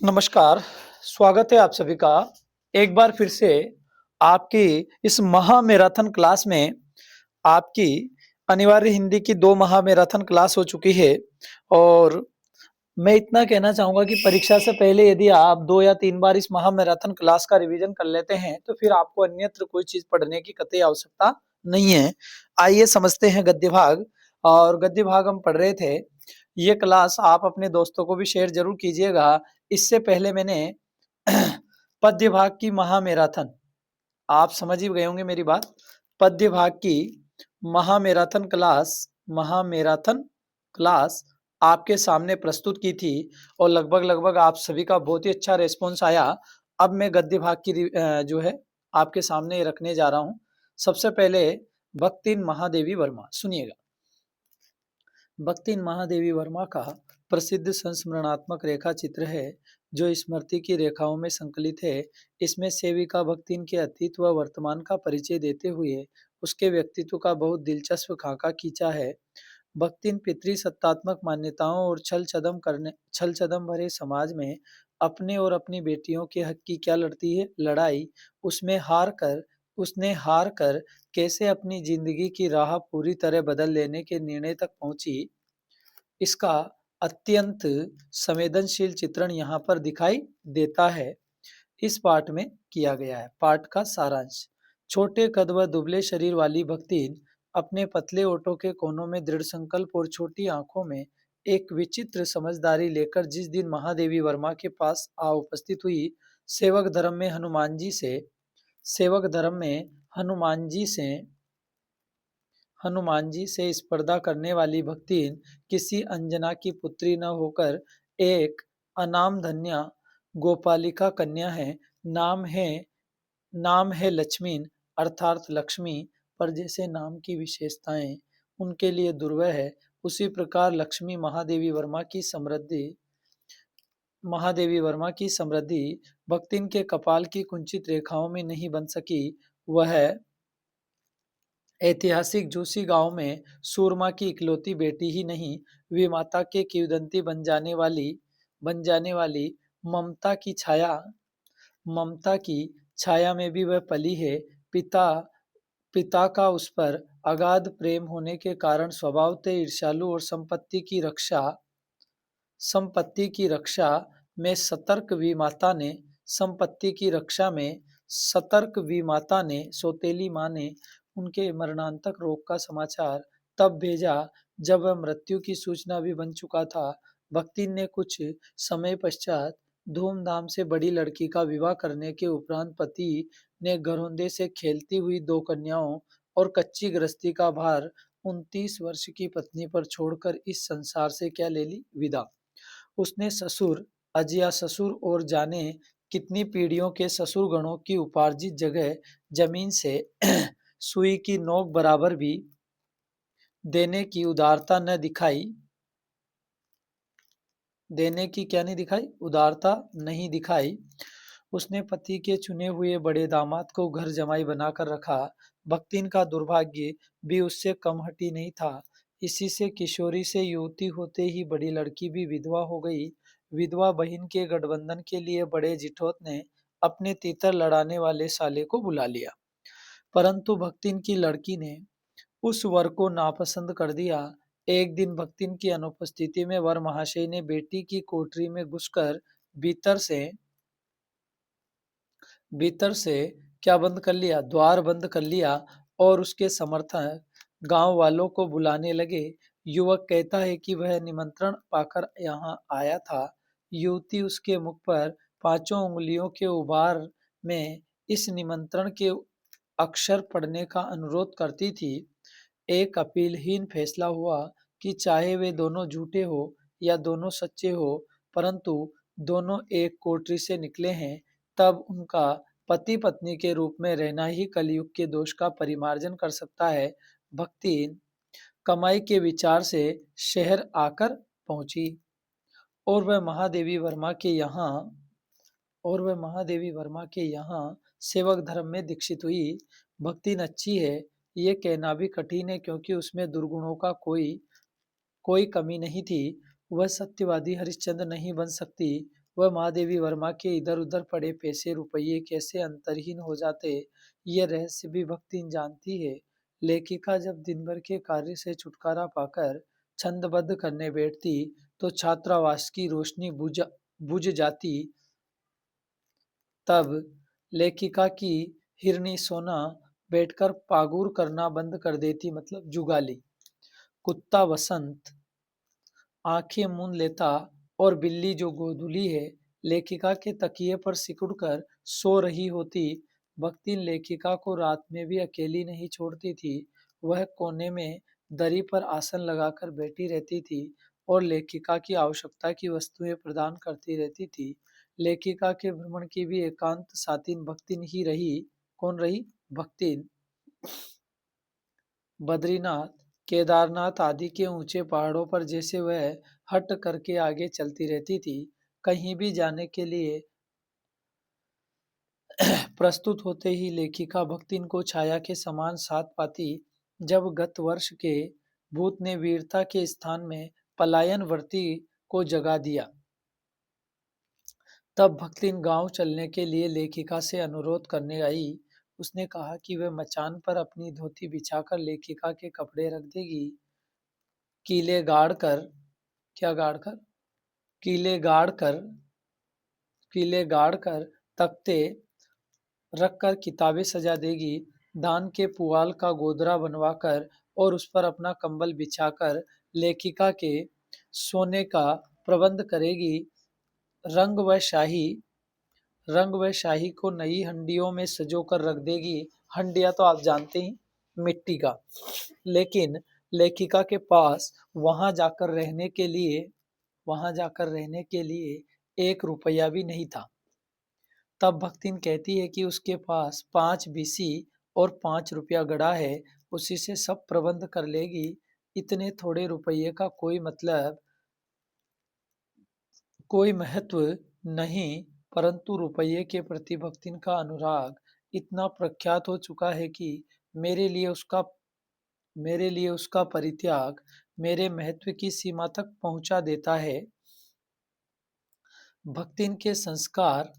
नमस्कार, स्वागत है आप सभी का एक बार फिर से आपकी इस महा मैराथन क्लास में। आपकी अनिवार्य हिंदी की 2 महा मैराथन क्लास हो चुकी है और मैं इतना कहना चाहूँगा कि परीक्षा से पहले यदि आप 2 या 3 बार इस महा मैराथन क्लास का रिवीजन कर लेते हैं, तो फिर आपको अन्यत्र कोई चीज़ पढ़ने की कतई आवश्यकता नहीं है। आइए समझते हैं गद्य भाग। और गद्य भाग हम पढ़ रहे थे। ये क्लास आप अपने दोस्तों को भी शेयर ज़रूर कीजिएगा। इससे पहले मैंने पद्य भाग की महा मैराथन, आप समझ ही गए होंगे मेरी बात। पद्य भाग की महा मैराथन क्लास आपके सामने प्रस्तुत की थी और लगभग आप सभी का बहुत ही अच्छा रिस्पॉन्स आया। अब मैं गद्य भाग की जो है आपके सामने रखने जा रहा हूँ। सबसे पहले भक्तिन महादेवी वर्मा सुनिएगा। भक्तिन महादेवी वर्मा का प्रसिद्ध संस्मरणात्मक रेखा चित्र है जो स्मृति की रेखाओं में संकलित है। इसमें सेविका भक्तिन के अतीत व वर्तमान का परिचय देते हुए उसके व्यक्तित्व का बहुत दिलचस्प खाका खींचा है। भक्तिन पितृसत्तात्मक मान्यताओं और छल छदम भरे समाज में अपने और अपनी बेटियों के हक की क्या लड़ती है लड़ाई, उसने हार कर कैसे अपनी जिंदगी की राह पूरी तरह बदल लेने के निर्णय तक पहुंची, इसका अत्यंत संवेदनशील चित्रण यहाँ पर दिखाई देता है। इस पाठ में किया गया है। पाठ का सारांश। छोटे कद व दुबले शरीर वाली भक्तिन अपने पतले ओठों के कोनों में दृढ़ संकल्प और छोटी आंखों में एक विचित्र समझदारी लेकर जिस दिन महादेवी वर्मा के पास आ उपस्थित हुई, सेवक धर्म में सेवक धर्म में हनुमान जी से स्पर्धा करने वाली भक्तिन किसी अंजना की पुत्री न होकर एक अनामधन्य गोपालिका कन्या है। नाम है नाम है लक्ष्मीन अर्थात लक्ष्मी, पर जैसे नाम की विशेषताएं उनके लिए दुर्लभ है, उसी प्रकार लक्ष्मी महादेवी वर्मा की समृद्धि भक्तिन के कपाल की कुंचित रेखाओं में नहीं बन सकी। वह ऐतिहासिक जोशी गांव में सूरमा की इकलौती बेटी ही नहीं, विमाता के किंवदंती बन जाने वाली ममता की छाया ममता की छाया में भी वह पली है। पिता पिता का उस पर अगाध प्रेम होने के कारण स्वभावतः ईर्ष्यालु और संपत्ति की रक्षा में सतर्क विमाता ने सौतेली माँ ने उनके मरणांतक रोग का समाचार तब भेजा जब वह मृत्यु की सूचना भी बन चुका था। भक्ति ने कुछ समय पश्चात धूमधाम से बड़ी लड़की का विवाह करने के उपरांत पति ने घरौंदे से खेलती हुई 2 कन्याओं और कच्ची गृहस्थी का भार 29 वर्ष की पत्नी पर छोड़कर इस संसार से क्या ले ली विदा। उसने ससुर और जाने कितनी पीढ़ियों के ससुर गणों की उपार्जित जगह जमीन से सुई की नोक बराबर भी देने की उदारता न दिखाई देने की क्या नहीं दिखाई उदारता नहीं दिखाई। उसने पति के चुने हुए बड़े दामाद को घर जमाई बनाकर रखा। भक्तिन का दुर्भाग्य भी उससे कम हटी नहीं था। इसी से किशोरी से युवती होते ही बड़ी लड़की भी विधवा हो गई। विधवा बहन के गठबंधन के लिए बड़े जिठौत ने अपने तीतर लड़ाने वाले साले को बुला लिया, परंतु भक्तिन की लड़की ने उस वर को नापसंद कर दिया। एक दिन भक्तिन की अनुपस्थिति में वर महाशय ने बेटी की कोठरी में घुसकर भीतर से क्या बंद कर लिया द्वार बंद कर लिया और उसके समर्थक गांव वालों को बुलाने लगे। युवक कहता है कि वह निमंत्रण पाकर यहाँ आया था। युवती उसके मुख पर 5 उंगलियों के उभार में इस निमंत्रण के अक्षर पढ़ने का अनुरोध करती थी। एक अपीलहीन फैसला हुआ कि चाहे वे दोनों झूठे हो या दोनों सच्चे हो, परंतु दोनों एक कोठरी से निकले हैं, तब उनका पति पत्नी के रूप में रहना ही कलयुग के दोष का परिमार्जन कर सकता है। भक्ति कमाई के विचार से शहर आकर पहुंची और वह महादेवी वर्मा के यहाँ सेवक धर्म में दीक्षित हुई। भक्ति अच्छी है ये कहना भी कठिन है, क्योंकि उसमें दुर्गुणों का कोई कमी नहीं थी। वह सत्यवादी हरिश्चंद्र नहीं बन सकती। वह महादेवी वर्मा के इधर-उधर पड़े पैसे रुपये कैसे अंतरहीन हो जाते, ये रहस्य भी भक्तिन जानती है। लेखिका जब दिन भर के कार्य से छुटकारा पाकर छंदबद्ध करने बैठती, तो छात्रावास की रोशनी बुझ जाती। तब लेखिका की हिरनी सोना बैठकर पागुर करना बंद कर देती, मतलब जुगाली। कुत्ता वसंत आंखें मूंद लेता और बिल्ली जो गोधूली है, लेखिका के तकिए पर सिकुड़कर सो रही होती। भक्ति लेखिका को रात में भी अकेली नहीं छोड़ती थी। वह कोने में दरी पर आसन लगाकर बैठी रहती थी और लेखिका की आवश्यकता की वस्तुएं प्रदान करती रहती थी। लेखिका के भ्रमण की भी एकांत सातिन भक्तिन ही रही। कौन रही? भक्तिन। बद्रीनाथ, केदारनाथ आदि के ऊंचे पहाड़ों पर जैसे वह हट करके आगे चलती रहती थी, कहीं भी जाने के लिए प्रस्तुत होते ही लेखिका भक्तिन को छाया के समान साथ पाती। जब गत वर्ष के भूत ने वीरता के स्थान में पलायन वर्ती को जगा दिया, तब भक्तिन गांव चलने के लिए लेखिका से अनुरोध करने आई। उसने कहा कि वह मचान पर अपनी धोती बिछाकर लेखिका के कपड़े रख देगी। कीले गाड़ कर क्या गाड़ कर कीले गाड़ कर कीले गाड़ कर तख्ते रखकर किताबें सजा देगी। धान के पुआल का गोदरा बनवाकर और उस पर अपना कंबल बिछाकर लेखिका के सोने का प्रबंध करेगी। रंग व शाही रंग व शाही को नई हंडियों में सजोकर रख देगी। हंडिया तो आप जानते ही, मिट्टी का। लेकिन लेखिका के पास वहां जाकर रहने के लिए 1 रुपया भी नहीं था। तब भक्तिन कहती है कि उसके पास 5 बीसी और 5 रुपया गड़ा है, उसी से सब प्रबंध कर लेगी। इतने थोड़े रुपये का कोई महत्व नहीं, परंतु रुपये के प्रति भक्तिन का अनुराग इतना प्रख्यात हो चुका है कि मेरे लिए उसका मेरे लिए उसका परित्याग मेरे महत्व की सीमा तक पहुंचा देता है। भक्तिन के संस्कार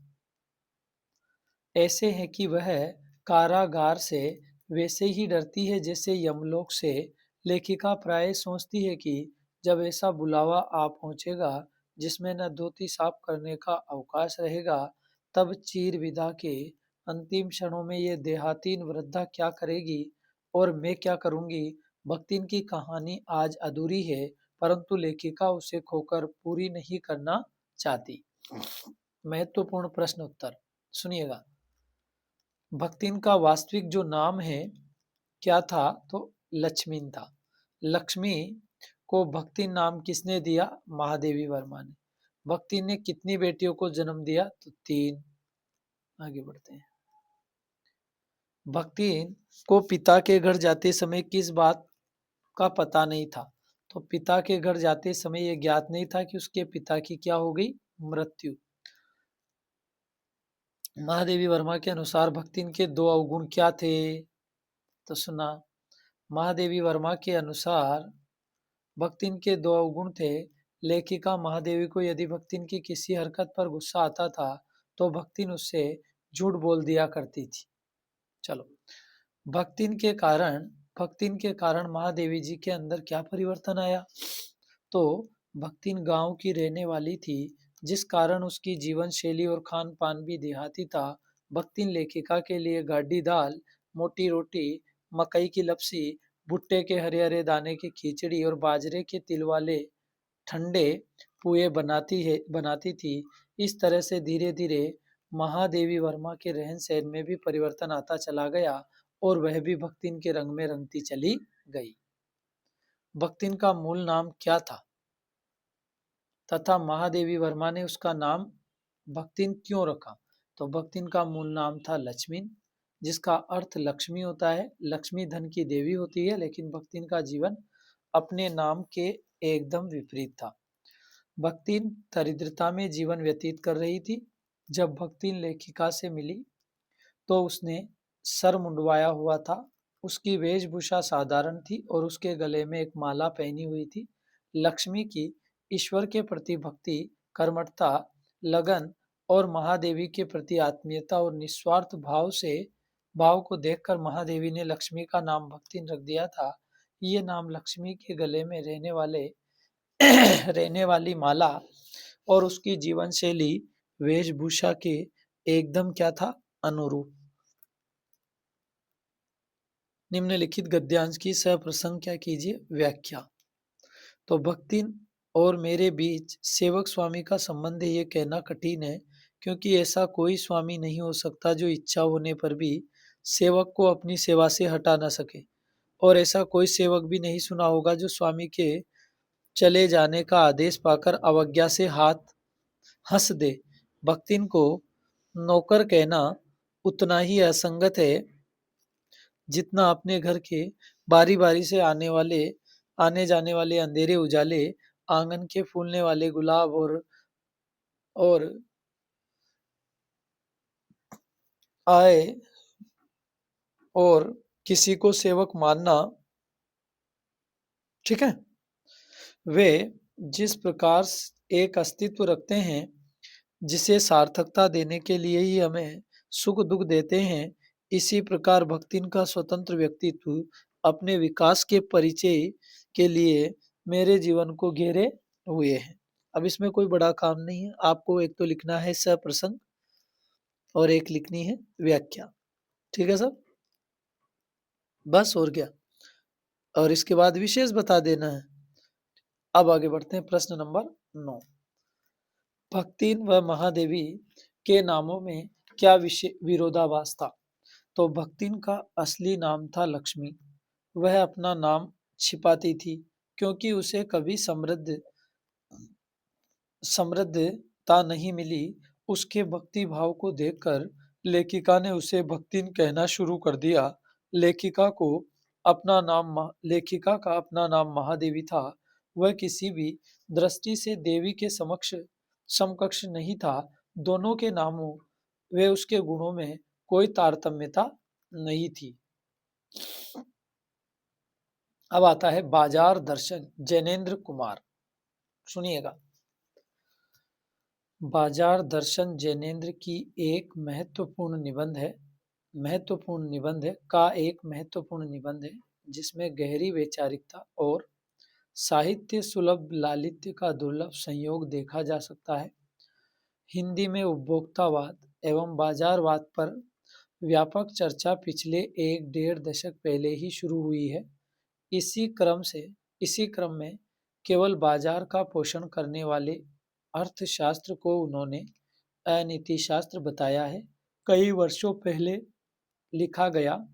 ऐसे हैं कि वह कारागार से वैसे ही डरती है जैसे यमलोक से। लेखिका प्राय सोचती है कि जब ऐसा बुलावा आ पहुंचेगा जिसमें न धोती साफ करने का अवकाश रहेगा, तब चीर विदा के अंतिम क्षणों में ये देहातीन वृद्धा क्या करेगी और मैं क्या करूंगी। भक्तिन की कहानी आज अधूरी है, परंतु लेखिका उसे खोकर पूरी नहीं करना चाहती। महत्वपूर्ण प्रश्न उत्तर सुनिएगा। भक्तिन का वास्तविक जो नाम है क्या था, तो लक्ष्मीन था। लक्ष्मी को भक्तिन नाम किसने दिया? महादेवी वर्मा ने। भक्तिन ने कितनी बेटियों को जन्म दिया? तो 3। आगे बढ़ते हैं। भक्तिन को पिता के घर जाते समय किस बात का पता नहीं था? तो पिता के घर जाते समय यह ज्ञात नहीं था कि उसके पिता की क्या हो गई? मृत्यु। महादेवी वर्मा के अनुसार भक्तिन के 2 अवगुण क्या थे? तो सुना। महादेवी वर्मा के अनुसार भक्तिन के 2 अवगुण थे। लेखिका महादेवी को यदि भक्तिन की किसी हरकत पर गुस्सा आता था, तो भक्तिन उससे झूठ बोल दिया करती थी। चलो, भक्तिन के कारण भक्तिन के कारण महादेवी जी के अंदर क्या परिवर्तन आया? तो भक्तिन गांव की रहने वाली थी, जिस कारण उसकी जीवन शैली और खान पान भी देहाती था। भक्तिन लेखिका के लिए गाढ़ी दाल, मोटी रोटी, मकई की लपसी, भुट्टे के हरे हरे दाने की खिचड़ी और बाजरे के तिल वाले ठंडे पुए बनाती थी। इस तरह से धीरे धीरे महादेवी वर्मा के रहन सहन में भी परिवर्तन आता चला गया और वह भी भक्तिन के रंग में रंगती चली गई। भक्तिन का मूल नाम क्या था तथा महादेवी वर्मा ने उसका नाम भक्तिन क्यों रखा? तो भक्तिन का मूल नाम था लक्ष्मीन, जिसका अर्थ लक्ष्मी होता है। लक्ष्मी धन की देवी होती है, लेकिन भक्तिन का जीवन अपने नाम के एकदम विपरीत था। भक्तिन दरिद्रता में जीवन व्यतीत कर रही थी। जब भक्तिन लेखिका से मिली तो उसने सर मुंडवाया हुआ था। उसकी वेशभूषा साधारण थी और उसके गले में एक माला पहनी हुई थी। लक्ष्मी की ईश्वर के प्रति भक्ति, कर्मठता लगन और महादेवी के प्रति आत्मीयता और निस्वार्थ भाव को देखकर महादेवी ने लक्ष्मी का नाम भक्तिन रख दिया था। ये नाम लक्ष्मी के गले में रहने वाली माला और उसकी जीवन शैली वेशभूषा के एकदम क्या था, अनुरूप। निम्नलिखित गद्यांश की सप्रसंग क्या कीजिए, व्याख्या। तो भक्ति और मेरे बीच सेवक स्वामी का संबंध है, ये कहना कठिन है, क्योंकि ऐसा कोई स्वामी नहीं हो सकता जो इच्छा होने पर भी सेवक को अपनी सेवा से हटा ना सके, और ऐसा कोई सेवक भी नहीं सुना होगा जो स्वामी के चले जाने का आदेश पाकर अवज्ञा से हाथ हंस दे। भक्तिन को नौकर कहना उतना ही असंगत है जितना अपने घर के बारी बारी से आने जाने वाले अंधेरे उजाले, आंगन के फूलने वाले गुलाब और आए और किसी को सेवक मानना, ठीक है। वे जिस प्रकार एक अस्तित्व रखते हैं जिसे सार्थकता देने के लिए ही हमें सुख दुख देते हैं, इसी प्रकार भक्तिन का स्वतंत्र व्यक्तित्व अपने विकास के परिचय के लिए मेरे जीवन को घेरे हुए हैं। अब इसमें कोई बड़ा काम नहीं है, आपको एक तो लिखना है सप्रसंग और एक लिखनी है व्याख्या, ठीक है सब, बस और क्या। और इसके बाद विशेष बता देना है। अब आगे बढ़ते हैं, प्रश्न नंबर 9। भक्तिन व महादेवी के नामों में क्या विरोधाभास था। तो भक्तिन का असली नाम था लक्ष्मी। वह अपना नाम छिपाती थी क्योंकि उसे कभी समृद्धता नहीं मिली। उसके भक्ति भाव को देखकर लेखिका ने उसे भक्तिन कहना शुरू कर दिया। लेखिका का अपना नाम महादेवी था। वह किसी भी दृष्टि से देवी के समकक्ष नहीं था। दोनों के नामों वे उसके गुणों में कोई तारतम्यता नहीं थी। अब आता है बाजार दर्शन, जैनेन्द्र कुमार, सुनिएगा। बाजार दर्शन जैनेन्द्र की एक महत्वपूर्ण निबंध है जिसमें गहरी वैचारिकता और साहित्य सुलभ लालित्य का दुर्लभ संयोग देखा जा सकता है। हिंदी में उपभोक्तावाद एवं बाजारवाद पर व्यापक चर्चा पिछले 1-1.5 दशक पहले ही शुरू हुई है। इसी क्रम में केवल बाजार का पोषण करने वाले अर्थशास्त्र को उन्होंने अनीतिशास्त्र बताया है। कई वर्षों पहले लिखा गया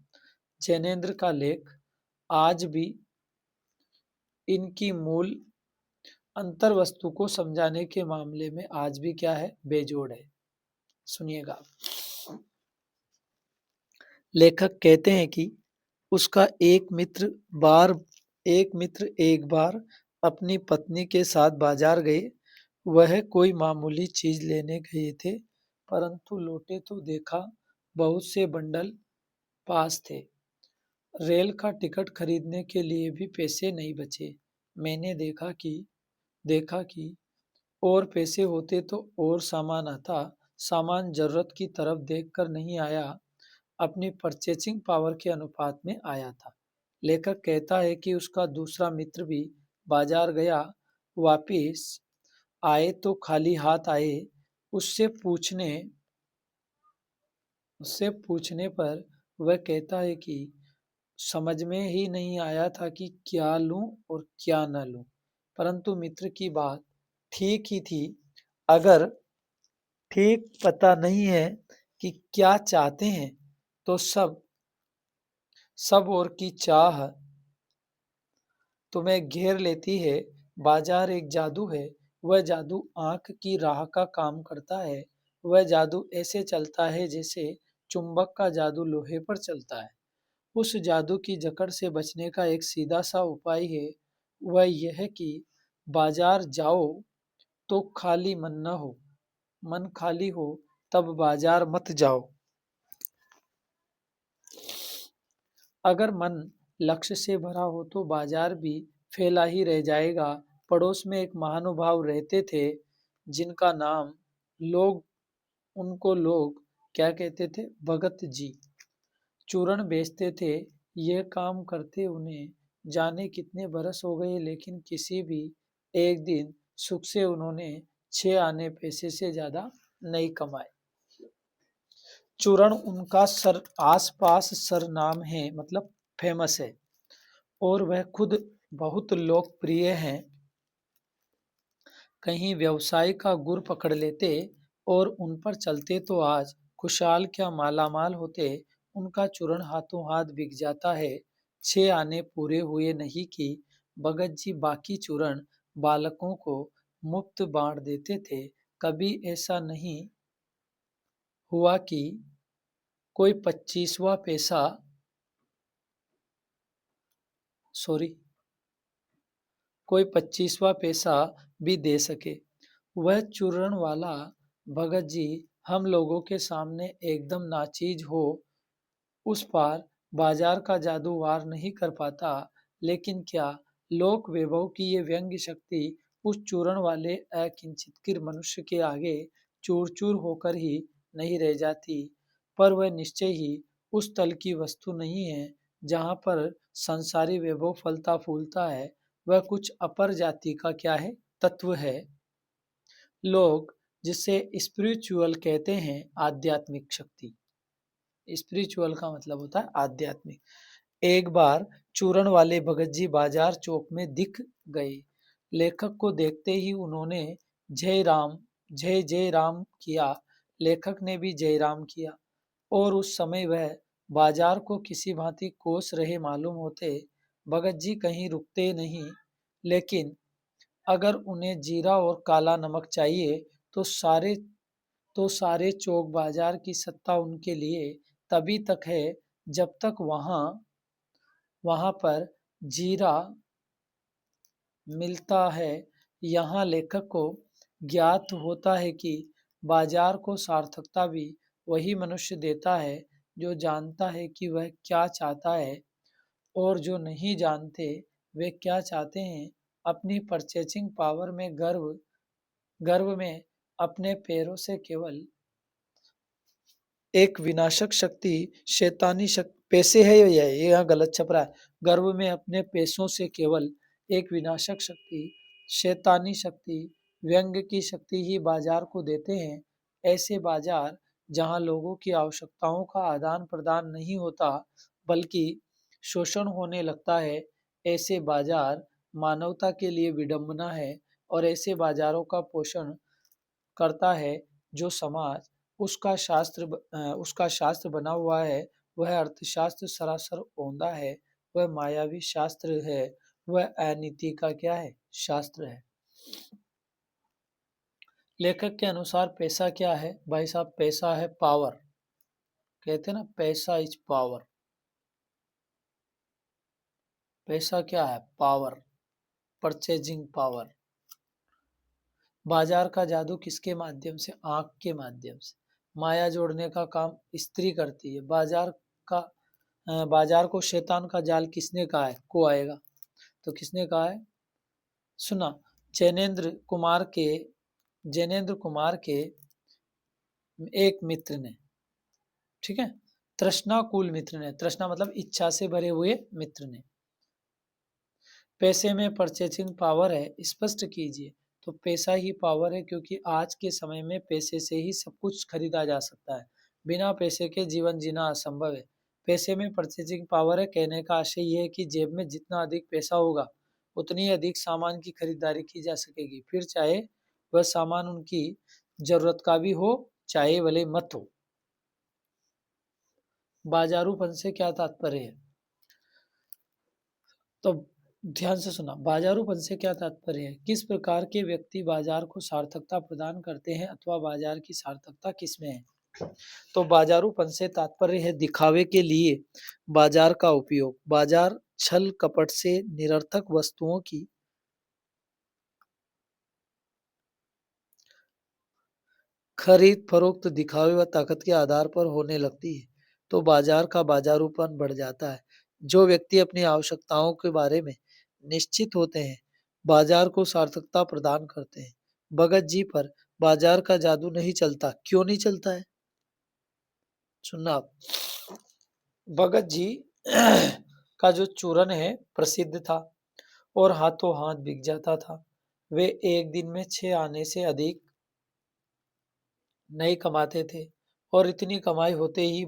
जैनेन्द्र का लेख आज भी इनकी मूल अंतर्वस्तु को समझाने के मामले में आज भी क्या है, बेजोड़ है। सुनिएगा। लेखक कहते हैं कि उसका एक मित्र एक बार अपनी पत्नी के साथ बाजार गए। वह कोई मामूली चीज लेने गए थे, परंतु लौटे तो देखा बहुत से बंडल पास थे। रेल का टिकट खरीदने के लिए भी पैसे नहीं बचे। मैंने देखा कि और पैसे होते तो और सामान आता। सामान जरूरत की तरफ देखकर नहीं आया, अपनी परचेसिंग पावर के अनुपात में आया था। लेखक कहता है कि उसका दूसरा मित्र भी बाजार गया, वापिस आए तो खाली हाथ आए। उससे पूछने पर वह कहता है कि समझ में ही नहीं आया था कि क्या लूं और क्या न लूं। परंतु मित्र की बात ठीक ही थी। अगर ठीक पता नहीं है कि क्या चाहते हैं तो सब और की चाह तुम्हें घेर लेती है। बाजार एक जादू है। वह जादू आंख की राह का काम करता है। वह जादू ऐसे चलता है जैसे चुंबक का जादू लोहे पर चलता है। उस जादू की जकड़ से बचने का एक सीधा सा उपाय है, वह यह है कि बाजार जाओ तो खाली मन खाली हो तब बाजार मत जाओ। अगर मन लक्ष्य से भरा हो तो बाजार भी फैला ही रह जाएगा। पड़ोस में एक महानुभाव रहते थे जिनका नाम लोग लोग क्या कहते थे? भगत जी। चूरण बेचते थे। ये काम करते उन्हें जाने कितने बरस हो गए, लेकिन किसी भी एक दिन सुख से उन्होंने 6 आने पैसे से ज्यादा नहीं कमाए। चूरण उनका सर आस-पास सरनाम है, मतलब फेमस है, और वह खुद बहुत लोकप्रिय हैं। कहीं व्यवसाय का गुर पकड़ लेते और उन पर चलते तो आज खुशहाल क्या मालामाल होते। उनका चूरण हाथों हाथ बिक जाता है। 6 आने पूरे हुए नहीं कि भगत जी बाकी चूरण बालकों को मुफ्त बांट देते थे। कभी ऐसा नहीं हुआ कि कोई 25वां पैसा सॉरी कोई 25वां पैसा भी दे सके। वह चूरण वाला भगत जी हम लोगों के सामने एकदम नाचीज हो। उस पार बाजार का जादू वार नहीं कर पाता, लेकिन क्या लोक वैभव की ये व्यंग्य शक्ति उस चूरण वाले अकिंचितकिर मनुष्य के आगे चूर चूर होकर ही नहीं रह जाती। पर वह निश्चय ही उस तल की वस्तु नहीं है जहाँ पर संसारी वैभव फलता फूलता है। वह कुछ अपर जाति का क्या है? तत्व है। लोग जिसे स्पिरिचुअल कहते हैं, आध्यात्मिक शक्ति। स्पिरिचुअल का मतलब होता है आध्यात्मिक। एक बार चूरण वाले भगत जी बाजार चौक में दिख गए। लेखक को देखते ही उन्होंने जय राम जय जय राम किया। लेखक ने भी जय राम किया, और उस समय वह बाजार को किसी भांति कोस रहे मालूम होते। भगत जी कहीं रुकते नहीं, लेकिन अगर उन्हें जीरा और काला नमक चाहिए तो सारे चौक बाजार की सत्ता उनके लिए तभी तक है जब तक वहां वहां पर जीरा मिलता है। यहाँ लेखक को ज्ञात होता है कि बाजार को सार्थकता भी वही मनुष्य देता है जो जानता है कि वह क्या चाहता है, और जो नहीं जानते वे क्या चाहते हैं। अपनी परचेजिंग पावर में गर्व गर्व में अपने पैरों से केवल एक विनाशक शक्ति, शैतानी शक्ति पैसे है या ये यहाँ गलत छप रहा है। गर्व में अपने पैसों से केवल एक विनाशक शक्ति, शैतानी शक्ति, व्यंग की शक्ति ही बाजार को देते हैं। ऐसे बाजार जहाँ लोगों की आवश्यकताओं का आदान प्रदान नहीं होता, बल्कि शोषण होने लगता है, ऐसे बाजार मानवता के लिए विडंबना है। और ऐसे बाजारों का पोषण करता है जो समाज उसका शास्त्र बना हुआ है। वह अर्थशास्त्र सरासर औंधा है। वह मायावी शास्त्र है। वह अनीति का क्या है? शास्त्र है। लेखक के अनुसार पैसा क्या है? भाई साहब, पैसा है पावर। कहते हैं ना, पैसा इज पावर। पैसा क्या है? Power, purchasing power. बाजार का जादू किसके माध्यम से? आंख के माध्यम से। माया जोड़ने का काम स्त्री करती है। बाजार को शैतान का जाल किसने कहा है? को आएगा तो किसने कहा है? सुना, जैनेन्द्र कुमार के जैनेन्द्र कुमार के एक मित्र ने, ठीक है, तृष्णाकुल मित्र ने, तृष्णा मतलब इच्छा से भरे हुए मित्र ने, पैसे में परचेजिंग पावर है, स्पष्ट कीजिए। तो पैसा ही पावर है, क्योंकि आज के समय में पैसे से ही सब कुछ खरीदा जा सकता है। बिना पैसे के जीवन जीना असंभव है। पैसे में परचेजिंग पावर है, कहने का आशय यह है कि जेब में जितना अधिक पैसा होगा उतनी अधिक सामान की खरीदारी की जा सकेगी, फिर चाहे वह सामान उनकी जरूरत का भी हो, चाहे भले मत हो। बाजारूपन से क्या तात्पर्य है? तो ध्यान से सुना, बाजारूपन से क्या तात्पर्य है? किस प्रकार के व्यक्ति बाजार को सार्थकता प्रदान करते हैं, अथवा बाजार की सार्थकता किसमें है? तो बाजारूपन से तात्पर्य है दिखावे के लिए बाजार का उपयोग। बाजार छल कपट से निरर्थक वस्तुओं की खरीद फरोख्त दिखावे व ताकत के आधार पर होने लगती है, तो बाजार का बाजारूपन बढ़ जाता है। जो व्यक्ति अपनी आवश्यकताओं के बारे में निश्चित होते हैं, बाजार को सार्थकता प्रदान करते हैं। भगत जी पर बाजार का जादू नहीं चलता। क्यों नहीं चलता है? सुनना आप। भगत जी का जो चूरन है प्रसिद्ध था और हाथों हाथ बिक जाता था। वे एक दिन में 6 आने से अधिक नहीं कमाते थे और इतनी कमाई होते ही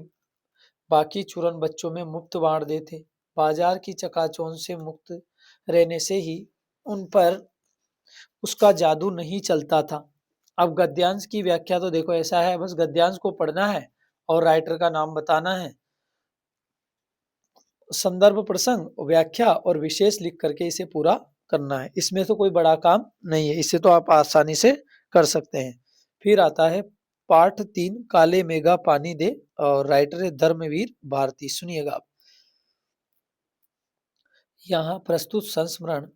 बाकी चूरन बच्चों में मुफ्त बांट देते। बाजार की चकाचौंध से मुक्त रहने से ही उन पर उसका जादू नहीं चलता था। अब गद्यांश की व्याख्या तो देखो ऐसा है, बस गद्यांश को पढ़ना है और राइटर का नाम बताना है, संदर्भ प्रसंग व्याख्या और विशेष लिख करके इसे पूरा करना है। इसमें तो कोई बड़ा काम नहीं है, इसे तो आप आसानी से कर सकते हैं। फिर आता है पाठ 3, काले मेघा पानी दे, और राइटर है धर्मवीर भारती। सुनिएगा आप। यहाँ प्रस्तुत संस्मरण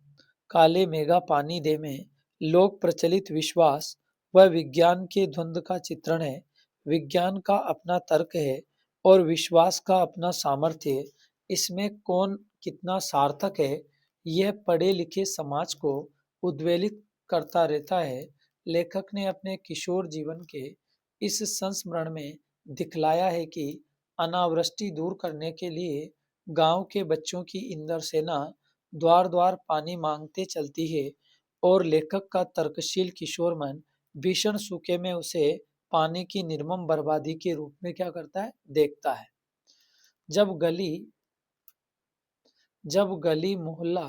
काले मेघा पानी दे में लोक प्रचलित विश्वास व विज्ञान के द्वंद्व का चित्रण है। विज्ञान का अपना तर्क है और विश्वास का अपना सामर्थ्य है। इसमें कौन कितना सार्थक है, यह पढ़े लिखे समाज को उद्वेलित करता रहता है। लेखक ने अपने किशोर जीवन के इस संस्मरण में दिखलाया है कि अनावृष्टि दूर करने के लिए गांव के बच्चों की इंद्र सेना द्वार द्वार पानी मांगते चलती है और लेखक का तर्कशील किशोर मन भीषण सूखे में उसे पानी की निर्मम बर्बादी के रूप में क्या करता है, देखता है। जब गली जब गली मोहल्ला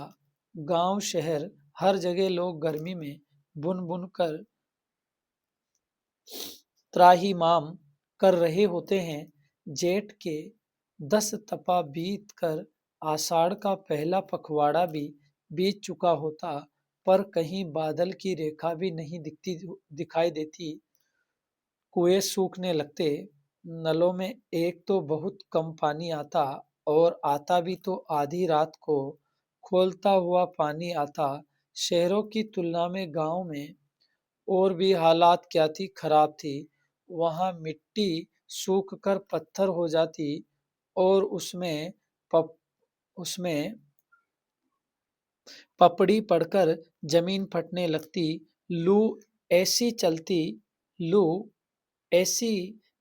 गांव शहर हर जगह लोग गर्मी में बुन बुन कर त्राहिमाम कर रहे होते हैं, जेठ के 10 तपा बीत कर आषाढ़ का पहला पखवाड़ा भी बीत चुका होता, पर कहीं बादल की रेखा भी नहीं दिखाई देती। कुएं सूखने लगते, नलों में एक तो बहुत कम पानी आता और आता भी तो आधी रात को खौलता हुआ पानी आता। शहरों की तुलना में गांव में और भी हालात क्या थी, खराब थी। वहां मिट्टी सूख कर पत्थर हो जाती और पप, उसमें पपड़ी पड़कर जमीन फटने लगती। लू ऐसी चलती लू ऐसी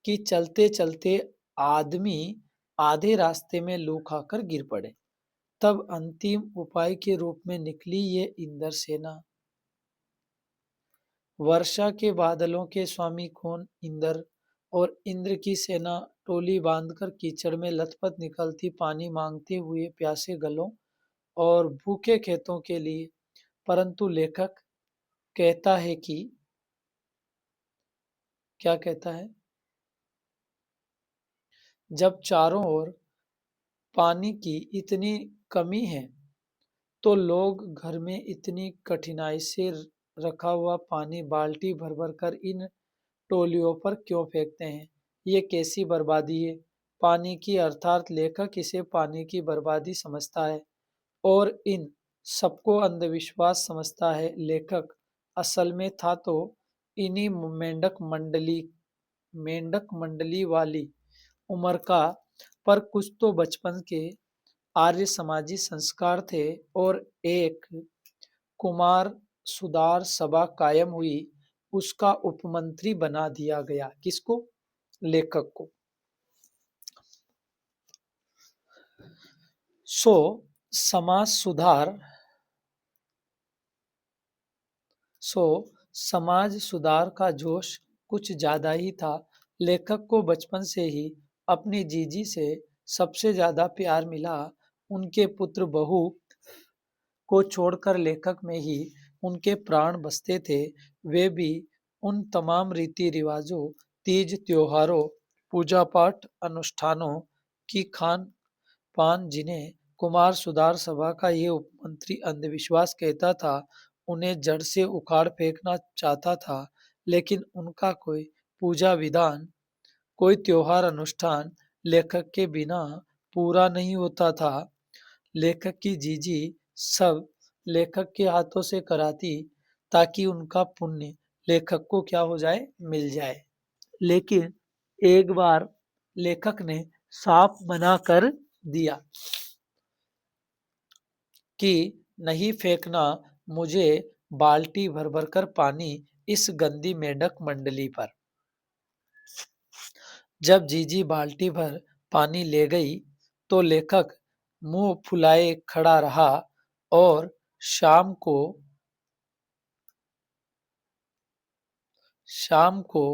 कि चलते चलते आदमी आधे रास्ते में लू खाकर गिर पड़े। तब अंतिम उपाय के रूप में निकली ये इंद्र सेना। वर्षा के बादलों के स्वामी कौन, इंद्र, और इंद्र की सेना टोली बांधकर कीचड़ में लथपथ निकलती पानी मांगते हुए प्यासे गलों और भूखे खेतों के लिए। परंतु लेखक कहता है कि, क्या कहता है, जब चारों ओर पानी की इतनी कमी है तो लोग घर में इतनी कठिनाई से रखा हुआ पानी बाल्टी भर भर कर इन टोलियों पर क्यों फेंकते हैं? ये कैसी बर्बादी है? पानी की, अर्थात लेखक इसे पानी की बर्बादी समझता है और इन सबको अंधविश्वास समझता है। लेखक असल में था तो इन्हीं मेंढक मंडली वाली उम्र का, पर कुछ तो बचपन के आर्य समाजी संस्कार थे और एक कुमार सुधार सभा कायम हुई, उसका उपमंत्री बना दिया गया। किसको? लेखक को। सो समाज सुधार सो समाज सुधार का जोश कुछ ज्यादा ही था। लेखक को बचपन से ही अपनी जीजी से सबसे ज्यादा प्यार मिला। उनके पुत्र बहू को छोड़कर लेखक में ही उनके प्राण बसते थे। वे भी उन तमाम रीति रिवाजों, तीज त्योहारों, पूजा पाठ अनुष्ठानों की खान पान जिन्हें कुमार सुधार सभा का ये उपमंत्री अंधविश्वास कहता था, उन्हें जड़ से उखाड़ फेंकना चाहता था। लेकिन उनका कोई पूजा विधान, कोई त्योहार अनुष्ठान लेखक के बिना पूरा नहीं होता था। लेखक की जीजी सब लेखक के हाथों से कराती ताकि उनका पुण्य लेखक को क्या हो जाए, मिल जाए। लेकिन एक बार लेखक ने साफ मना कर दिया कि नहीं फेंकना, मुझे बाल्टी भर भर कर पानी इस गंदी मेंढक मंडली पर। जब जीजी बाल्टी भर पानी ले गई तो लेखक मुंह फुलाए खड़ा रहा और शाम को शाम को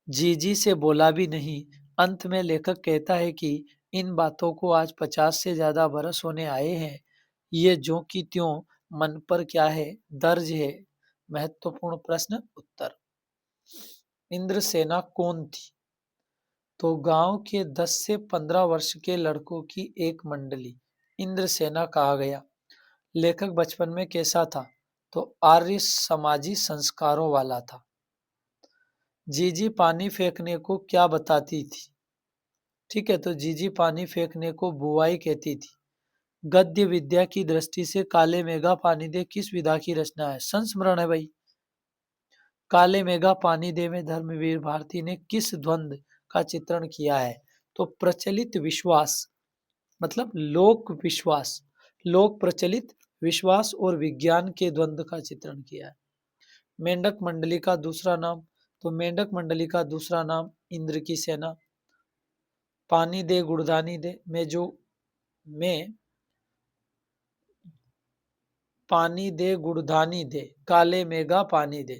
जीजी से बोला भी नहीं। अंत में लेखक कहता है कि इन बातों को आज 50 से ज्यादा बरस होने आए हैं। ये ज्यों की त्यों मन पर क्या है दर्ज है। महत्वपूर्ण प्रश्न उत्तर। इंद्रसेना कौन थी? तो गांव के 10 से 15 वर्ष के लड़कों की एक मंडली इंद्रसेना कहा गया। लेखक बचपन में कैसा था? तो आर्य समाजी संस्कारों वाला था। जीजी पानी फेंकने को क्या बताती थी? ठीक है, तो जीजी पानी फेंकने को बुआई कहती थी। गद्य विद्या की दृष्टि से काले मेघा पानी दे किस विधा की रचना है? संस्मरण है भाई। काले मेघा पानी दे में धर्मवीर भारती ने किस द्वंद्व का चित्रण किया है? तो प्रचलित विश्वास मतलब लोक विश्वास, लोक प्रचलित विश्वास और विज्ञान के द्वंद्व का चित्रण किया है। मेंढक मंडली का दूसरा नाम? तो मेंढक मंडली का दूसरा नाम इंद्र की सेना। पानी दे गुड़दानी दे में पानी दे गुड़धानी दे, काले मेघा पानी दे।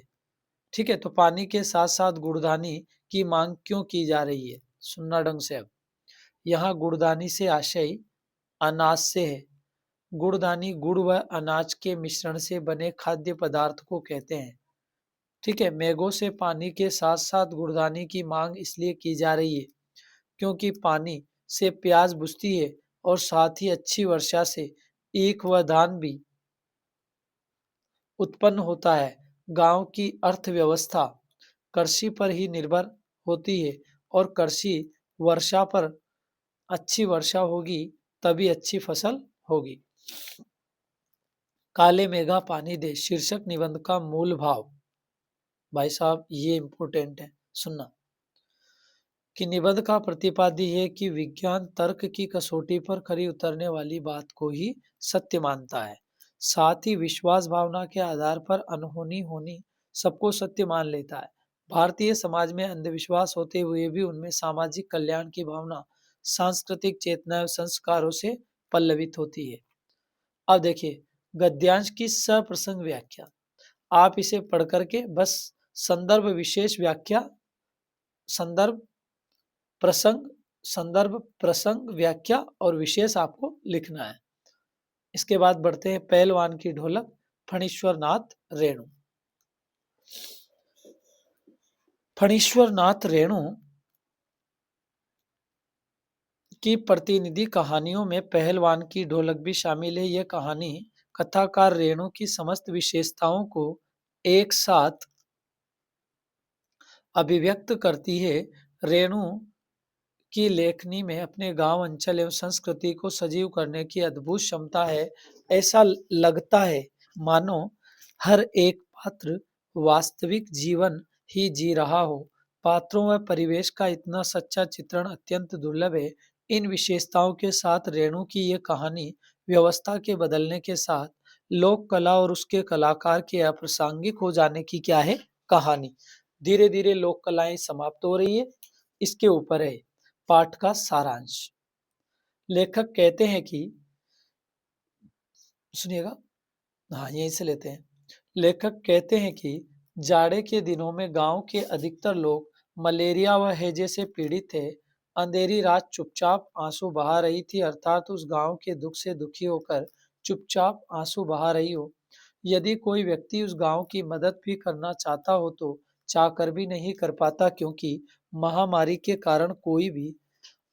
ठीक है, तो पानी के साथ साथ गुड़धानी की मांग क्यों की जा रही है? सुनना ढंग से। अब यहाँ गुड़दानी से आशय अनाज से है। गुड़दानी गुड़ व अनाज के मिश्रण से बने खाद्य पदार्थ को कहते हैं। ठीक है, मेघों से पानी के साथ साथ गुड़दानी की मांग इसलिए की जा रही है क्योंकि पानी से प्याज बुझती है और साथ ही अच्छी वर्षा से ईख व धान भी उत्पन्न होता है। गांव की अर्थव्यवस्था कृषि पर ही निर्भर होती है और कृषि वर्षा पर अच्छी वर्षा होगी तभी अच्छी फसल होगी। काले मेघा पानी दे शीर्षक निबंध का मूल भाव। भाई साहब ये इंपॉर्टेंट है, सुनना कि निबंध का प्रतिपाद्य है कि विज्ञान तर्क की कसौटी पर खरी उतरने वाली बात को ही सत्य मानता है। साथ ही विश्वास भावना के आधार पर अनहोनी होनी सबको सत्य मान लेता है। भारतीय समाज में अंधविश्वास होते हुए भी उनमें सामाजिक कल्याण की भावना, सांस्कृतिक चेतना और संस्कारों से पल्लवित होती है। अब देखिए गद्यांश की सप्रसंग व्याख्या। आप इसे पढ़ करके बस संदर्भ विशेष व्याख्या, संदर्भ प्रसंग व्याख्या और विशेष आपको लिखना है। इसके बाद बढ़ते हैं पहलवान की ढोलक फणीश्वर नाथ रेणु। फणीश्वर नाथ रेणु की प्रतिनिधि कहानियों में पहलवान की ढोलक भी शामिल है। यह कहानी कथाकार रेणु की समस्त विशेषताओं को एक साथ अभिव्यक्त करती है। रेणु की लेखनी में अपने गांव, अंचल एवं संस्कृति को सजीव करने की अद्भुत क्षमता है। ऐसा लगता है मानो हर एक पात्र वास्तविक जीवन ही जी रहा हो। पात्रों व परिवेश का इतना सच्चा चित्रण अत्यंत दुर्लभ है। इन विशेषताओं के साथ रेणु की ये कहानी व्यवस्था के बदलने के साथ लोक कला और उसके कलाकार के अप्रासंगिक हो जाने की क्या है कहानी। धीरे धीरे लोक कलाएं समाप्त हो रही है, इसके ऊपर है पाठ का सारांश। लेखक कहते हैं कि सुनिएगा, हाँ यहीं से लेते हैं। लेखक कहते हैं कि जाड़े के दिनों में गांव के अधिकतर लोग मलेरिया व हैजे से पीड़ित थे। अंधेरी रात चुपचाप आंसू बहा रही थी, अर्थात उस गांव के दुख से दुखी होकर चुपचाप आंसू बहा रही हो। यदि कोई व्यक्ति उस गांव की मदद भी करना चाहता हो तो चाहकर भी नहीं कर पाता, क्योंकि महामारी के कारण कोई भी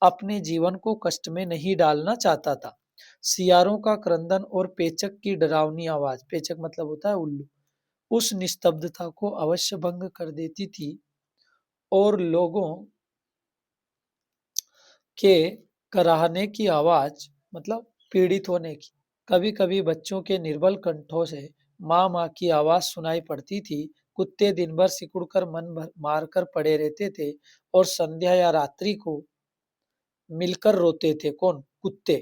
अपने जीवन को कष्ट में नहीं डालना चाहता था। सियारों का क्रंदन और पेचक की डरावनी आवाज, पेचक मतलब होता है उल्लू, उस निस्तब्धता को अवश्य भंग कर देती थी और लोगों के कराहने की आवाज मतलब पीड़ित होने की, कभी कभी बच्चों के निर्बल कंठों से माँ माँ की आवाज सुनाई पड़ती थी। कुत्ते दिन भर सिकुड़कर मन भर मारकर पड़े रहते थे और संध्या या रात्रि को मिलकर रोते थे। कौन? कुत्ते।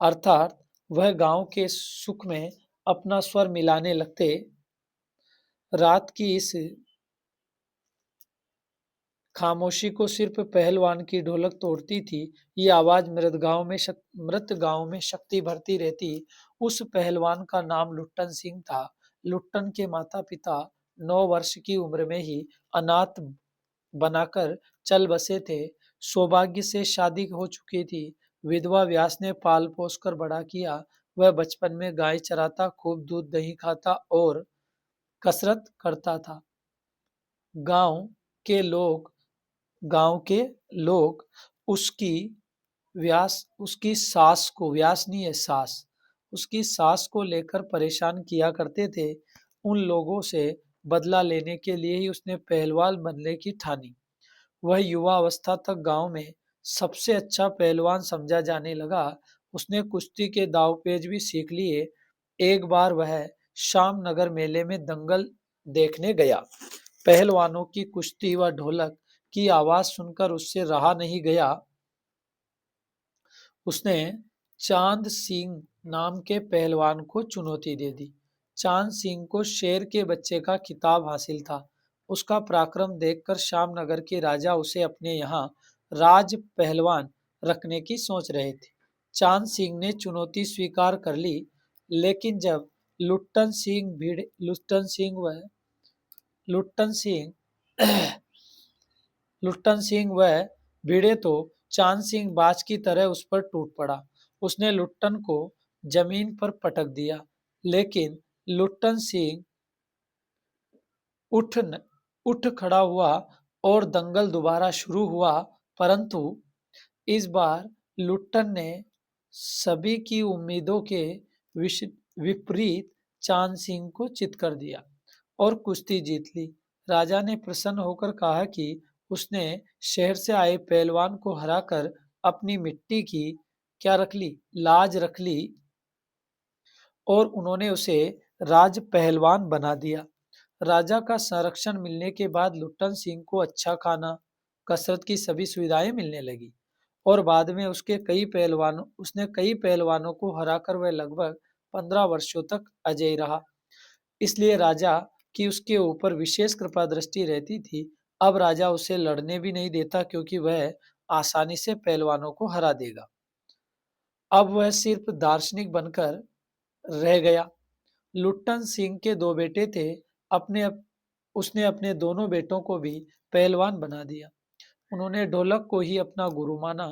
अर्थात वह गांव के सुख में अपना स्वर मिलाने लगते रात की इस खामोशी को सिर्फ पहलवान की ढोलक तोड़ती थी। ये आवाज मृत गांव में शक्ति भरती रहती। उस पहलवान का नाम लुट्टन सिंह था। लुट्टन के माता पिता 9 वर्ष की उम्र में ही अनाथ बनाकर चल बसे थे। सौभाग्य से शादी हो चुकी थी। विधवा व्यास ने पाल पोस कर बड़ा किया। वह बचपन में गाय चराता, खूब दूध दही खाता और कसरत करता था। गांव के लोग गांव के लोग उसकी उसकी सास को, व्यास नहीं है सास, उसकी सास को लेकर परेशान किया करते थे। उन लोगों से बदला लेने के लिए ही उसने पहलवान बनने की ठानी। वह युवा अवस्था तक गांव में सबसे अच्छा पहलवान समझा जाने लगा। उसने कुश्ती के दांवपेच भी सीख लिए। एक बार वह शाम नगर मेले में दंगल देखने गया। पहलवानों की कुश्ती व ढोलक की आवाज सुनकर उससे रहा नहीं गया। उसने चांद सिंह नाम के पहलवान को चुनौती दे दी। चांद सिंह को शेर के बच्चे का खिताब हासिल था। उसका पराक्रम देखकर शामनगर के राजा उसे अपने यहाँ राज पहलवान रखने की सोच रहे थे। चांद सिंह ने चुनौती स्वीकार कर ली, लेकिन जब लुट्टन सिंह व लुट्टन सिंह लुट्टन सिंह वह भिड़े तो चांद सिंह बाज की तरह उस पर टूट पड़ा। उसने लुट्टन को जमीन पर पटक दिया, लेकिन लुट्टन सिंह उठ न, उठ खड़ा हुआ और दंगल दोबारा शुरू हुआ। परंतु इस बार लुट्टन ने सभी की उम्मीदों के विपरीत चांद सिंह को चित कर दिया और कुश्ती जीत ली। राजा ने प्रसन्न होकर कहा कि उसने शहर से आए पहलवान को हराकर अपनी मिट्टी की क्या रख ली, लाज रख ली और उन्होंने उसे राज पहलवान बना दिया। राजा का संरक्षण मिलने के बाद लुट्टन सिंह को अच्छा खाना, कसरत की सभी सुविधाएं मिलने लगी और बाद में उसने कई पहलवानों को हराकर वह लगभग 15 वर्षों तक अजेय रहा। इसलिए राजा की उसके ऊपर विशेष कृपा दृष्टि रहती थी। अब राजा उसे लड़ने भी नहीं देता, क्योंकि वह आसानी से पहलवानों को हरा देगा। अब वह सिर्फ दार्शनिक बनकर रह गया। लुट्टन सिंह के 2 बेटे थे। अपने उसने अपने दोनों बेटों को भी पहलवान बना दिया। उन्होंने ढोलक को ही अपना गुरु माना।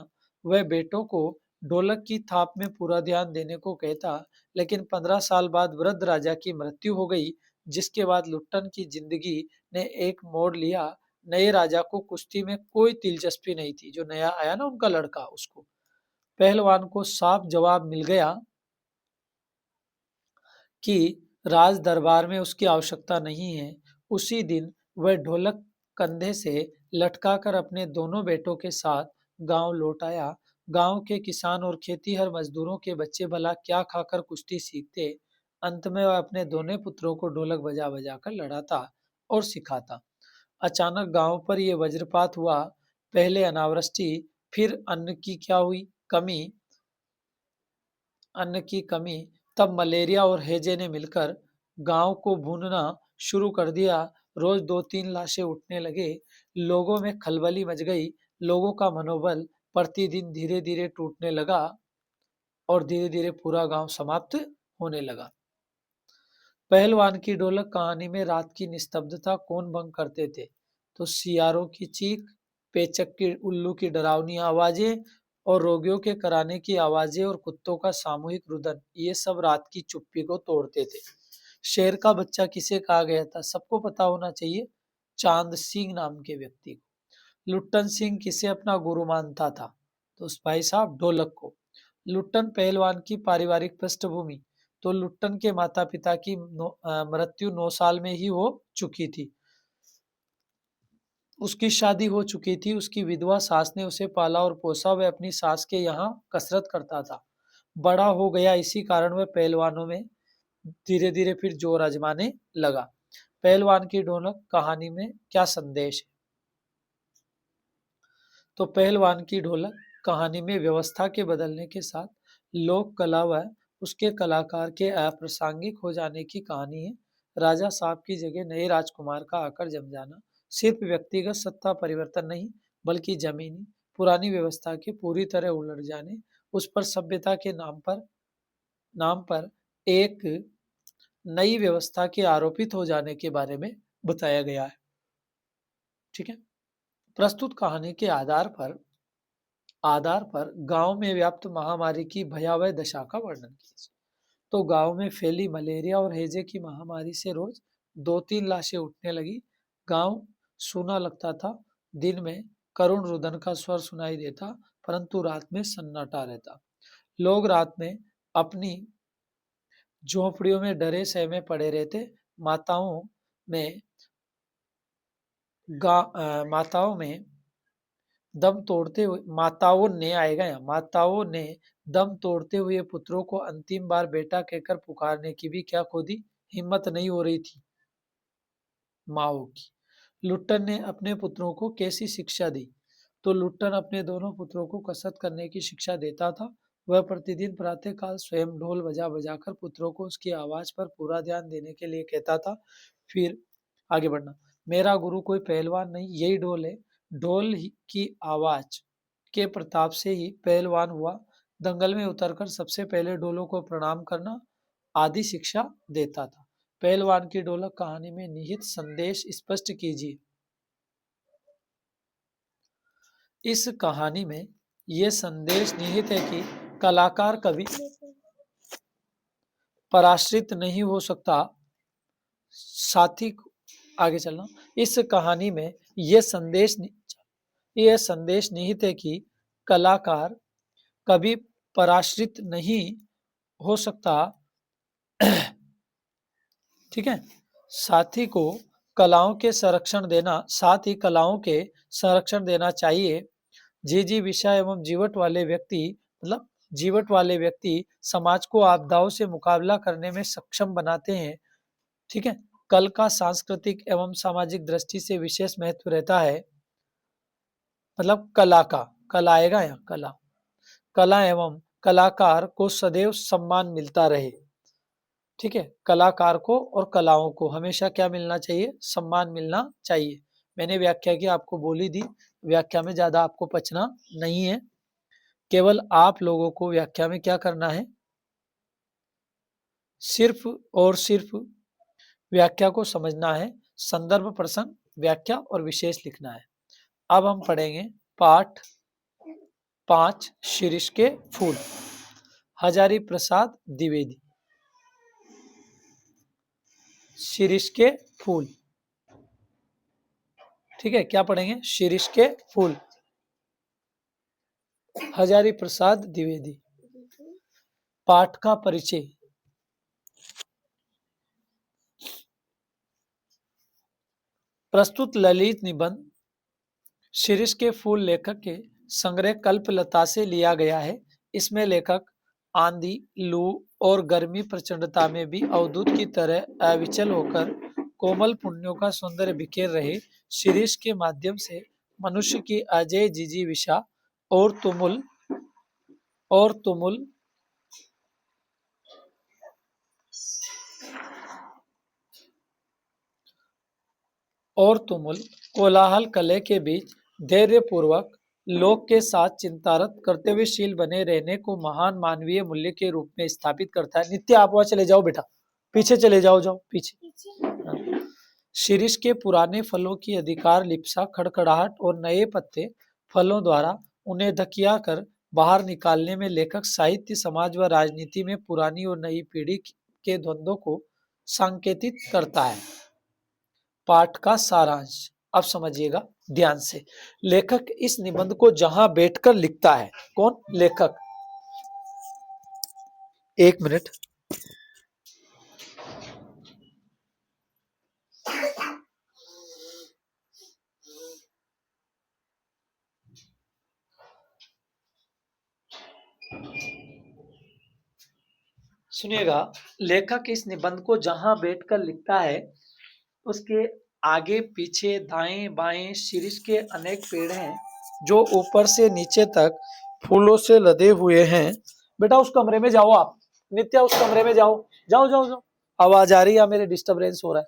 वह बेटों को ढोलक की थाप में पूरा ध्यान देने को कहता, लेकिन 15 साल बाद वृद्ध राजा की मृत्यु हो गई, जिसके बाद लुट्टन की जिंदगी ने एक मोड़ लिया। नए राजा को कुश्ती में कोई दिलचस्पी नहीं थी। जो नया आया ना उनका लड़का, उसको पहलवान को साफ जवाब मिल गया कि राज दरबार में उसकी आवश्यकता नहीं है। उसी दिन वह ढोलक कंधे से लटकाकर अपने दोनों बेटों के साथ गांव लौट आया। गांव के किसान और खेतीहर मजदूरों के बच्चे भला क्या खाकर कुश्ती सीखते। अंत में वह अपने दोनों पुत्रों को ढोलक बजा बजा कर लड़ाता और सिखाता। अचानक गांव पर यह वज्रपात हुआ। पहले अनावृष्टि, फिर अन्न की कमी, तब मलेरिया और हैजे ने मिलकर गांव को भूनना शुरू कर दिया। रोज 2-3 लाशें उठने लगे। लोगों में खलबली मच गई। लोगों का मनोबल प्रतिदिन धीरे धीरे टूटने लगा और धीरे धीरे पूरा गांव समाप्त होने लगा। पहलवान की ढोलक कहानी में रात की निस्तब्धता कौन भंग करते थे? तो सियारों की चीख, पेचक की उल्लू की डरावनी आवाजें और रोगियों के कराने की आवाजें और कुत्तों का सामूहिक रुदन, ये सब रात की चुप्पी को तोड़ते थे। शेर का बच्चा किसे कहा गया था? सबको पता होना चाहिए, चांद सिंह नाम के व्यक्ति को। लुट्टन सिंह किसे अपना गुरु मानता था? तो उस भाई साहब ढोलक को। लुट्टन पहलवान की पारिवारिक पृष्ठभूमि, तो लुट्टन के माता पिता की मृत्यु 9 साल में ही हो चुकी थी। उसकी शादी हो चुकी थी। उसकी विधवा सास ने उसे पाला और पोसा। वह अपनी सास के यहाँ कसरत करता था। बड़ा हो गया, इसी कारण वह पहलवानों में धीरे धीरे फिर जोर आजमाने लगा। पहलवान की ढोलक कहानी में क्या संदेश है? तो पहलवान की ढोलक कहानी में व्यवस्था के बदलने के साथ लोक कला व उसके कलाकार के अप्रासंगिक हो जाने की कहानी है। राजा साहब की जगह नए राजकुमार का आकर जम जाना सिर्फ व्यक्तिगत सत्ता परिवर्तन नहीं, बल्कि जमीनी पुरानी व्यवस्था के पूरी तरह उलट जाने, उस पर सभ्यता के नाम पर एक नई व्यवस्था के आरोपित हो जाने के बारे में बताया गया है। ठीक है। प्रस्तुत कहानी के आधार पर गांव में व्याप्त महामारी की भयावह दशा का वर्णन कीजिए। तो गांव में फैली मलेरिया और हैजे की महामारी से रोज 2-3 लाशें उठने लगी। गांव सूना लगता था। दिन में करुण रुदन का स्वर सुनाई देता, परंतु रात में सन्नाटा रहता। लोग रात में अपनी झोपड़ियों में डरे सहमे पड़े रहते। माताओं में माताओं में दम तोड़ते हुए माताओं ने दम तोड़ते हुए पुत्रों को अंतिम बार बेटा कहकर पुकारने की भी क्या खुदी हिम्मत नहीं हो रही थी माओ की। लुट्टन ने अपने पुत्रों को कैसी शिक्षा दी? तो लुट्टन अपने दोनों पुत्रों को कसरत करने की शिक्षा देता था। वह प्रतिदिन प्रातःकाल स्वयं ढोल बजा बजाकर पुत्रों को उसकी आवाज पर पूरा ध्यान देने के लिए कहता था। फिर आगे बढ़ना। मेरा गुरु कोई पहलवान नहीं, यही ढोल है। ढोल की आवाज के प्रताप से ही पहलवान हुआ। दंगल में उतरकर सबसे पहले ढोलों को प्रणाम करना आदि शिक्षा देता था। पहलवान की ढोलक कहानी में निहित संदेश स्पष्ट कीजिए। इस कहानी में यह संदेश निहित है कि कलाकार कभी पराश्रित नहीं हो सकता। साथी आगे चलना। इस कहानी में यह संदेश निहित है कि कलाकार कभी पराश्रित नहीं हो सकता। ठीक है। साथ ही कलाओं के संरक्षण देना चाहिए। विषय एवं जीवट वाले व्यक्ति समाज को आपदाओं से मुकाबला करने में सक्षम बनाते हैं। ठीक है। कल का सांस्कृतिक एवं सामाजिक दृष्टि से विशेष महत्व रहता है। मतलब कला आएगा या कला एवं कलाकार को सदैव सम्मान मिलता रहे। ठीक है। कलाकार को और कलाओं को हमेशा क्या मिलना चाहिए? सम्मान मिलना चाहिए। मैंने व्याख्या की, आपको बोली दी, व्याख्या में ज्यादा आपको पचना नहीं है। केवल आप लोगों को व्याख्या में क्या करना है? सिर्फ और सिर्फ व्याख्या को समझना है। संदर्भ, प्रसंग, व्याख्या और विशेष लिखना है। अब हम पढ़ेंगे पाठ 5 शीर्ष के फूल। हजारी प्रसाद द्विवेदी। शीर्ष के फूल। ठीक है। क्या पढ़ेंगे? शीर्ष के फूल, हजारी प्रसाद द्विवेदी। पाठ का परिचय। प्रस्तुत ललित निबंध शीर्ष के फूल लेखक के संग्रह कल्पलता से लिया गया है। इसमें लेखक आंधी, लू और गर्मी प्रचंडता में भी अवधूत की तरह अविचल होकर कोमल पुण्यों का सौंदर्य बिखेर रहे शीर्ष के माध्यम से मनुष्य की अजय जिजीविषा और तुमुल कोलाहल कलह के बीच धैर्य पूर्वक लोक के साथ चिंतारत कर्तव्यशील बने रहने को महान मानवीय मूल्य के रूप में स्थापित करता है। नित्य आप वहां चले जाओ बेटा, पीछे चले जाओ पीछे। शीर्ष के पुराने फलों की अधिकार लिप्सा, खड़खड़ाहट और नए पत्ते फलों द्वारा उन्हें धकिया कर बाहर निकालने में लेखक साहित्य, समाज व राजनीति में पुरानी और नई पीढ़ी के द्वंद्वों को सांकेतित करता है। पाठ का सारांश अब समझिएगा ध्यान से। लेखक इस निबंध को जहां बैठकर लिखता है, कौन? लेखक। एक मिनट। सुनिएगा, लेखक इस निबंध को जहां बैठकर लिखता है उसके आगे पीछे दाएं बाएं शीर्ष के अनेक पेड़ हैं जो ऊपर से नीचे तक फूलों से लदे हुए हैं। बेटा उस कमरे में जाओ, आप नित्या उस कमरे में जाओ। आवाज आ रही है या मेरे डिस्टरबेंस हो रहा है?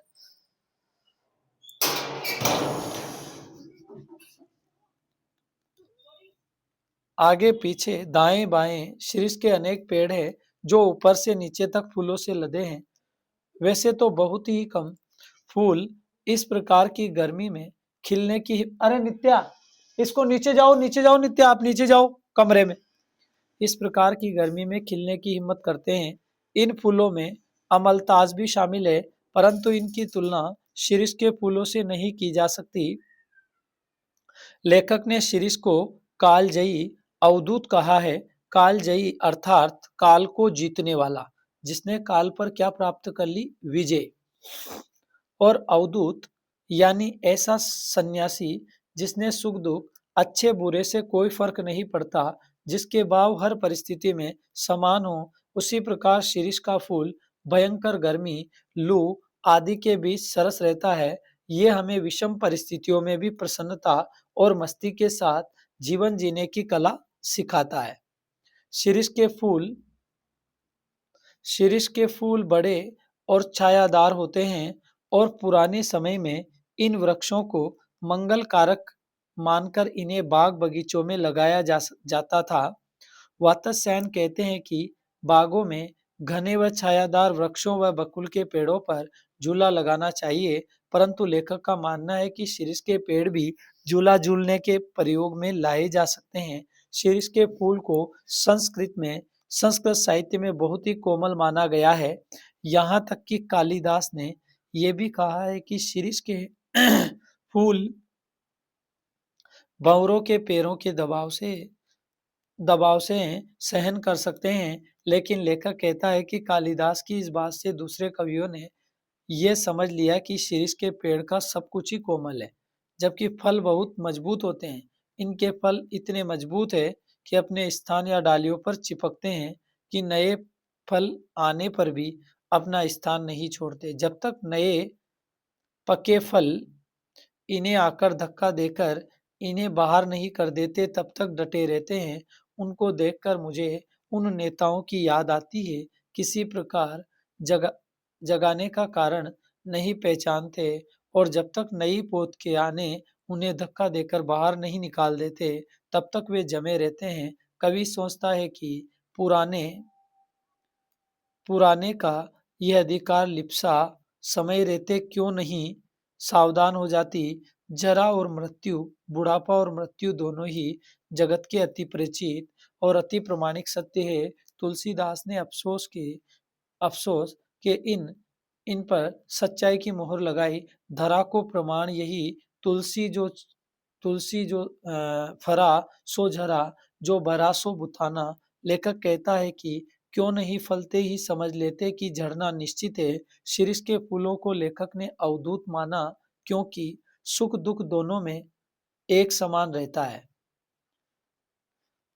आगे पीछे दाएं बाएं शीर्ष के अनेक पेड़ हैं जो ऊपर से नीचे तक फूलों से लदे हैं। वैसे तो बहुत ही कम फूल इस प्रकार की गर्मी में खिलने की। अरे नित्या, इसको नीचे जाओ नित्या, आप नीचे जाओ कमरे में। इस प्रकार की गर्मी में खिलने की हिम्मत करते हैं। इन फूलों में अमलताज भी शामिल है, परंतु इनकी तुलना शिरीष के फूलों से नहीं की जा सकती। लेखक ने शिरीष को कालजयी अवधूत कहा है। कालजयी अर्थात काल को जीतने वाला, जिसने काल पर क्या प्राप्त कर ली? विजय। और अवधूत यानी ऐसा सन्यासी जिसने सुख दुख, अच्छे बुरे से कोई फर्क नहीं पड़ता, जिसके भाव हर परिस्थिति में समान हो। उसी प्रकार शिरीष का फूल भयंकर गर्मी, लू आदि के बीच सरस रहता है। ये हमें विषम परिस्थितियों में भी प्रसन्नता और मस्ती के साथ जीवन जीने की कला सिखाता है। शिरीष के फूल शिरीष के फूल बड़े और छायादार होते हैं और पुराने समय में इन वृक्षों को मंगल कारक मानकर इन्हें बाग बगीचों में लगाया जाता था। वात्स्यायन कहते हैं कि बागों में घने व छायादार वृक्षों व बकुल के पेड़ों पर झूला लगाना चाहिए, परंतु लेखक का मानना है कि शिरीष के पेड़ भी झूला झूलने के प्रयोग में लाए जा सकते हैं। शिरीष के फूल को संस्कृत साहित्य में बहुत ही कोमल माना गया है। यहाँ तक कि कालिदास ने यह भी कहा है कि शिरीष के फूल भंवरों के पैरों के दबाव से सहन कर सकते हैं। लेकिन लेखक कहता है कि कालिदास की इस बात से दूसरे कवियों ने यह समझ लिया कि शिरीष के पेड़ का सब कुछ ही कोमल है, जबकि फल बहुत मजबूत होते हैं। इनके फल इतने मजबूत है कि अपने स्थान या डालियों पर चिपकते हैं, कि नए फल आने पर भी अपना स्थान नहीं छोड़ते। जब तक नए पके फल इन्हें आकर धक्का देकर इन्हें बाहर नहीं कर देते, तब तक डटे रहते हैं। उनको देखकर मुझे उन नेताओं की याद आती है, किसी प्रकार जगा जगाने का कारण नहीं पहचानते, और जब तक नई पोत के आने उन्हें धक्का देकर बाहर नहीं निकाल देते, तब तक वे जमे रहते हैं। कवि सोचता है कि पुराने पुराने का यह अधिकार लिप्सा समय रहते क्यों नहीं सावधान हो जाती। जरा और मृत्यु, बुढ़ापा और मृत्यु दोनों ही जगत के अति परिचित और अति प्रमाणिक सत्य है। तुलसीदास ने अफसोस के इन पर सच्चाई की मोहर लगाई। धरा को प्रमाण यही, तुलसी जो फरा सो झरा, जो भरा सो बुताना। लेखक कहता है कि क्यों नहीं फलते ही समझ लेते कि झड़ना निश्चित है। शिरीष के फूलों को लेखक ने अवधूत माना, क्योंकि सुख दुख दोनों में एक समान रहता है।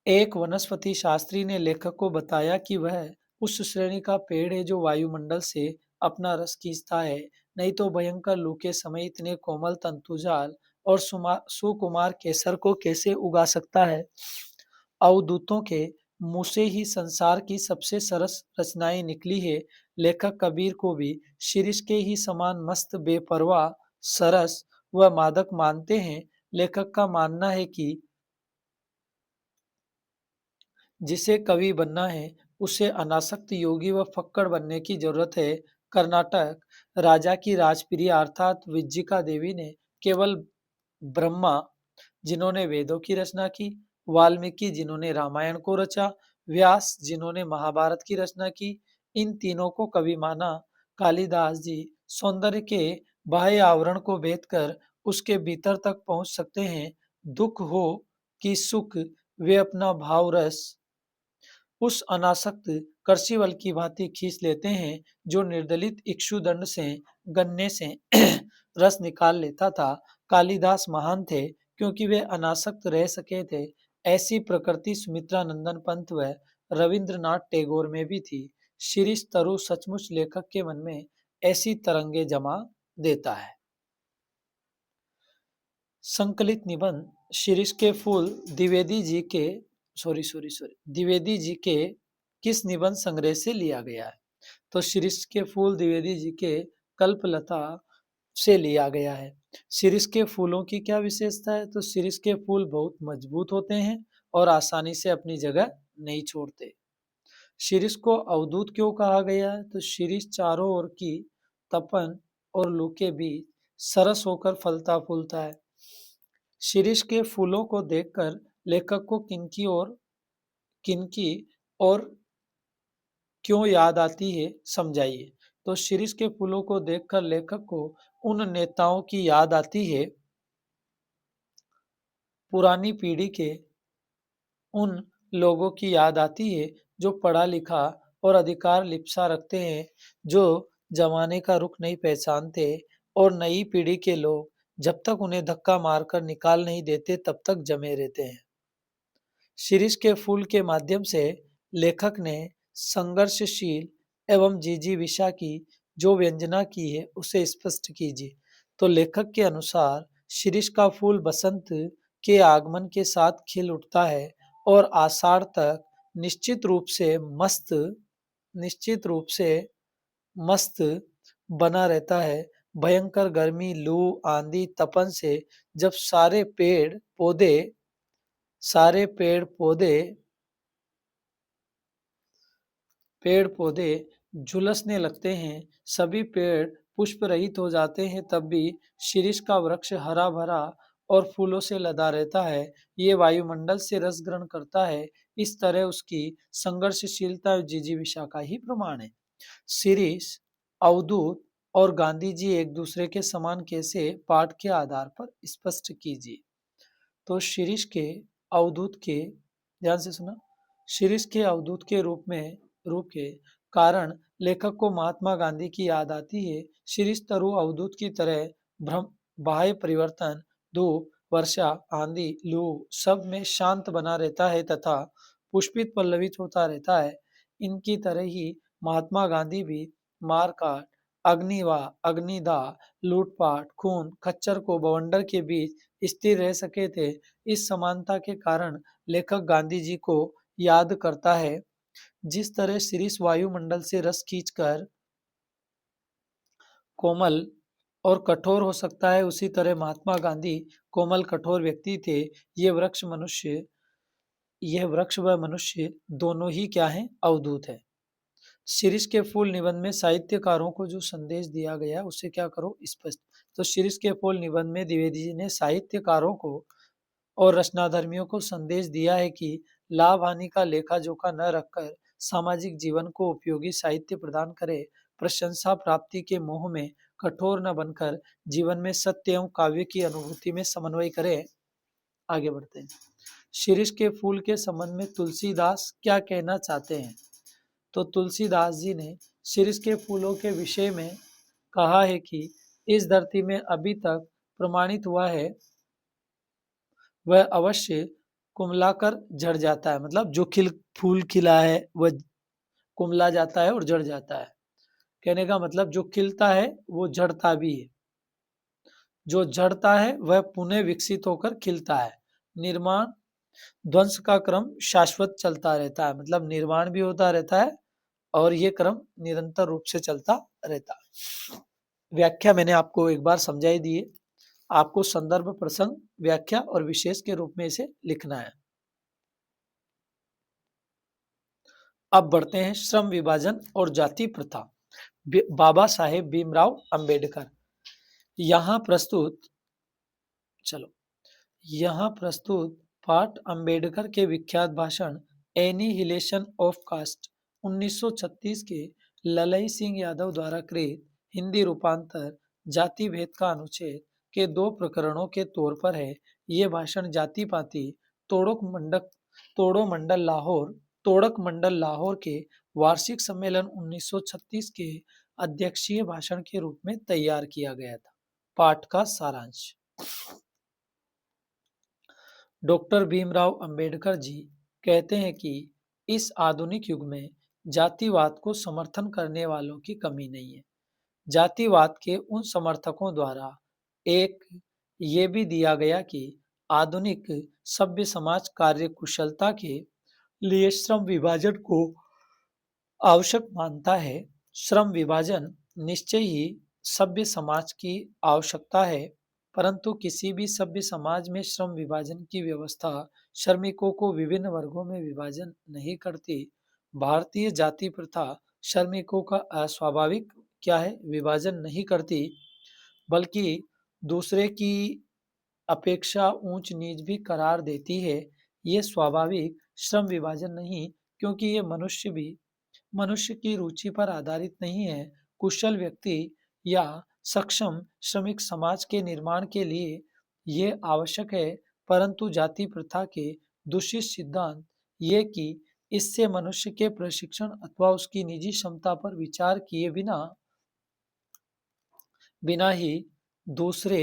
एक वनस्पति शास्त्री ने लेखक को बताया कि वह उस श्रेणी का पेड़ है जो वायुमंडल से अपना रस खींचता है, नहीं तो भयंकर लू के समय इतने कोमल तंतुजाल और सुकुमार केसर को कैसे उगा सकता है। अवधूतों के मुँह से ही संसार की सबसे सरस रचनाएं निकली है। लेखक कबीर को भी शिरीष के ही समान मस्त, बेपरवाह, सरस व मादक मानते हैं। लेखक का मानना है कि जिसे कवि बनना है, उसे अनासक्त योगी व फक्कड़ बनने की जरूरत है। कर्नाटक राजा की राजप्रिया अर्थात विज्जिका देवी ने केवल ब्रह्मा, जिन्होंने वेदों की रचना की, वाल्मीकि जिन्होंने रामायण को रचा, व्यास जिन्होंने महाभारत की रचना की, इन तीनों को कवि माना। कालिदास जी सौंदर्य के बाह्य आवरण को भेद कर उसके भीतर तक पहुंच सकते हैं। दुख हो कि सुख, वे अपना भाव रस उस अनासक्त कर्षिवल की भांति खींच लेते हैं, जो निर्दलित इक्षुदंड से गन्ने से रस निकाल लेता था। कालिदास महान थे क्योंकि वे अनासक्त रह सके थे। ऐसी प्रकृति सुमित्रा नंदन पंत व रविंद्रनाथ टैगोर में भी थी। शिरीष तरु सचमुच लेखक के मन में ऐसी तरंगे जमा देता है। संकलित निबंध शिरीष के फूल द्विवेदी जी के किस निबंध संग्रह से लिया गया है? तो शीर्ष के फूल द्विवेदी जी के कल्पलता से लिया गया है। शीर्ष के फूलों की क्या विशेषता है? तो शीर्ष के फूल बहुत मजबूत होते हैं और आसानी से अपनी जगह नहीं छोड़ते। शीर्ष को अवधूत क्यों कहा गया है? तो शीर्ष चारों ओर की तपन और लू के बीच सरस होकर फलता फूलता है। शीर्ष के फूलों को देखकर लेखक को किनकी और क्यों याद आती है, समझाइए। तो शीर्ष के फूलों को देखकर लेखक को उन नेताओं की याद आती है, पुरानी पीढ़ी के उन लोगों की याद आती है जो पढ़ा लिखा और अधिकार लिप्सा रखते हैं, जो जमाने का रुख नहीं पहचानते और नई पीढ़ी के लोग जब तक उन्हें धक्का मारकर निकाल नहीं देते तब तक जमे रहते हैं। शिरीष के फूल के माध्यम से लेखक ने संघर्षशील एवं जिजीविषा की जो व्यंजना की है उसे स्पष्ट कीजिए। तो लेखक के अनुसार शिरीष का फूल बसंत के आगमन के साथ खिल उठता है और आषाढ़ तक निश्चित रूप से मस्त बना रहता है। भयंकर गर्मी, लू, आंधी, तपन से जब सारे पेड़ पौधे झुलसने लगते हैं, सभी पेड़ पुष्प रहित हो जाते हैं, तब भी शिरीष का वृक्ष हरा भरा और फूलों से लदा रहता है। ये वायुमंडल से रस ग्रहण करता है। इस तरह उसकी संघर्षशीलता और जिजीविषा का ही प्रमाण है। शिरीष, अवधूत और गांधी जी एक दूसरे के समान कैसे? पाठ के आधार पर स्पष्ट कीजिए। तो शिरीष के अवधूत के ध्यान से सुना। शिरीष के अवधूत के रूप के कारण लेखक को महात्मा गांधी की याद आती है। शिरीष तरु अवधूत की तरह भ्रम बाह्य परिवर्तन, धूप, वर्षा, आंधी, लू सब में शांत बना रहता है तथा पुष्पित पल्लवित होता रहता है। इनकी तरह ही महात्मा गांधी भी मारकाट, अग्निदाह, लूटपाट, खून, खच्चर को बवंडर के बीच स्थिर रह सके थे। इस समानता के कारण लेखक गांधी जी को याद करता है। जिस तरह शिरीष वायुमंडल से रस खींचकर कोमल और कठोर हो सकता है, उसी तरह महात्मा गांधी कोमल कठोर व्यक्ति थे। यह वृक्ष व मनुष्य दोनों ही क्या है? अवधूत है। शिरीष के फूल निबंध में साहित्यकारों को जो संदेश दिया गया उसे क्या करो? स्पष्ट। तो शिरीष के फूल निबंध में द्विवेदी जी ने साहित्यकारों को और रचनाधर्मियों को संदेश दिया है कि लाभ हानि का लेखा जोखा न रखकर सामाजिक जीवन को उपयोगी साहित्य प्रदान करे। प्रशंसा प्राप्ति के मोह में कठोर न बनकर जीवन में सत्य एवं काव्य की अनुभूति में समन्वय करे। आगे बढ़ते हैं। शिरीष के फूल के संबंध में तुलसीदास क्या कहना चाहते हैं? तो तुलसीदास जी ने शिरीष के फूलों के विषय में कहा है कि इस धरती में अभी तक प्रमाणित हुआ है वह अवश्य कुमलाकर झड़ जाता है। मतलब जो फूल खिला है वह कुमला जाता है और झड़ जाता है। कहने का मतलब जो खिलता है वो झड़ता भी है, जो झड़ता है वह पुनः विकसित होकर खिलता है। निर्माण ध्वंस का क्रम शाश्वत चलता रहता है। मतलब निर्माण भी होता रहता है और ये क्रम निरंतर रूप से चलता रहता है। व्याख्या मैंने आपको एक बार समझाई दी है। आपको संदर्भ, प्रसंग, व्याख्या और विशेष के रूप में इसे लिखना है। अब बढ़ते हैं श्रम विभाजन और जाति प्रथा। बाबा साहेब भीमराव अंबेडकर। यहाँ प्रस्तुत पाठ अंबेडकर के विख्यात भाषण एनिहिलेशन ऑफ कास्ट 1936 के ललई सिंह यादव द्वारा कृत हिंदी रूपांतर जाति भेद का अनुच्छेद के 2 प्रकरणों के तौर पर है। ये भाषण जाति पाति तोड़क मंडल लाहौर के वार्षिक सम्मेलन 1936 के अध्यक्षीय भाषण के रूप में तैयार किया गया था। पाठ का सारांश। डॉक्टर भीमराव अंबेडकर जी कहते हैं कि इस आधुनिक युग में जातिवाद को समर्थन करने वालों की कमी नहीं है। जातिवाद के उन समर्थकों द्वारा एक ये भी दिया गया कि आधुनिक सभ्य समाज कार्य कुशलता के लिए श्रम विभाजन को आवश्यक मानता है। श्रम विभाजन निश्चय ही सभ्य समाज की आवश्यकता है, परंतु किसी भी सभ्य समाज में श्रम विभाजन की व्यवस्था श्रमिकों को विभिन्न वर्गों में विभाजन नहीं करती। भारतीय जाति प्रथा श्रमिकों का अस्वाभाविक क्या है विभाजन नहीं करती, बल्कि दूसरे की अपेक्षा ऊंच नीच भी करार देती है। ये स्वाभाविक श्रम विभाजन नहीं, क्योंकि ये मनुष्य की रुचि पर आधारित नहीं है। कुशल व्यक्ति या सक्षम श्रमिक समाज के निर्माण के लिए ये आवश्यक है, परंतु जाति प्रथा के दूषित सिद्धांत ये कि इससे मनुष्य के प्रशिक्षण अथवा उसकी निजी क्षमता पर विचार किए बिना बिना ही दूसरे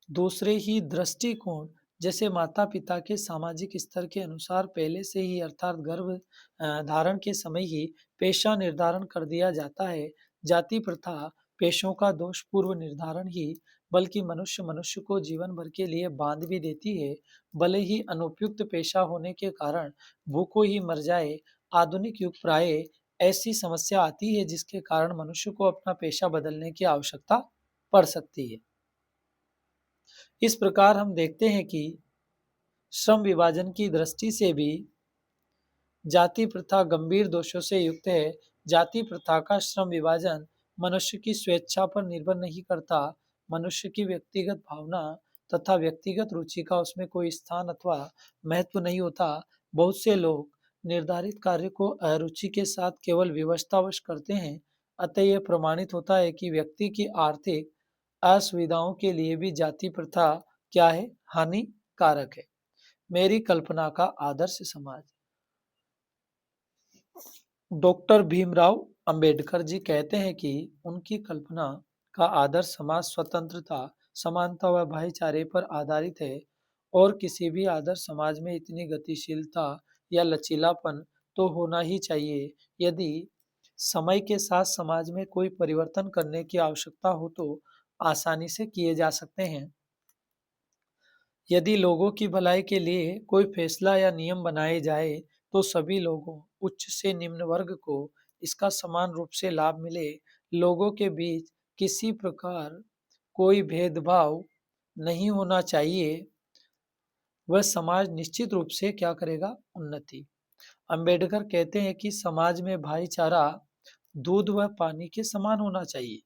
दूसरे ही दृष्टिकोण जैसे माता-पिता के सामाजिक स्तर के अनुसार पहले से ही अर्थात गर्भ धारण के समय ही पेशा निर्धारण कर दिया जाता है। जाति प्रथा पेशों का दोषपूर्ण निर्धारण ही बल्कि मनुष्य को जीवन भर के लिए बांध भी देती है। भले ही अनुपयुक्त पेशा होने के कारण भूखों ही मर जाए, आधुनिक युग प्राय ऐसी समस्या आती है जिसके कारण मनुष्य को अपना पेशा बदलने की आवश्यकता पड़ सकती है। इस प्रकार हम देखते हैं कि श्रम विभाजन की दृष्टि से भी जाति प्रथा गंभीर दोषों से युक्त है। जाति प्रथा का श्रम विभाजन मनुष्य की स्वेच्छा पर निर्भर नहीं करता। मनुष्य की व्यक्तिगत भावना तथा व्यक्तिगत रुचि का उसमें कोई स्थान अथवा महत्व नहीं होता। बहुत से लोग निर्धारित कार्य को अरुचि के साथ केवल विवशतावश करते हैं। अतः यह प्रमाणित होता है कि व्यक्ति की आर्थिक असुविधाओं के लिए भी जाति प्रथा क्या है हानिकारक है। मेरी कल्पना का आदर्श समाज। डॉक्टर भीमराव अंबेडकर जी कहते हैं कि उनकी कल्पना का आदर्श समाज स्वतंत्रता, समानता व भाईचारे पर आधारित है और किसी भी आदर्श समाज में इतनी गतिशीलता या लचीलापन तो होना ही चाहिए। यदि समय के साथ समाज में कोई परिवर्तन करने की आवश्यकता हो तो आसानी से किए जा सकते हैं। यदि लोगों की भलाई के लिए कोई फैसला या नियम बनाए जाए तो सभी लोगों उच्च से निम्न वर्ग को इसका समान रूप से लाभ मिले। लोगों के बीच किसी प्रकार कोई भेदभाव नहीं होना चाहिए। वह समाज निश्चित रूप से क्या करेगा उन्नति। अंबेडकर कहते हैं कि समाज में भाईचारा दूध व पानी के समान होना चाहिए।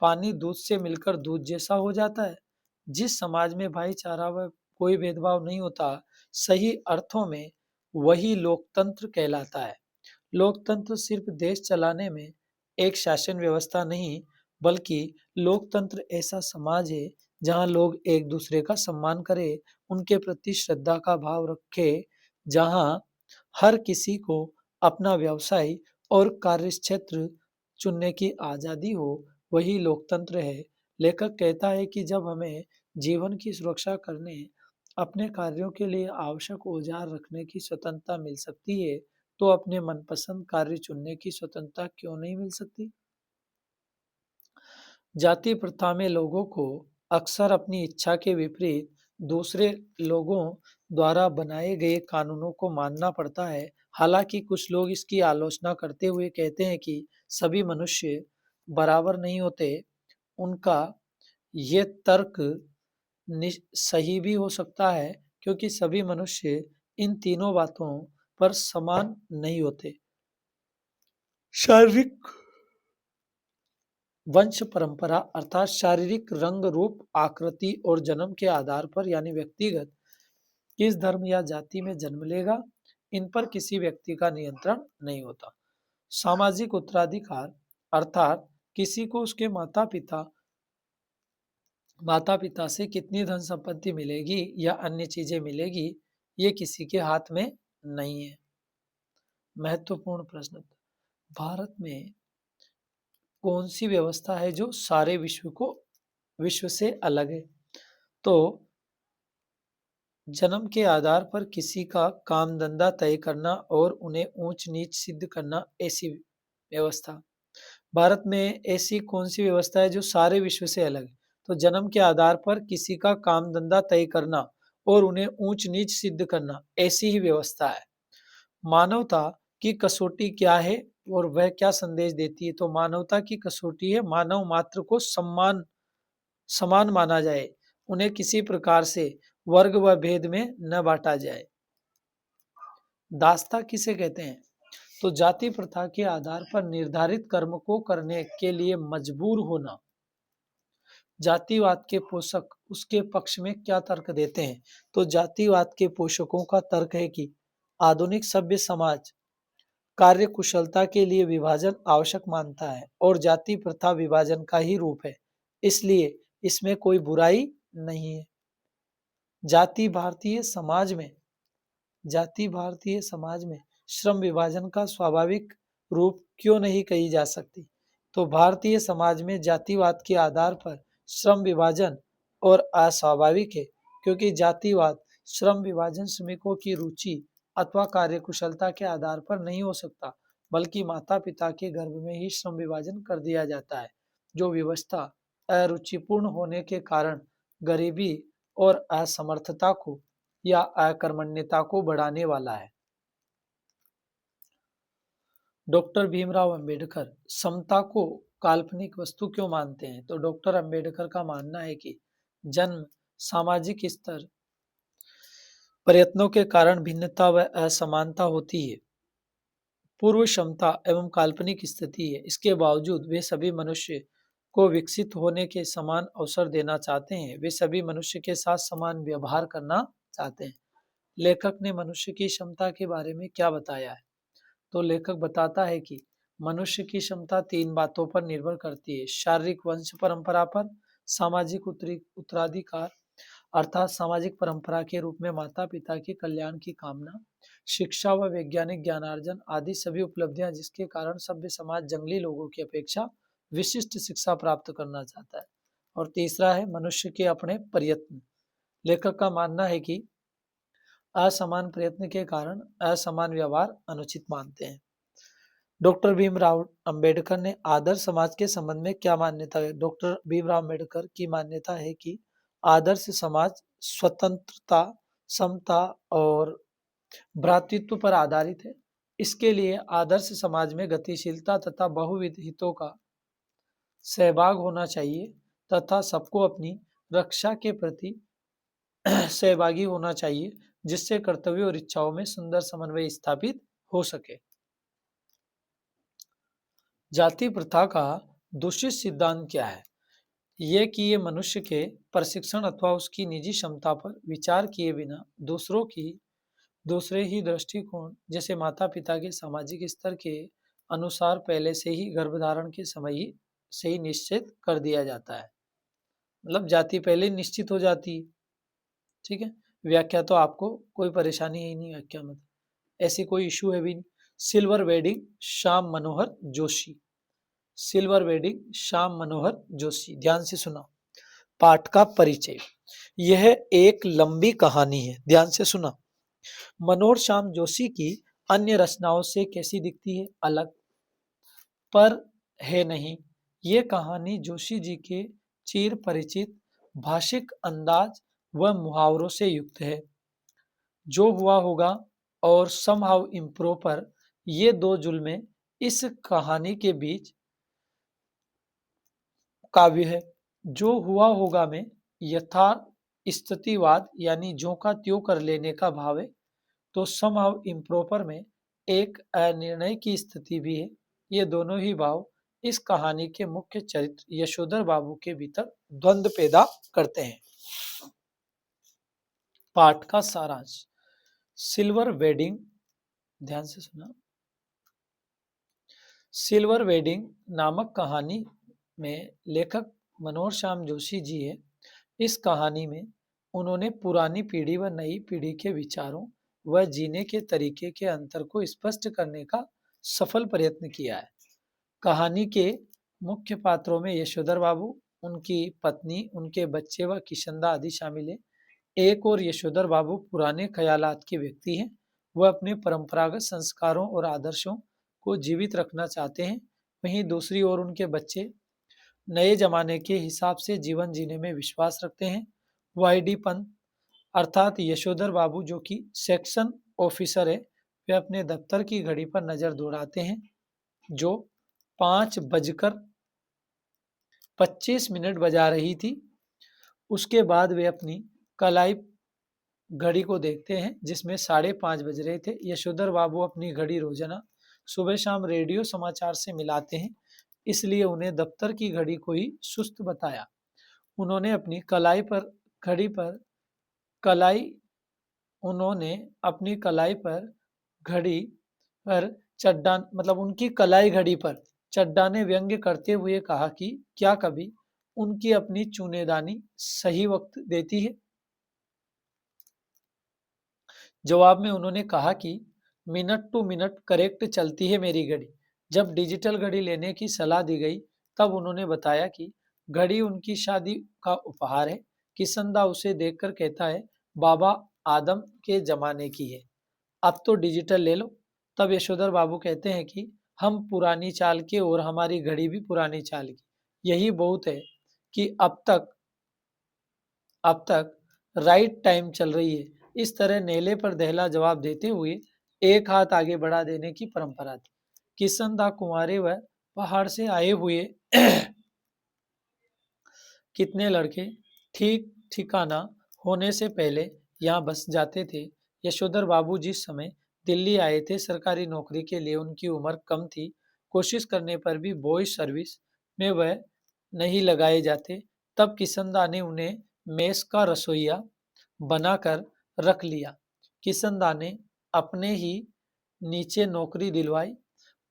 पानी दूध से मिलकर दूध जैसा हो जाता है। जिस समाज में भाईचारा व कोई भेदभाव नहीं होता, सही अर्थों में वही लोकतंत्र कहलाता है। लोकतंत्र सिर्फ देश चलाने में एक शासन व्यवस्था नहीं, बल्कि लोकतंत्र ऐसा समाज है जहां लोग एक दूसरे का सम्मान करें, उनके प्रति श्रद्धा का भाव रखें, जहां हर किसी को अपना व्यवसाय और कार्यक्षेत्र चुनने की आज़ादी हो, वही लोकतंत्र है। लेखक कहता है कि जब हमें जीवन की सुरक्षा करने, अपने कार्यों के लिए आवश्यक औजार रखने की स्वतंत्रता मिल सकती है, तो अपने मनपसंद कार्य चुनने की स्वतंत्रता क्यों नहीं मिल सकती? जाति प्रथा में लोगों को अक्सर अपनी इच्छा के विपरीत दूसरे लोगों द्वारा बनाए गए कानूनों को मानना पड़ता है। हालांकि कुछ लोग इसकी आलोचना करते हुए कहते हैं कि सभी मनुष्य बराबर नहीं होते। उनका ये तर्क सही भी हो सकता है, क्योंकि सभी मनुष्य इन तीनों बातों पर समान नहीं होते। शारीरिक वंश परंपरा अर्थात शारीरिक रंग रूप आकृति और जन्म के आधार पर यानी व्यक्तिगत किस धर्म या जाति में जन्म लेगा, इन पर किसी व्यक्ति का नियंत्रण नहीं होता। सामाजिक उत्तराधिकार अर्थात किसी को उसके माता पिता से कितनी धन संपत्ति मिलेगी या अन्य चीजें मिलेगी, ये किसी के हाथ में नहीं है। महत्वपूर्ण प्रश्न। भारत में कौन सी व्यवस्था है जो सारे विश्व से अलग है? तो जन्म के आधार पर किसी का काम धंधा तय करना और उन्हें ऊंच नीच सिद्ध करना, ऐसी व्यवस्था। भारत में ऐसी कौन सी व्यवस्था है जो सारे विश्व से अलग है? तो जन्म के आधार पर किसी का काम धंधा तय करना और उन्हें ऊंच नीच सिद्ध करना, ऐसी ही व्यवस्था है। मानवता की कसौटी क्या है? और वह क्या संदेश देती है? तो मानवता की कसौटी है, मानव मात्र को समान माना जाए, उन्हें किसी प्रकार से वर्ग व भेद में न बांटा जाए। दास्ता किसे कहते हैं? तो जाति प्रथा के आधार पर निर्धारित कर्म को करने के लिए मजबूर होना। जातिवाद के पोषक उसके पक्ष में क्या तर्क देते हैं? तो जातिवाद के पोषकों का तर्क है कि आधुनिक सभ्य समाज कार्य कुशलता के लिए विभाजन आवश्यक मानता है और जाति प्रथा विभाजन का ही रूप है, इसलिए इसमें कोई बुराई नहीं है। जाति भारतीय समाज में जाति भारतीय समाज में श्रम विभाजन का स्वाभाविक रूप क्यों नहीं कही जा सकती? तो भारतीय समाज में जातिवाद के आधार पर श्रम विभाजन और अस्वाभाविक है, क्योंकि जातिवाद श्रम विभाजन श्रमिकों की रुचि अथवा कार्यकुशलता के आधार पर नहीं हो सकता, बल्कि माता पिता के गर्भ में ही श्रम विभाजन कर दिया जाता है, जो व्यवस्था अरुचिपूर्ण होने के कारण गरीबी और असमर्थता को या अकर्मण्यता को बढ़ाने वाला है। डॉक्टर भीमराव अंबेडकर समता को काल्पनिक वस्तु क्यों मानते हैं? तो डॉक्टर अंबेडकर का मानना है कि जन्म, सामाजिक स्तर, प्रयत्नों के कारण भिन्नता व असमानता होती है। पूर्व क्षमता एवं काल्पनिक स्थिति है, इसके बावजूद वे सभी मनुष्य को विकसित होने के समान अवसर देना चाहते हैं। वे सभी मनुष्य के साथ समान व्यवहार करना चाहते हैं। लेखक ने मनुष्य की क्षमता के बारे में क्या बताया है? तो लेखक बताता है कि मनुष्य की क्षमता 3 बातों पर निर्भर करती है: शारीरिक वंश परंपरा पर, सामाजिक उत्तराधिकार अर्थात सामाजिक परंपरा के रूप में माता पिता के कल्याण की कामना, शिक्षा व वैज्ञानिक ज्ञानार्जन आदि सभी उपलब्धियां जिसके कारण सभ्य समाज जंगली लोगों की अपेक्षा विशिष्ट शिक्षा प्राप्त करना चाहता है। और तीसरा है मनुष्य के अपने प्रयत्न। लेखक का मानना है कि असमान प्रयत्न के कारण असमान व्यवहार अनुचित मानते हैं। डॉक्टर भीमराव अंबेडकर ने आदर्श समाज के संबंध में क्या मान्यता है? डॉक्टर भीमराव अंबेडकर की मान्यता है कि आदर्श समाज स्वतंत्रता, समता और भ्रातृत्व पर आधारित है। इसके लिए आदर्श समाज में गतिशीलता तथा बहुविध हितों का सहभाग होना चाहिए तथा सबको अपनी रक्षा के प्रति सहभागी होना चाहिए, जिससे कर्तव्यों और इच्छाओं में सुंदर समन्वय स्थापित हो सके। जाति प्रथा का दूषित सिद्धांत क्या है? ये कि ये मनुष्य के प्रशिक्षण अथवा उसकी निजी क्षमता पर विचार किए बिना दूसरे ही दृष्टिकोण जैसे माता पिता के सामाजिक स्तर के अनुसार पहले से ही गर्भधारण के समय ही से ही निश्चित कर दिया जाता है। मतलब जाति पहले ही निश्चित हो जाती है। ठीक है, व्याख्या तो आपको कोई परेशानी ही नहीं, व्याख्या में ऐसी कोई इशू है भी नहीं। Silver wedding Shyam Manohar Joshi. Silver wedding Shyam Manohar Joshi, ध्यान से सुना। पाठ का परिचय, यह एक लंबी कहानी है, ध्यान से सुना। मनोहर श्याम जोशी की अन्य रचनाओं से कैसी दिखती है? अलग, पर है नहीं। ये कहानी जोशी जी के चिर परिचित भाषिक अंदाज व मुहावरों से युक्त है। जो हुआ होगा और समहाउ इम्प्रॉपर, ये दो जुल्में इस कहानी के बीच काव्य है। जो हुआ होगा में यथास्थितिवाद यानी जो का त्यों कर लेने का भाव है, तो समहाउ इम्प्रॉपर में एक अनिर्णय की स्थिति भी है। ये दोनों ही भाव इस कहानी के मुख्य चरित्र यशोधर बाबू के भीतर द्वंद्व पैदा करते हैं। पाठ का सारांश, सिल्वर वेडिंग, ध्यान से सुना। सिल्वर वेडिंग नामक कहानी में लेखक मनोहर श्याम जोशी जी है। इस कहानी में उन्होंने पुरानी पीढ़ी व नई पीढ़ी के विचारों व जीने के तरीके के अंतर को स्पष्ट करने का सफल प्रयत्न किया है। कहानी के मुख्य पात्रों में यशोधर बाबू, उनकी पत्नी, उनके बच्चे व किशनदा आदि शामिल है। एक और यशोधर बाबू पुराने ख्यालात के व्यक्ति हैं, वह अपने परंपरागत संस्कारों और आदर्शों को जीवित रखना चाहते हैं। वहीं दूसरी ओर उनके बच्चे नए जमाने के हिसाब से जीवन जीने में विश्वास रखते हैं। वाईडी पंत अर्थात यशोधर बाबू जो कि सेक्शन ऑफिसर है, वे अपने दफ्तर की घड़ी पर नजर दौड़ाते हैं जो 5:25 बजा रही थी। उसके बाद वे अपनी कलाई घड़ी को देखते हैं जिसमें 5:30 बज रहे थे। यशोधर बाबू अपनी घड़ी रोजाना सुबह शाम रेडियो समाचार से मिलाते हैं, इसलिए उन्हें दफ्तर की घड़ी को ही सुस्त बताया। उन्होंने अपनी कलाई पर घड़ी पर कलाई उन्होंने अपनी कलाई पर घड़ी पर चड्डा मतलब उनकी कलाई घड़ी पर चड्डा ने व्यंग्य करते हुए कहा कि क्या कभी उनकी अपनी चूनेदानी सही वक्त देती है। जवाब में उन्होंने कहा कि मिनट टू मिनट करेक्ट चलती है मेरी घड़ी। जब डिजिटल घड़ी लेने की सलाह दी गई तब उन्होंने बताया कि घड़ी उनकी शादी का उपहार है। किसनदा उसे देखकर कहता है, बाबा आदम के जमाने की है, अब तो डिजिटल ले लो। तब यशोधर बाबू कहते हैं कि हम पुरानी चाल के और हमारी घड़ी भी पुरानी चाल की, यही बहुत है कि अब तक राइट टाइम चल रही है। इस तरह नेले पर दहला जवाब देते हुए एक हाथ आगे बढ़ा देने की परंपरा थी। किसनदा कुंवारे व पहाड़ से आए हुए कितने लड़के ठीक ठिकाना होने से पहले यहाँ बस जाते थे। यशोधर बाबू जिस समय दिल्ली आए थे, सरकारी नौकरी के लिए उनकी उम्र कम थी। कोशिश करने पर भी बॉयज सर्विस में वह नहीं लगाए जाते। तब किसनदा ने उन्हें मेस का रसोइया बनाकर रख लिया। किसनदा ने अपने ही नीचे नौकरी दिलवाई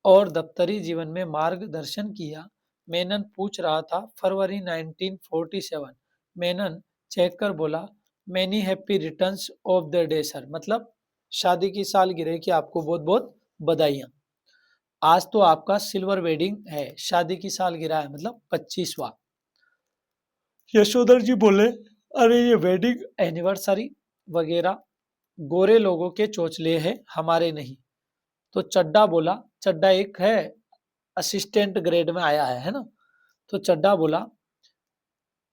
और दफ्तरी जीवन में मार्गदर्शन किया। मेनन पूछ रहा था, फरवरी 1947। मेनन चेक कर बोला, many happy returns of the day sir, मतलब शादी की सालगिरह की आपको बहुत बहुत बधाइयाँ। आज तो आपका सिल्वर वेडिंग है, शादी की सालगिरह है, मतलब 25वां। यशोधर जी बोले, अरे ये वेडिंग एनिवर्सरी वगैरह गोरे लोगों के चोचले हैं, हमारे नहीं। तो चड्डा बोला, चड्डा एक है असिस्टेंट ग्रेड में आया है ना। तो चड्डा बोला,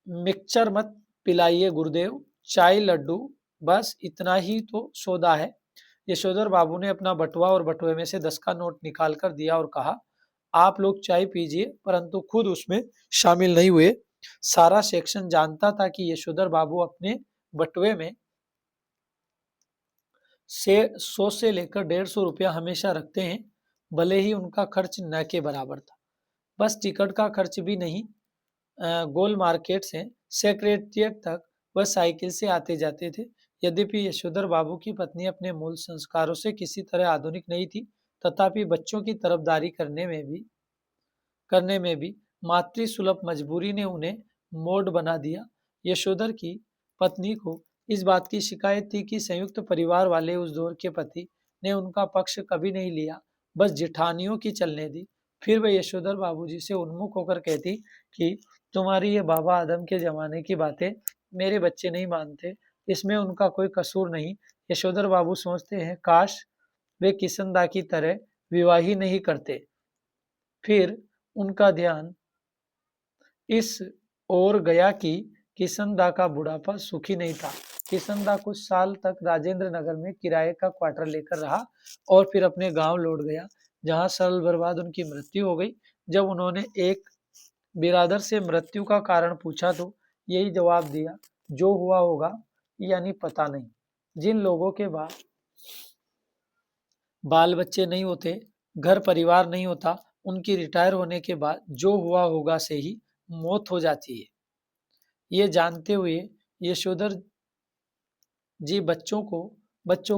मिक्सचर मत पिलाइए गुरुदेव, चाय लड्डू बस इतना ही तो सौदा है। यशोधर बाबू ने अपना बटुआ और बटुए में से 10 का नोट निकाल कर दिया और कहा, आप लोग चाय पीजिए, परंतु खुद उसमें शामिल नहीं हुए। सारा सेक्शन जानता था कि यशोधर बाबू अपने बटुए में से 100 से लेकर 150 रुपया हमेशा रखते हैं, भले ही उनका खर्च न के बराबर था। बस टिकट का खर्च भी नहीं। गोल मार्केट से सेक्रेटेरिएट तक वह साइकिल से आते जाते थे। यद्यपि यशोधर बाबू की पत्नी अपने मूल संस्कारों से किसी तरह आधुनिक नहीं थी, तथापि बच्चों की तरफदारी करने में भी मातृसुलभ मजबूरी ने उन्हें मोड बना दिया। यशोधर की पत्नी को इस बात की शिकायत थी कि संयुक्त परिवार वाले उस दौर के पति ने उनका पक्ष कभी नहीं लिया, बस जिठानियों की चलने दी। फिर वह यशोधर बाबूजी से उन्मुख होकर कहती कि तुम्हारी ये बाबा आदम के जमाने की बातें मेरे बच्चे नहीं मानते, इसमें उनका कोई कसूर नहीं। यशोधर बाबू सोचते हैं, काश वे किसनदा की तरह विवाह ही नहीं करते। फिर उनका ध्यान इस ओर गया कि किसनदा का बुढ़ापा सुखी नहीं था। किसनदा कुछ साल तक राजेंद्र नगर में किराए का क्वार्टर लेकर रहा और फिर अपने गांव लौट गया, जहां साल भर बाद उनकी मृत्यु हो गई। जब उन्होंने एक बिरादर से मृत्यु का कारण पूछा तो यही जवाब दिया, जो हुआ होगा, यानी पता नहीं। जिन लोगों के बाल बच्चे नहीं होते, घर परिवार नहीं होता, उनकी रिटायर होने के बाद जो हुआ होगा से ही मौत हो जाती है। ये जानते हुए यशोधर जी बच्चों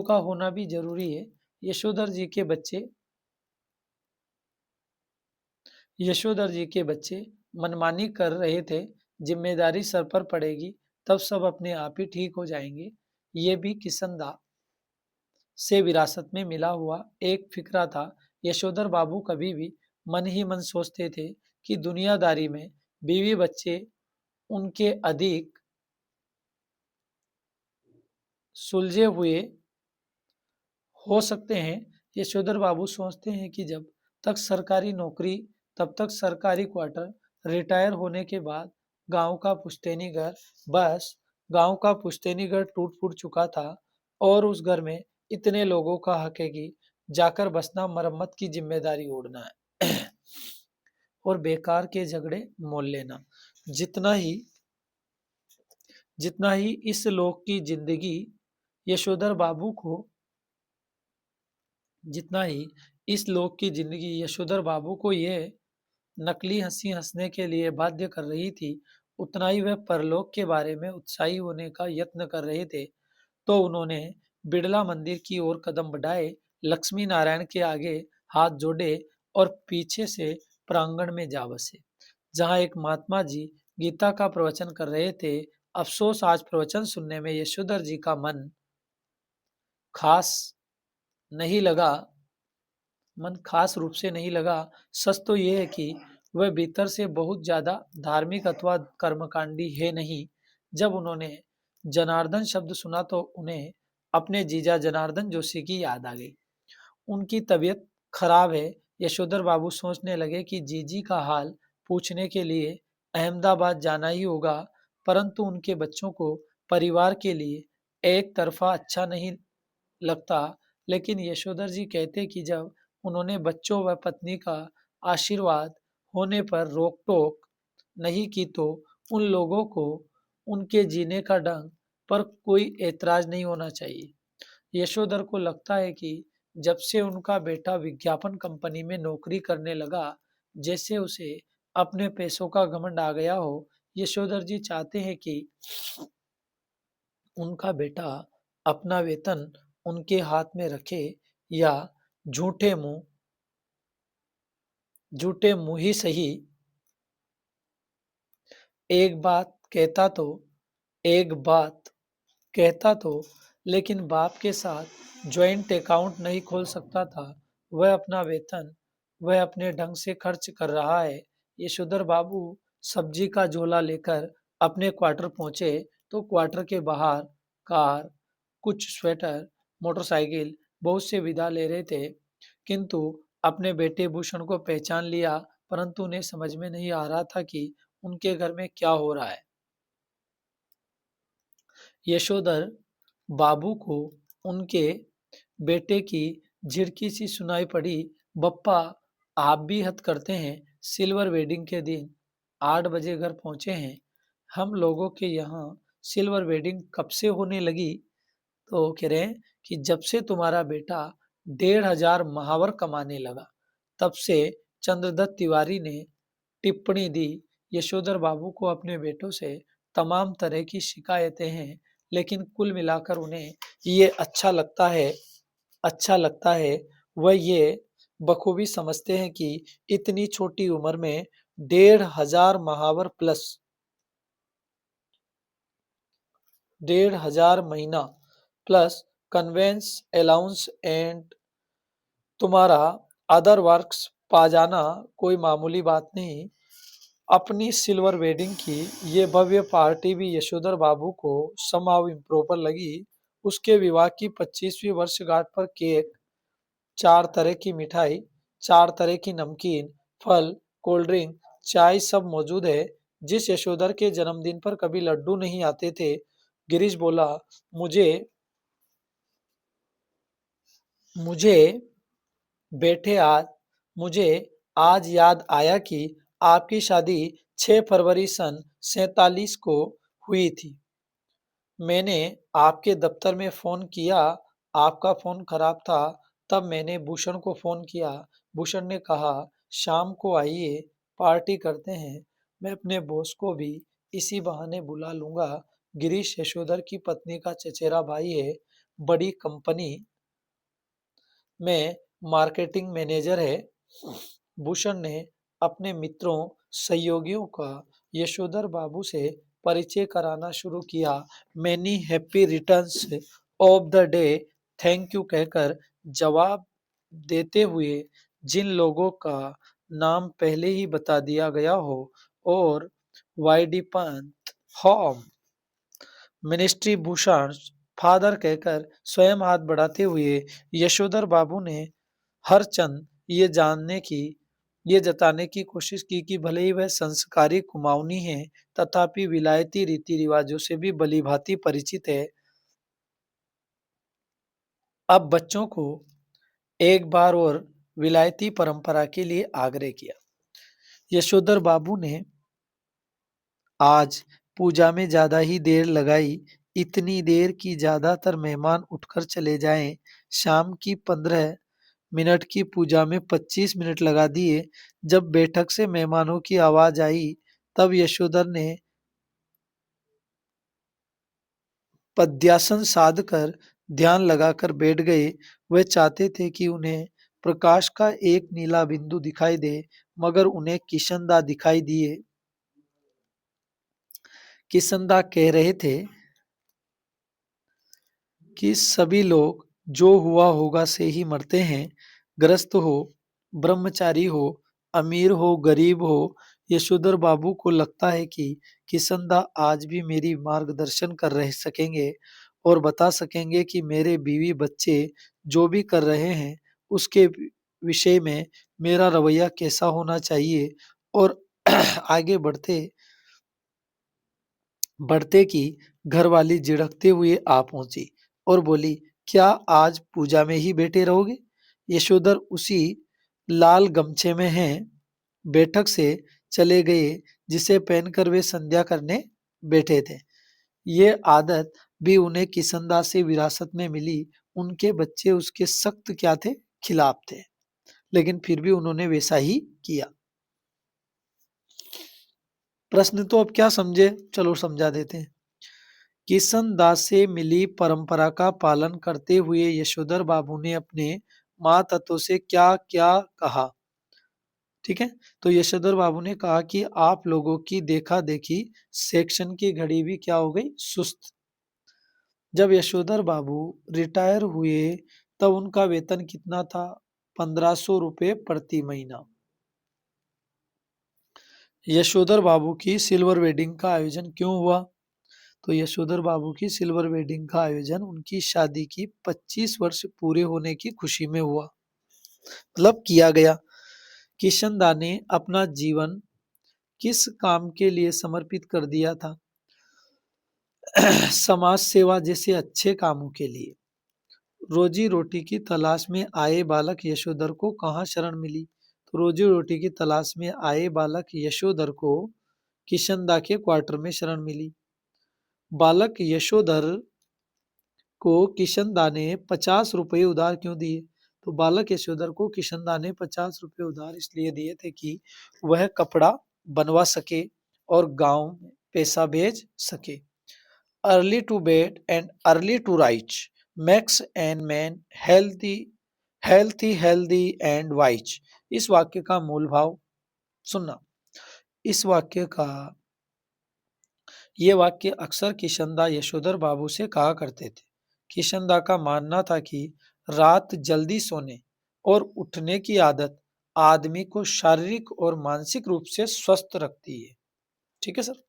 का होना भी जरूरी है। यशोधर जी के बच्चे यशोधर जी के बच्चे मनमानी कर रहे थे, जिम्मेदारी सर पर पड़ेगी तब सब अपने आप ही ठीक हो जाएंगे। ये भी किसनदा से विरासत में मिला हुआ एक फिक्रा था। यशोधर बाबू कभी भी मन ही मन सोचते थे कि दुनियादारी में बीवी बच्चे उनके अधिक सुलझे हुए हो सकते हैं। यशोधर बाबू सोचते हैं कि जब तक सरकारी नौकरी तब तक सरकारी क्वार्टर, रिटायर होने के बाद गांव का पुश्तैनी घर। बस गांव का पुश्तैनी घर टूट फूट चुका था और उस घर में इतने लोगों का हक है कि जाकर बसना, मरम्मत की जिम्मेदारी ओढ़ना है। और बेकार के झगड़े मोल लेना। जितना ही जितना ही इस लोक की जिंदगी यशोधर बाबू को जितना ही इस लोक की जिंदगी यशोधर बाबू को यह नकली हंसी हंसने के लिए बाध्य कर रही थी, उतना ही वह परलोक के बारे में उत्साही होने का यत्न कर रहे थे। तो उन्होंने बिड़ला मंदिर की ओर कदम बढ़ाए, लक्ष्मी नारायण के आगे हाथ जोड़े और पीछे से प्रांगण में जा बसे, जहां एक महात्मा जी गीता का प्रवचन कर रहे थे। अफसोस आज प्रवचन सुनने में यशोधर जी का खास नहीं लगा मन खास रूप से नहीं लगा। सच तो यह है कि वह भीतर से बहुत ज्यादा धार्मिक अथवा कर्मकांडी है नहीं। जब उन्होंने जनार्दन शब्द सुना तो उन्हें अपने जीजा जनार्दन जोशी की याद आ गई। उनकी तबीयत खराब है। यशोधर बाबू सोचने लगे कि जीजी का हाल पूछने के लिए अहमदाबाद जाना ही होगा, परंतु उनके बच्चों को परिवार के लिए एक तरफा अच्छा नहीं लगता। लेकिन यशोधर जी कहते कि जब उन्होंने बच्चों व पत्नी का आशीर्वाद होने पर रोक टोक नहीं की तो उन लोगों को उनके जीने का ढंग पर कोई ऐतराज नहीं होना चाहिए। यशोधर को लगता है कि जब से उनका बेटा विज्ञापन कंपनी में नौकरी करने लगा, जैसे उसे अपने पैसों का घमंड आ गया हो। यशोधर जी चाहते हैं कि उनका बेटा अपना वेतन उनके हाथ में रखे या झूठे मुंह झूठे मुंह ही सही एक बात कहता तो एक बात कहता तो लेकिन बाप के साथ ज्वाइंट अकाउंट नहीं खोल सकता था। वह अपना वेतन वह अपने ढंग से खर्च कर रहा है। यशोधर बाबू सब्जी का झोला लेकर अपने क्वार्टर पहुंचे तो क्वार्टर के बाहर कार, कुछ स्वेटर, मोटरसाइकिल बहुत से विदा ले रहे थे, किंतु अपने बेटे भूषण को पहचान लिया, परंतु उन्हें समझ में नहीं आ रहा था कि उनके घर में क्या हो रहा है। यशोधर बाबू को उनके बेटे की झिड़की सी सुनाई पड़ी। बप्पा, आप भी हद करते हैं। सिल्वर वेडिंग के दिन 8 बजे घर पहुंचे हैं। हम लोगों के यहाँ सिल्वर वेडिंग कब से होने लगी? तो कह रहे हैं कि जब से तुम्हारा बेटा 1,500 महावर कमाने लगा, तब से। चंद्रदत्त तिवारी ने टिप्पणी दी। यशोधर बाबू को अपने बेटों से तमाम तरह की शिकायतें हैं, लेकिन कुल मिलाकर उन्हें ये अच्छा लगता है। वह ये बखूबी समझते हैं कि इतनी छोटी उम्र में 1,500 महावर प्लस 1,500 महीना प्लस कन्वेंस अलाउंस एंड तुम्हारा अदर वर्क्स पा जाना कोई मामूली बात नहीं। अपनी सिल्वर वेडिंग की ये भव्य पार्टी भी यशोधर बाबू को समहाउ इम्प्रॉपर लगी। उसके विवाह की 25वीं वर्षगांठ पर केक, 4 तरह की मिठाई, 4 तरह की नमकीन, फल, कोल्ड ड्रिंक, चाय सब मौजूद है। जिस यशोधर के जन्मदिन पर कभी लड्डू नहीं आते थे, गिरीश बोला, मुझे मुझे बैठे आज मुझे आज याद आया कि आपकी शादी 6 फरवरी सन 47 को हुई थी। मैंने आपके दफ्तर में फ़ोन किया, आपका फ़ोन खराब था। तब मैंने भूषण को फ़ोन किया। भूषण ने कहा, शाम को आइए, पार्टी करते हैं। मैं अपने बॉस को भी इसी बहाने बुला लूंगा। गिरीश यशोधर की पत्नी का चचेरा भाई है, बड़ी कंपनी में मार्केटिंग मैनेजर है। भूषण ने अपने मित्रों सहयोगियों का यशोधर बाबू से परिचय कराना शुरू किया। Many happy returns of the day, thank you कहकर जवाब देते हुए जिन लोगों का नाम पहले ही बता दिया गया हो और YD Pant home ministry Bhushan father कहकर स्वयं हाथ बढ़ाते हुए यशोधर बाबू ने हर चंद ये जताने की कोशिश की कि भले ही वह संस्कारी कुमाऊनी है, तथापि विलायती रीति रिवाजों से भी भलीभांति परिचित है। अब बच्चों को एक बार और विलायती परंपरा के लिए आग्रह किया। यशोधर बाबू ने आज पूजा में ज्यादा ही देर लगाई, इतनी देर कि ज्यादातर मेहमान उठकर चले जाएं। शाम की 15 मिनट की पूजा में 25 मिनट लगा दिए। जब बैठक से मेहमानों की आवाज आई, तब यशोधर ने पद्यासन साध कर ध्यान लगाकर बैठ गए। वे चाहते थे कि उन्हें प्रकाश का एक नीला बिंदु दिखाई दे, मगर उन्हें किशनदा दिखाई दिए। किशनदा कह रहे थे कि सभी लोग जो हुआ होगा से ही मरते हैं। ग्रस्त हो, ब्रह्मचारी हो, अमीर हो, गरीब हो, यशोधर बाबू को लगता है कि किशनदा आज भी मेरी मार्गदर्शन कर रह सकेंगे और बता सकेंगे कि मेरे बीवी बच्चे जो भी कर रहे हैं उसके विषय में मेरा रवैया कैसा होना चाहिए। और आगे बढ़ते बढ़ते की घरवाली झिड़कते हुए आ पहुंची और बोली, क्या आज पूजा में ही बैठे रहोगे? यशोधर उसी लाल गमछे में हैं, बैठक से चले गए जिसे पहनकर वे संध्या करने बैठे थे। ये आदत भी उन्हें किशनदास से विरासत में मिली। उनके बच्चे उसके सख्त क्या थे, खिलाफ थे, लेकिन फिर भी उन्होंने वैसा ही किया। प्रश्न तो अब क्या समझे, चलो समझा देते हैं। किशनदास से मिली परंपरा का पालन करते हुए यशोधर बाबू ने अपने माँ तत्व से क्या क्या कहा। ठीक है, तो यशोधर बाबू ने कहा कि आप लोगों की देखा देखी सेक्शन की घड़ी भी क्या हो गई, सुस्त। जब यशोधर बाबू रिटायर हुए तब उनका वेतन कितना था, 1500 रुपये प्रति महीना। यशोधर बाबू की सिल्वर वेडिंग का आयोजन क्यों हुआ? तो यशोधर बाबू की सिल्वर वेडिंग का आयोजन उनकी शादी की 25 वर्ष पूरे होने की खुशी में हुआ, मतलब किया गया। किशनदा ने अपना जीवन किस काम के लिए समर्पित कर दिया था? समाज सेवा जैसे अच्छे कामों के लिए। रोजी रोटी की तलाश में आए बालक यशोधर को कहाँ शरण मिली? तो रोजी रोटी की तलाश में आए बालक यशोधर को किशनदा के क्वार्टर में शरण मिली। बालक यशोधर को किशनदा ने 50 रुपये उधार क्यों दिए? तो बालक यशोधर को किशनदा ने 50 रुपये उधार इसलिए दिए थे कि वह कपड़ा बनवा सके और गांव में पैसा भेज सके। Early to bed and early to rise makes an man healthy and wise. इस वाक्य का मूल भाव सुनना। इस वाक्य का ये वाक्य अक्सर किशनदा यशोधर बाबू से कहा करते थे। किशनदा का मानना था कि रात जल्दी सोने और उठने की आदत आदमी को शारीरिक और मानसिक रूप से स्वस्थ रखती है। ठीक है सर।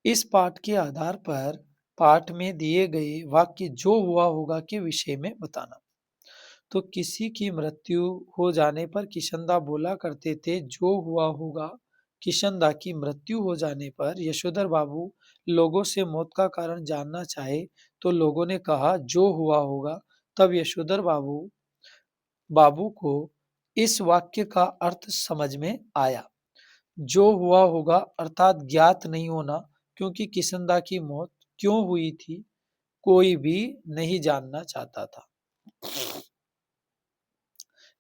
इस पाठ के आधार पर पाठ में दिए गए वाक्य जो हुआ होगा के विषय में बताना। तो किसी की मृत्यु हो जाने पर किशनदा बोला करते थे, जो हुआ होगा। किशनदा की मृत्यु हो जाने पर यशोधर बाबू लोगों से मौत का कारण जानना चाहे तो लोगों ने कहा जो हुआ होगा। तब यशोधर बाबू बाबू को इस वाक्य का अर्थ समझ में आया। जो हुआ होगा अर्थात ज्ञात नहीं होना, क्योंकि किशनदा की मौत क्यों हुई थी कोई भी नहीं जानना चाहता था।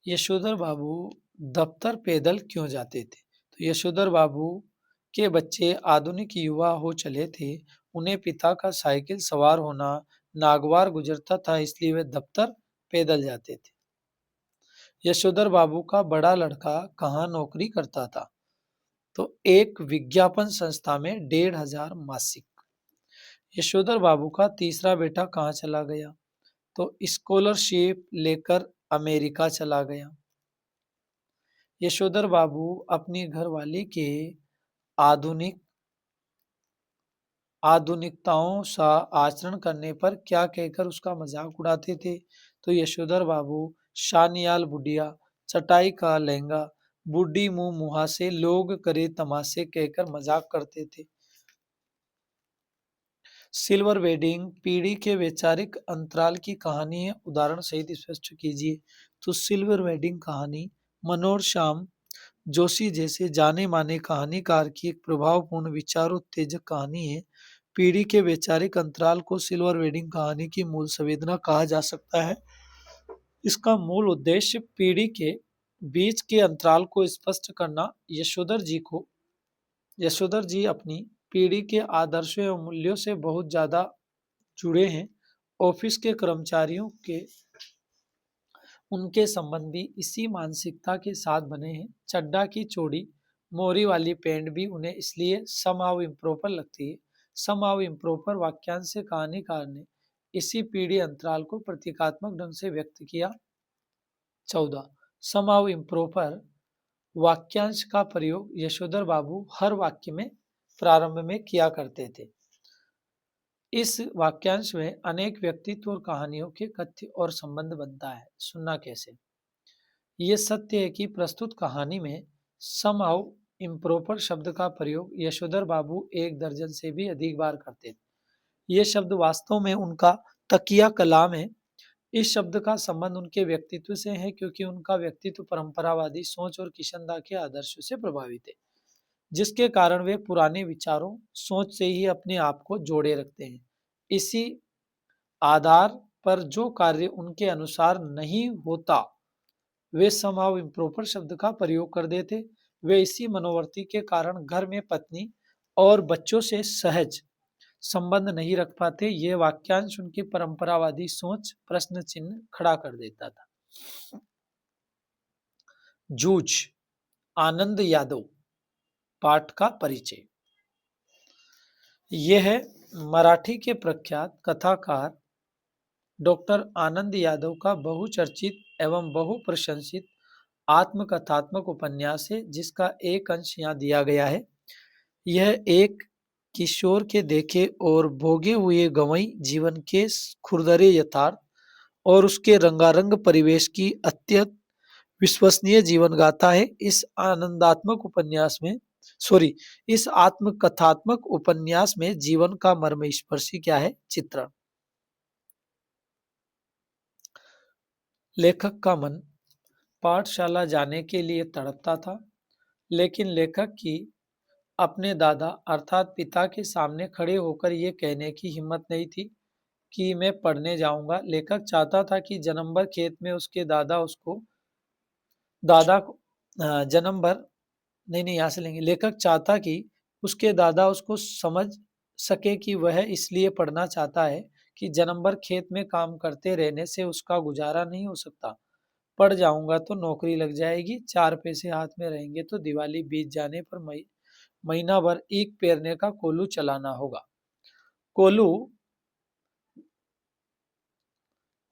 यशोधर बाबू दफ्तर पैदल क्यों जाते थे? तो यशोधर बाबू के बच्चे आधुनिक युवा हो चले थे। उन्हें पिता का साइकिल सवार होना नागवार गुजरता था, इसलिए वे दफ्तर पैदल जाते थे। यशोधर बाबू का बड़ा लड़का कहाँ नौकरी करता था? तो एक विज्ञापन संस्था में 1500 मासिक। यशोधर बाबू का तीसरा बेटा कहाँ चला गया? तो स्कॉलरशिप लेकर अमेरिका चला गया। यशोधर बाबू अपनी घरवाली के आधुनिक आधुनिकताओं सा आचरण करने पर क्या कहकर उसका मजाक उड़ाते थे? तो यशोधर बाबू शानियाल बुढ़िया, चटाई का लहंगा, बूढ़ी मुंह मुहासे, लोग करे तमाशे कहकर मजाक करते थे। सिल्वर वेडिंग पीढ़ी के वैचारिक अंतराल की कहानी है, उदाहरण सहित स्पष्ट कीजिए। तो सिल्वर वेडिंग कहानी मनोहर श्याम जोशी जैसे जाने माने कहानीकार की एक प्रभावपूर्ण विचारोत्तेजक कहानी है। पीढ़ी के वैचारिक अंतराल को सिल्वर वेडिंग कहानी की मूल संवेदना कहा जा सकता है। इसका मूल उद्देश्य पीढ़ी के बीच के अंतराल को स्पष्ट करना। यशोधर जी अपनी पीढ़ी के आदर्शों एवं मूल्यों से बहुत ज्यादा जुड़े हैं। ऑफिस के कर्मचारियों के उनके संबंध भी इसी मानसिकता के साथ बने हैं। चड्डा की चौड़ी मोरी वाली पैंट भी उन्हें इसलिए समहाउ इम्प्रॉपर लगती है। समहाउ इम्प्रॉपर वाक्यांश से कहानीकार ने इसी पीढ़ी अंतराल को प्रतीकात्मक ढंग से व्यक्त किया। 14 समहाउ इम्प्रॉपर वाक्यांश का प्रयोग यशोधर बाबू हर वाक्य में प्रारंभ में किया करते थे। इस वाक्यांश में अनेक व्यक्तित्व और कहानियों के कथ्य और संबंध बनता है। सुनना कैसे? ये सत्य है कि प्रस्तुत कहानी में समहाउ इम्प्रॉपर शब्द का प्रयोग यशोधर बाबू 1 दर्जन से भी अधिक बार करते थे। ये शब्द वास्तव में उनका तकिया कलाम है। इस शब्द का संबंध उनके व्यक्तित्व से है, क्योंकि उनका व्यक्तित्व परंपरावादी सोच और किशनदा के आदर्शों से प्रभावित है, जिसके कारण वे पुराने विचारों सोच से ही अपने आप को जोड़े रखते हैं। इसी आधार पर जो कार्य उनके अनुसार नहीं होता, वे समहाउ इम्प्रॉपर शब्द का प्रयोग कर देते। वे इसी मनोवृत्ति के कारण घर में पत्नी और बच्चों से सहज संबंध नहीं रख पाते। ये वाक्यांश उनकी परंपरावादी सोच प्रश्न चिन्ह खड़ा कर देता था। जूझ आनंद यादव पाठ का परिचय। यह है मराठी के प्रख्यात कथाकार डॉक्टर आनंद यादव का बहुचर्चित एवं बहुप्रशंसित आत्मकथात्मक उपन्यास है, जिसका एक अंश यहाँ दिया गया है। यह एक किशोर के देखे और भोगे हुए गंवई जीवन के खुरदरे यथार्थ और उसके रंगारंग परिवेश की अत्यंत विश्वसनीय जीवन गाथा है। इस आत्मकथात्मक उपन्यास में जीवन का मर्मस्पर्शी क्या है? चित्रण। लेखक का मन पाठशाला जाने के लिए तड़पता था, लेकिन लेखक की अपने दादा अर्थात पिता के सामने खड़े होकर ये कहने की हिम्मत नहीं थी कि मैं पढ़ने जाऊंगा। लेखक चाहता था कि जन्म भर खेत में उसके दादा उसको दादा को जन्म भर नहीं यहाँ से लेंगे। लेखक चाहता कि उसके दादा उसको समझ सके कि वह इसलिए पढ़ना चाहता है कि जन्म भर खेत में काम करते रहने से उसका गुजारा नहीं हो सकता। पढ़ जाऊंगा तो नौकरी लग जाएगी, 4 पैसे हाथ में रहेंगे तो दिवाली बीत जाने पर महीना भर ईख पेरने का कोलू चलाना होगा। कोलू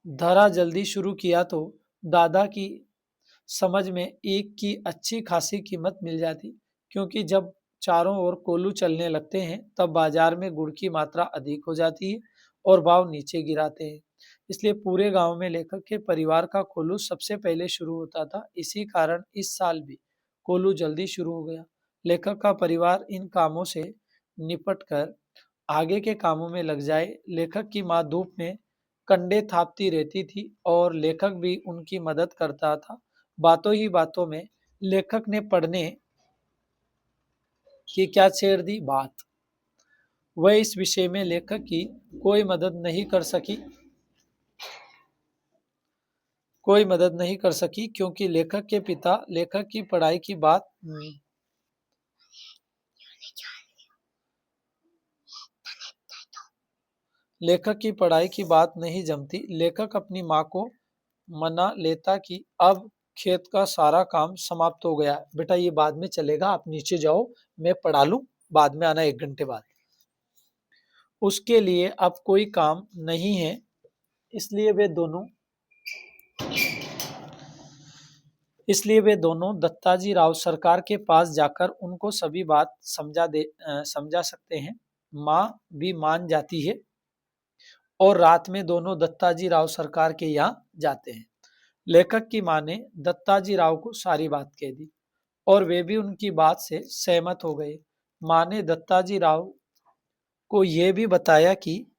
धरा जल्दी शुरू किया तो दादा की समझ में ईख की अच्छी खासी कीमत मिल जाती, क्योंकि जब चारों ओर कोल्हू चलने लगते हैं तब बाजार में गुड़ की मात्रा अधिक हो जाती है और भाव नीचे गिराते हैं। इसलिए पूरे गांव में लेखक के परिवार का कोल्हू सबसे पहले शुरू होता था। इसी कारण इस साल भी कोल्हू जल्दी शुरू हो गया। लेखक का परिवार इन कामों से निपट कर आगे के कामों में लग जाए। लेखक की माँ धूप में कंडे थापती रहती थी और लेखक भी उनकी मदद करता था। बातों ही बातों में लेखक ने पढ़ने की क्या छेड़ दी बात। वह इस विषय में लेखक की कोई मदद नहीं कर सकी, क्योंकि लेखक के पिता लेखक की पढ़ाई की बात नहीं जमती। लेखक अपनी माँ को मना लेता कि अब खेत का सारा काम समाप्त हो गया, बेटा ये बाद में चलेगा, आप नीचे जाओ, मैं पढ़ा लूं, बाद में आना 1 घंटे बाद। उसके लिए अब कोई काम नहीं है। इसलिए वे दोनों दत्ताजी राव सरकार के पास जाकर उनको सभी बात समझा सकते हैं। माँ भी मान जाती है और रात में दोनों दत्ताजी राव सरकार के यहाँ जाते हैं। लेखक की माँ ने दत्ताजी राव को सारी बात कह दी और वे भी उनकी बात से सहमत हो गए। माँ ने दत्ताजी राव को यह भी बताया कि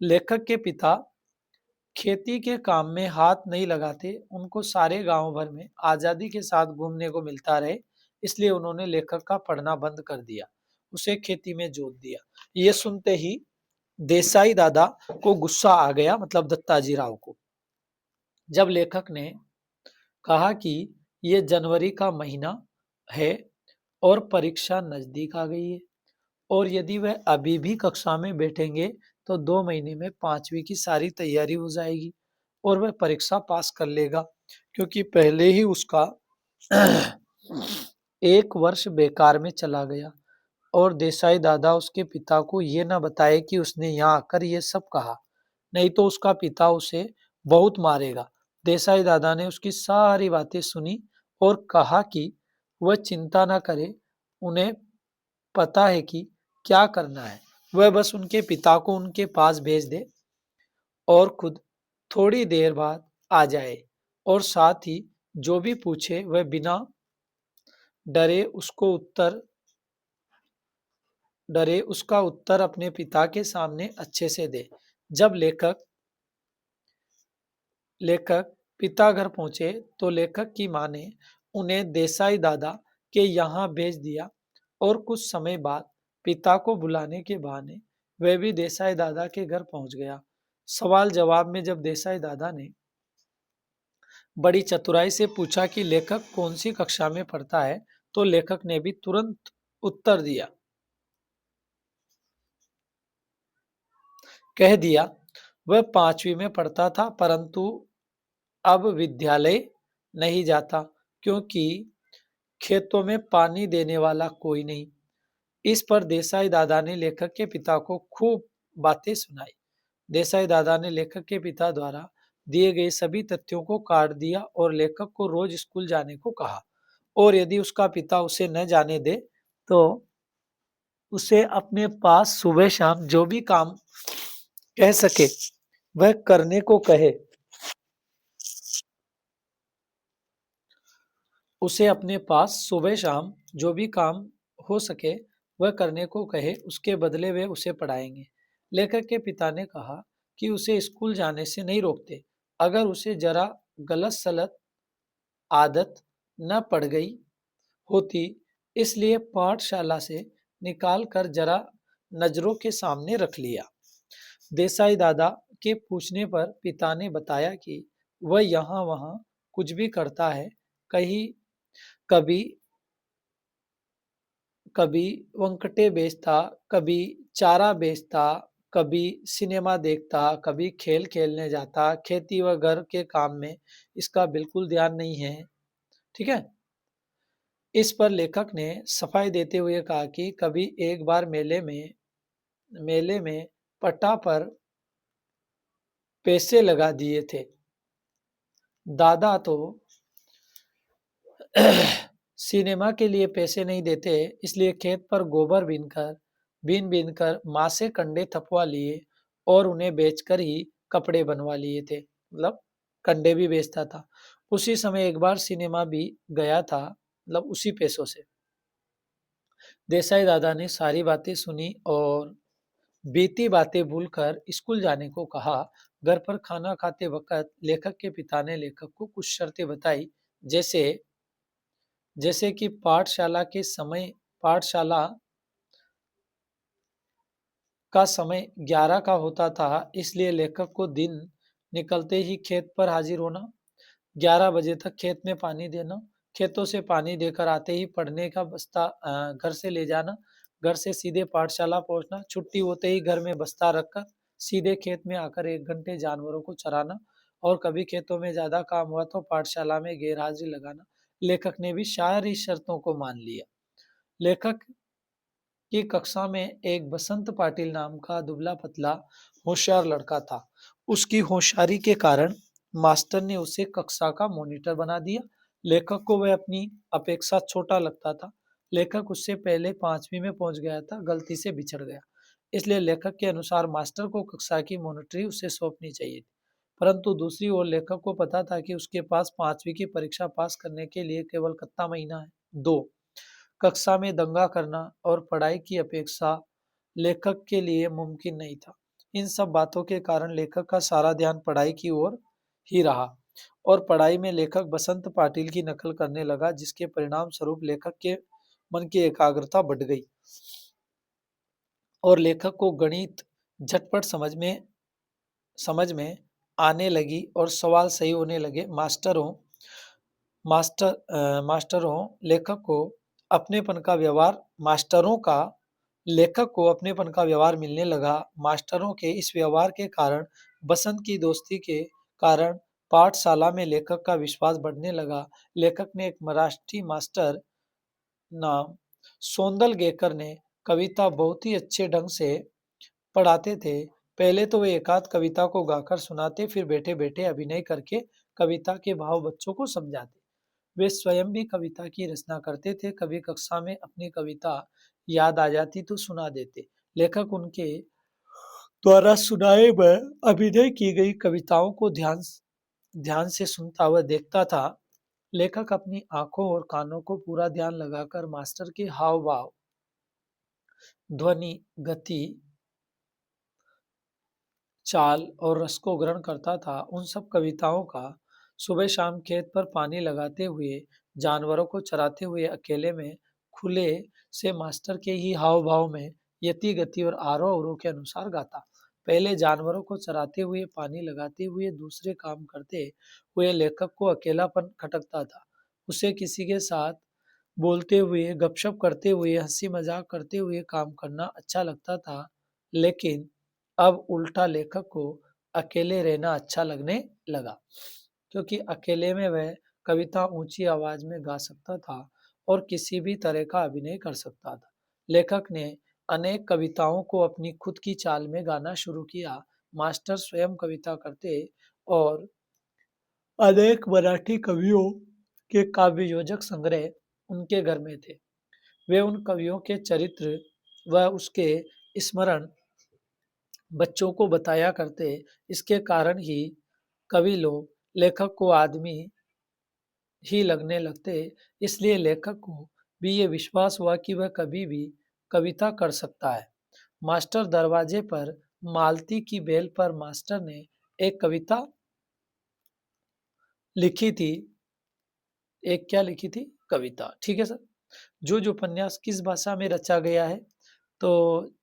लेखक के पिता खेती के काम में हाथ नहीं लगाते, उनको सारे गांव भर में आजादी के साथ घूमने को मिलता रहे, इसलिए उन्होंने लेखक का पढ़ना बंद कर दिया, उसे खेती में जोत दिया। ये सुनते ही देसाई दादा को गुस्सा आ गया, मतलब दत्ताजी राव को। जब लेखक ने कहा कि ये जनवरी का महीना है और परीक्षा नजदीक आ गई है, और यदि वह अभी भी कक्षा में बैठेंगे तो 2 महीने में 5वीं की सारी तैयारी हो जाएगी और वह परीक्षा पास कर लेगा, क्योंकि पहले ही उसका 1 वर्ष बेकार में चला गया। और देसाई दादा उसके पिता को ये न बताए कि उसने यहाँ आकर ये सब कहा, नहीं तो उसका पिता उसे बहुत मारेगा। देसाई दादा ने उसकी सारी बातें सुनी और कहा कि वह चिंता न करे, उन्हें पता है कि क्या करना है, वह बस उनके पिता को उनके पास भेज दे और खुद थोड़ी देर बाद आ जाए, और साथ ही जो भी पूछे वह बिना डरे उसका उत्तर अपने पिता के सामने अच्छे से दे। जब लेखक पिता घर पहुंचे तो लेखक की मां ने उन्हें देसाई दादा के यहाँ भेज दिया, और कुछ समय बाद पिता को बुलाने के बहाने वह भी देसाई दादा के घर पहुंच गया। सवाल जवाब में जब देसाई दादा ने बड़ी चतुराई से पूछा कि लेखक कौन सी कक्षा में पढ़ता है, तो लेखक ने भी तुरंत उत्तर दिया, कह दिया वह 5वीं में पढ़ता था, परंतु अब विद्यालय नहीं जाता, क्योंकि खेतों में पानी देने वाला कोई नहीं। इस पर देसाई दादा ने लेखक के पिता को खूब बातें सुनाई। देसाई दादा ने लेखक के पिता द्वारा दिए गए सभी तथ्यों को काट दिया और लेखक को रोज स्कूल जाने को कहा, और यदि उसका पिता उसे न जाने दे तो उसे अपने पास सुबह शाम जो भी काम कह सके वह करने को कहे। उसे अपने पास सुबह शाम जो भी काम हो सके वह करने को कहे, उसके बदले वे उसे पढ़ाएंगे। लेखक के पिता ने कहा कि उसे स्कूल जाने से नहीं रोकते, अगर उसे जरा गलत सलत आदत न पड़ गई होती, इसलिए पाठशाला से निकाल कर जरा नजरों के सामने रख लिया। देसाई दादा के पूछने पर पिता ने बताया कि वह यहाँ वहाँ कुछ भी करता है, कहीं कभी कभी वंकटे बेचता, कभी चारा बेचता, कभी सिनेमा देखता, कभी खेल खेलने जाता, खेती व घर के काम में इसका बिल्कुल ध्यान नहीं है। ठीक है। इस पर लेखक ने सफाई देते हुए कहा कि कभी एक बार मेले में पट्टा पर पैसे लगा दिए थे। दादा तो सिनेमा के लिए पैसे नहीं देते, इसलिए खेत पर गोबर बीन कर माँ से कंडे थपवा लिए और उन्हें बेचकर ही कपड़े बनवा लिए थे, मतलब कंडे भी बेचता था। उसी समय एक बार सिनेमा भी गया था, मतलब उसी पैसों से। देसाई दादा ने सारी बातें सुनी और बीती बातें भूलकर स्कूल जाने को कहा। घर पर खाना खाते वक्त लेखक के पिता ने लेखक को कुछ शर्तें बताई, जैसे जैसे कि पाठशाला का समय 11 का होता था, इसलिए लेखक को दिन निकलते ही खेत पर हाजिर होना, 11 बजे तक खेत में पानी देना, खेतों से पानी देकर आते ही पढ़ने का बस्ता घर से ले जाना, घर से सीधे पाठशाला पहुंचना, छुट्टी होते ही घर में बस्ता रखकर सीधे खेत में आकर 1 घंटे जानवरों को चराना, और कभी खेतों में ज्यादा काम हुआ तो पाठशाला में गैरहाजिरी लगाना। लेखक ने भी सारी शर्तों को मान लिया। लेखक की कक्षा में एक बसंत पाटिल नाम का दुबला पतला होशियार लड़का था। उसकी होशियारी के कारण मास्टर ने उसे कक्षा का मॉनिटर बना दिया। लेखक को वह अपनी अपेक्षा छोटा लगता था। लेखक उससे पहले 5वीं में पहुंच गया था, गलती से बिछड़ गया, इसलिए लेखक के अनुसार मास्टर को कक्षा की मॉनिटरी उसे सौंपनी चाहिए थी। परंतु दूसरी ओर लेखक को पता था कि उसके पास 5वीं की परीक्षा पास करने के लिए केवल कत्ता महीना है। 2 कक्षा में दंगा करना और पढ़ाई की अपेक्षा लेखक के लिए मुमकिन नहीं था। इन सब बातों के कारण लेखक का सारा ध्यान पढ़ाई की ओर ही रहा और पढ़ाई में लेखक बसंत पाटिल की नकल करने लगा, जिसके परिणाम स्वरूप लेखक के मन की एकाग्रता बढ़ गई और लेखक को गणित झटपट समझ में आने लगी और सवाल सही होने लगे। मास्टरों लेखक को अपनेपन का व्यवहार मास्टरों का लेखक को अपनेपन का व्यवहार मिलने लगा। मास्टरों के इस व्यवहार के कारण, बसंत की दोस्ती के कारण पाठशाला में लेखक का विश्वास बढ़ने लगा। लेखक ने एक मराठी मास्टर नाम सोंदलगेकर ने कविता बहुत ही अच्छे ढंग से पढ़ाते थे। पहले तो वे एकाध कविता को गाकर सुनाते, फिर बैठे-बैठे अभिनय करके कविता के भाव बच्चों को समझाते। वे स्वयं भी कविता की रचना करते थे। कभी कक्षा में अपनी कविता याद आ जाती तो सुना देते। लेखक उनके द्वारा सुनाए व अभिनय की गई कविताओं को ध्यान से सुनता व देखता था। लेखक अपनी आंखों और कानों को पूरा ध्यान लगाकर मास्टर के हाव भाव, ध्वनि, गति, चाल और रस को ग्रहण करता था। उन सब कविताओं का सुबह शाम खेत पर पानी लगाते हुए, जानवरों को चराते हुए, अकेले में खुले से मास्टर के ही हाव भाव में यति गति और आरोह अवरोह के अनुसार गाता। पहले जानवरों को चराते हुए, पानी लगाते हुए, दूसरे काम करते हुए लेखक को अकेलापन खटकता था। उसे किसी के साथ बोलते हुए, गपशप करते हुए, हंसी मजाक करते हुए काम करना अच्छा लगता था। लेकिन अब उल्टा लेखक को अकेले रहना अच्छा लगने लगा, क्योंकि अकेले में वह कविता ऊंची आवाज में गा सकता था और किसी भी तरह का अभिनय कर सकता था। लेखक ने अनेक कविताओं को अपनी खुद की चाल में गाना शुरू किया। मास्टर स्वयं कविता करते और अनेक मराठी कवियों के काव्य योजक संग्रह उनके घर में थे। वे उन कवियों के चरित्र व उसके स्मरण बच्चों को बताया करते। इसके कारण ही कवि लोग लेखक को आदमी ही लगने लगते। इसलिए लेखक को भी ये विश्वास हुआ कि वह कभी भी कविता कर सकता है। मास्टर दरवाजे पर मालती की बेल पर मास्टर ने एक कविता लिखी थी। एक क्या लिखी थी? कविता। ठीक है सर। जूझ उपन्यास किस भाषा में रचा गया है? तो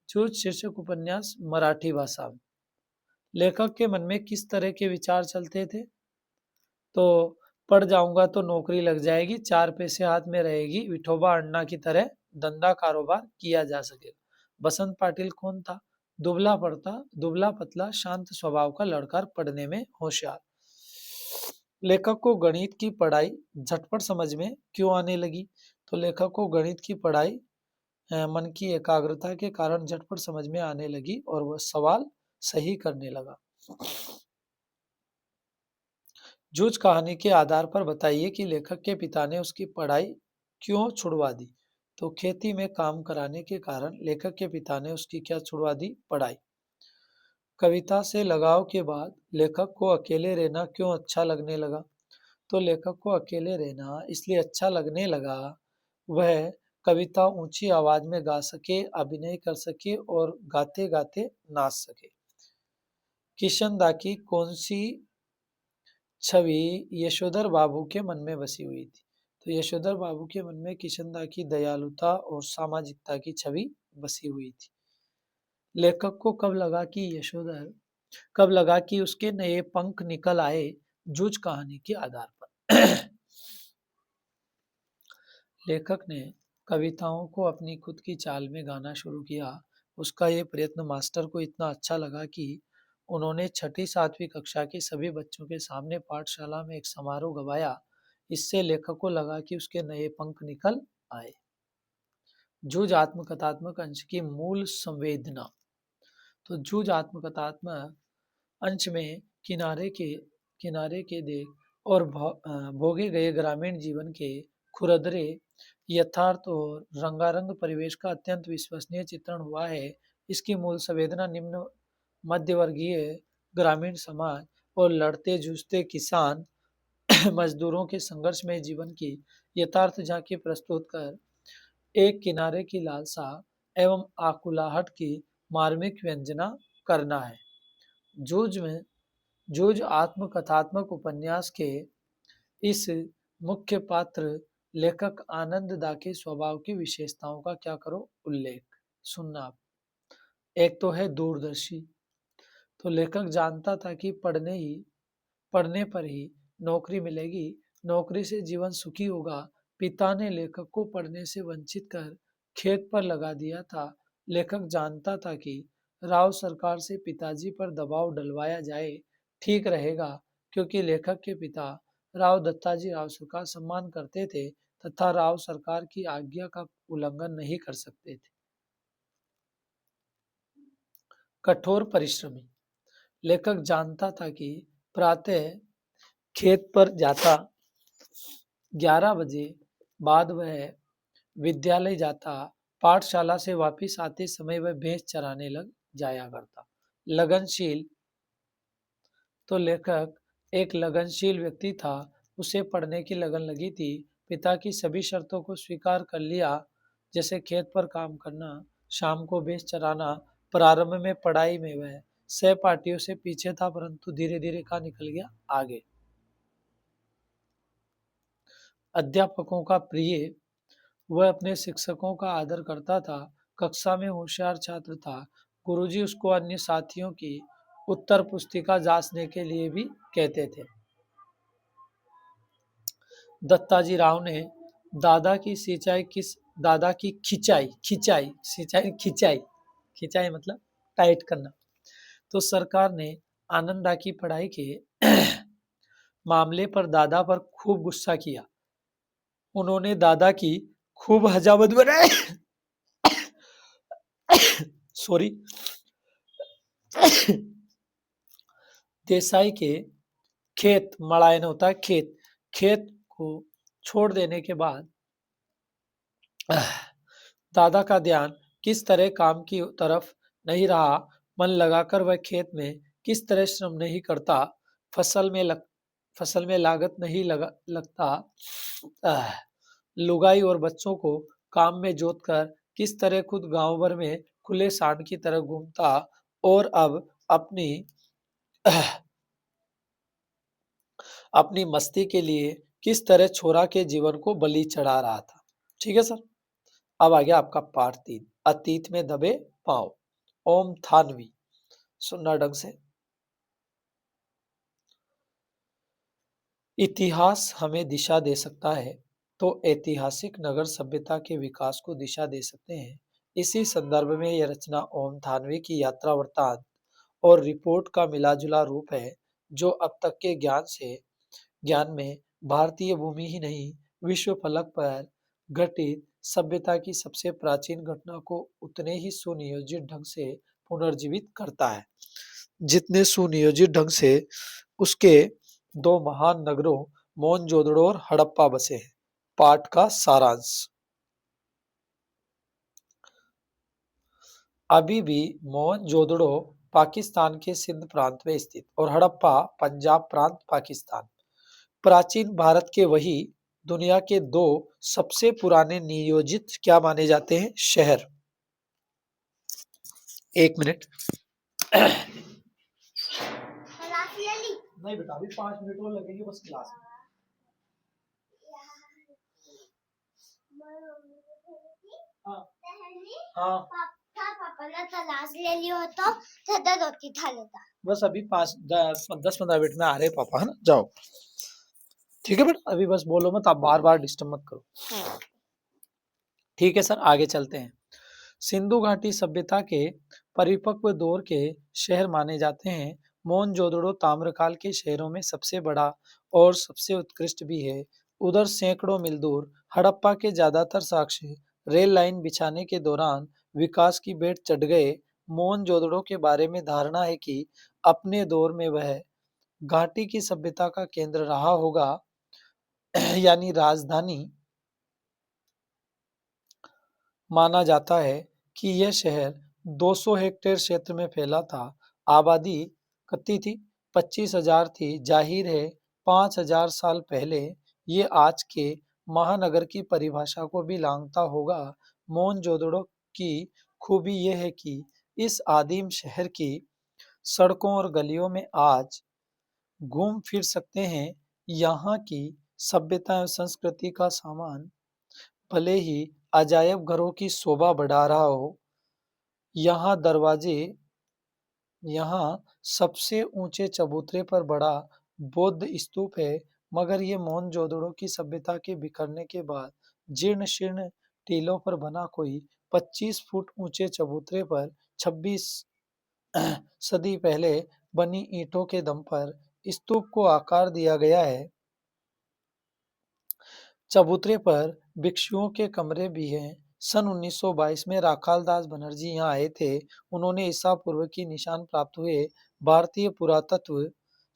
जूझ शीर्षक उपन्यास मराठी भाषा में। लेखक के मन में किस तरह के विचार चलते थे? तो पढ़ जाऊंगा तो नौकरी लग जाएगी, चार पैसे हाथ में रहेगी, विठोबा अण्णा की तरह धंधा कारोबार किया जा सकेगा। बसंत पाटिल कौन था? दुबला पतला शांत स्वभाव का लड़का, पढ़ने में होशियार। लेखक को गणित की पढ़ाई झटपट समझ में क्यों आने लगी? तो लेखक को गणित की पढ़ाई मन की एकाग्रता के कारण झटपट समझ में आने लगी और वह सवाल सही करने लगा। जूझ कहानी के आधार पर बताइए कि लेखक के पिता ने उसकी पढ़ाई क्यों छुड़वा दी? तो खेती में काम कराने के कारण लेखक के पिता ने उसकी क्या छुड़वा दी? पढ़ाई। कविता से लगाव के बाद लेखक को अकेले रहना क्यों अच्छा लगने लगा? तो लेखक को अकेले रहना इसलिए अच्छा लगने लगा, वह कविता ऊंची आवाज में गा सके, अभिनय कर सके और गाते गाते नाच सके। किशन दा की कौन सी छवि यशोधर बाबू के मन में बसी हुई थी? तो यशोधर बाबू के मन में किशनदा की दयालुता और सामाजिकता की छवि बसी हुई थी। लेखक को कब लगा कि उसके नए पंख निकल आए? जूझ कहानी के आधार पर। लेखक ने कविताओं को अपनी खुद की चाल में गाना शुरू किया। उसका ये प्रयत्न मास्टर को इतना अच्छा लगा कि उन्होंने छठी सातवीं कक्षा के सभी बच्चों के सामने पाठशाला में एक समारोह गवाया। इससे लेखक को लगा कि उसके नए पंख निकल आए। जूझ आत्मकथात्मक अंश की मूल संवेदना। तो जूझ आत्मकथात्मक अंश में किनारे के देख और भोगे गए ग्रामीण जीवन के खुरदरे यथार्थ और रंगारंग परिवेश का अत्यंत विश्वसनीय चित्रण हुआ है। इसकी मूल संवेदना निम्न मध्यवर्गीय ग्रामीण समाज और लड़ते जूझते किसान मजदूरों के संघर्षमय जीवन की यथार्थ झांकी प्रस्तुत कर एक किनारे की लालसा एवं आकुलाहट की मार्मिक व्यंजना करना है। जूझ आत्मकथात्मक उपन्यास के इस मुख्य पात्र लेखक आनंद दा के स्वभाव की विशेषताओं का क्या करो उल्लेख। सुनना आप। एक तो है दूरदर्शी। तो लेखक जानता था कि पढ़ने पर ही नौकरी मिलेगी, नौकरी से जीवन सुखी होगा। पिता ने लेखक को पढ़ने से वंचित कर खेत पर लगा दिया था। लेखक जानता था कि राव सरकार से पिताजी पर दबाव डलवाया जाए ठीक रहेगा, क्योंकि लेखक के पिता राव दत्ताजी राव का सम्मान करते थे तथा राव सरकार की आज्ञा का उल्लंघन नहीं कर सकते थे। कठोर परिश्रमी। लेखक जानता था कि प्रातः खेत पर जाता, 11 बजे बाद वह विद्यालय जाता, पाठशाला से वापिस आते समय वह भैंस चराने लग जाया करता। लगनशील। तो लेखक एक लगनशील व्यक्ति था, उसे पढ़ने की लगन लगी थी। पिता की सभी शर्तों को स्वीकार कर लिया, जैसे खेत पर काम करना, शाम को भैंस चराना। प्रारंभ में पढ़ाई में वह सहपाठियों से पीछे था, परंतु धीरे धीरे का निकल गया आगे। अध्यापकों का प्रिय। वह अपने शिक्षकों का आदर करता था। कक्षा में होशियार छात्र था। गुरुजी उसको अन्य साथियों की उत्तर पुस्तिका जांचने के लिए भी कहते थे। दत्ताजी राव ने दादा की खिंचाई मतलब टाइट करना। तो सरकार ने आनंदा की पढ़ाई के मामले पर दादा पर खूब गुस्सा किया। उन्होंने दादा की खूब हजामत बनाई। सॉरी। देसाई के खेत, मड़ायन होता है खेत को छोड़ देने के बाद दादा का ध्यान किस तरह काम की तरफ नहीं रहा। मन लगाकर वह खेत में किस तरह श्रम नहीं करता, फसल में लागत नहीं लगता, लुगाई और बच्चों को काम में जोतकर किस तरह खुद गांव भर में खुले सांड की तरह घूमता, और अब अपनी मस्ती के लिए किस तरह छोरा के जीवन को बलि चढ़ा रहा था। ठीक है सर। अब आ गया आपका पार्ट 3, अतीत में दबे पांव। ओम थानवी। सुनना ढंग से। इतिहास हमें दिशा दे सकता है तो ऐतिहासिक नगर सभ्यता के विकास को दिशा दे सकते हैं। इसी संदर्भ में यह रचना ओम थानवी की यात्रा वृत्तांत और रिपोर्ट का मिलाजुला रूप है, जो अब तक के ज्ञान में भारतीय भूमि ही नहीं, विश्व फलक पर घटित सभ्यता की सबसे प्राचीन घटना को उतने ही सुनियोजित ढंग से पुनर्जीवित करता है, जितने सुनियोजित ढंग से उसके दो महान नगरों मोहनजोदड़ो और हड़प्पा बसे हैं। पाठ का सारांश। अभी भी मोहनजोदड़ो पाकिस्तान के सिंध प्रांत में स्थित और हड़प्पा पंजाब प्रांत पाकिस्तान, प्राचीन भारत के वही दुनिया के दो सबसे पुराने नियोजित क्या माने जाते हैं शहर। एक मिनट। नहीं बेटा, अभी 5 मिनट और लगेंगे बस क्लास में। हाँ हाँ तलाश ले लियो तो रोटी खा लेता। बस अभी 10-15 मिनट में आ रहे पापा, है ना, जाओ। ठीक है बेटा, अभी बस बोलो मत, आप बार बार डिस्टर्ब मत करो। ठीक है सर, आगे चलते हैं। सिंधु घाटी सभ्यता के परिपक्व दौर के शहर माने जाते हैं। मोहनजोदड़ो ताम्रकाल के शहरों में सबसे बड़ा और सबसे उत्कृष्ट भी है। उधर सैकड़ों मील दूर हड़प्पा के ज्यादातर साक्ष्य रेल लाइन बिछाने के दौरान विकास की बेट चढ़ गए। मोहनजोदड़ो के बारे में धारणा है कि अपने दौर में वह घाटी की सभ्यता का केंद्र रहा होगा, यानी राजधानी। माना जाता है कि यह शहर 200 हेक्टेयर क्षेत्र में फैला था। आबादी कितनी थी? 25,000 थी। जाहिर है 5,000 साल पहले ये आज के महानगर की परिभाषा को भी लांघता होगा। मोहनजोदड़ो की खूबी यह है कि इस आदिम शहर की सड़कों और गलियों में आज घूम फिर सकते हैं। यहाँ की सभ्यता और संस्कृति का सामान भले ही अजायब घरों की शोभा बढ़ा रहा हो, यहाँ दरवाजे यहाँ सबसे ऊंचे चबूतरे पर बड़ा बौद्ध स्तूप है, मगर ये मोहनजोदड़ो की सभ्यता के बिखरने के बाद जीर्ण शीर्ण टीलों पर बना कोई 25 फुट ऊंचे चबूतरे पर 26 सदी पहले बनी ईंटों के दम पर स्तूप को आकार दिया गया है। चबूतरे पर भिक्षुओं के कमरे भी हैं। सन 1922 में राखाल दास बनर्जी यहाँ आए थे। उन्होंने ईसा पूर्व की निशान प्राप्त हुए भारतीय पुरातत्व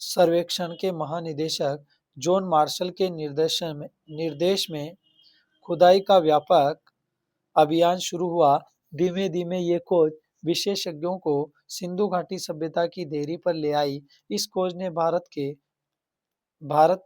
सर्वेक्षण के महानिदेशक जॉन मार्शल के निर्देश में खुदाई का व्यापक अभियान शुरू हुआ। धीमे धीमे ये खोज विशेषज्ञों को सिंधु घाटी सभ्यता की देरी पर ले आई। इस खोज ने भारत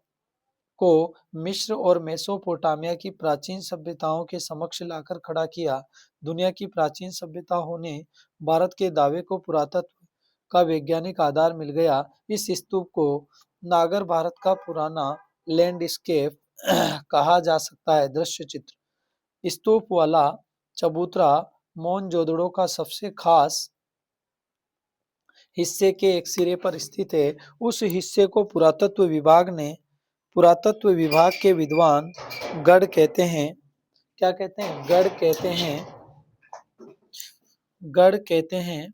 को मिस्र और मेसोपोटामिया की प्राचीन सभ्यताओं के समक्ष लाकर खड़ा किया। दुनिया की प्राचीन सभ्यता होने भारत के दावे को पुरातत्व का वैज्ञानिक आधार मिल गया। इस स्तूप को नागर भारत का पुराना लैंडस्केप कहा जा सकता है। दृश्य चित्र स्तूप वाला चबूतरा मोहनजोदड़ो का सबसे खास हिस्से के एक सिरे पर स्थित है। उस हिस्से को पुरातत्व विभाग के विद्वान गढ़ कहते हैं। क्या कहते हैं? गढ़ कहते हैं।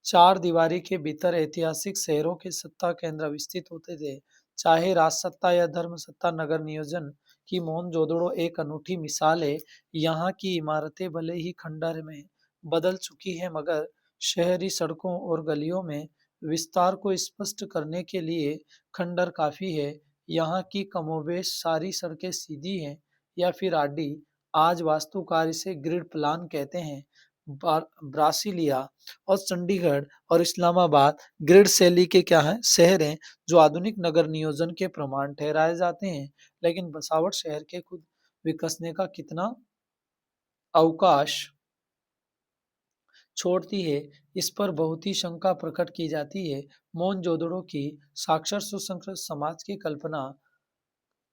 चार दीवारी के भीतर ऐतिहासिक शहरों के सत्ता केंद्र विस्तृत होते थे। चाहे राजसत्ता या धर्म सत्ता नगर नियोजन की मोहनजोदड़ो एक अनूठी मिसाल है। यहाँ की इमारतें भले ही खंडहर में बदल चुकी है, मगर शहरी सड़कों और गलियों में विस्तार को स्पष्ट करने के लिए खंडहर काफी है। यहाँ की कमोबेश सारी सड़कें सीधी हैं या फिर आडी। आज वास्तुकार इसे ग्रिड प्लान कहते हैं। ब्रासिलिया और चंडीगढ़ और इस्लामाबाद ग्रिड शैली के क्या हैं? शहर हैं जो आधुनिक नगर नियोजन के प्रमाण ठहराए जाते हैं। लेकिन बसावट शहर के खुद विकसने का कितना अवकाश छोड़ती है, इस पर बहुत ही शंका प्रकट की जाती है। मोहनजोदड़ो की साक्षर सुसंस्कृत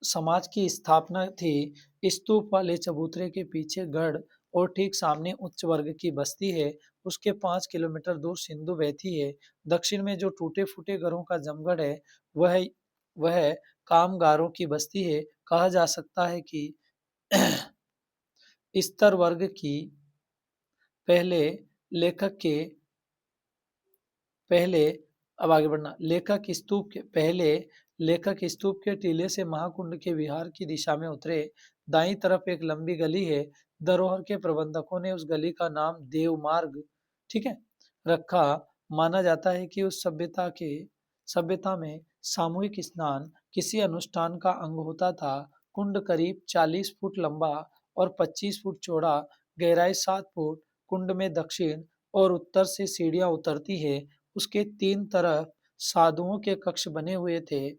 समाज की स्थापना थी। स्तूप वाले चबूतरे के पीछे गढ़ और ठीक सामने उच्च वर्ग की बस्ती है। उसके 5 किलोमीटर दूर सिंधु बहती है। दक्षिण में जो टूटे फूटे घरों का जमगढ़ है, वह कामगारों की बस्ती है। कहा जा सकता है कि स्तर वर्ग की पहले लेखक के पहले अब आगे बढ़ना लेखक स्तूप के टीले से महाकुंड के विहार की दिशा में उतरे। दाईं तरफ एक लंबी गली है। धरोहर के प्रबंधकों ने उस गली का नाम देव मार्ग ठीक है रखा। माना जाता है कि उस सभ्यता में सामूहिक स्नान किसी अनुष्ठान का अंग होता था। कुंड करीब 40 फुट लंबा और 25 फुट चौड़ा, गहराई 7 फुट। कुंड में दक्षिण और उत्तर से सीढ़ियां उतरती है। उसके 3 तरफ साधुओं के कक्ष बने हुए थे।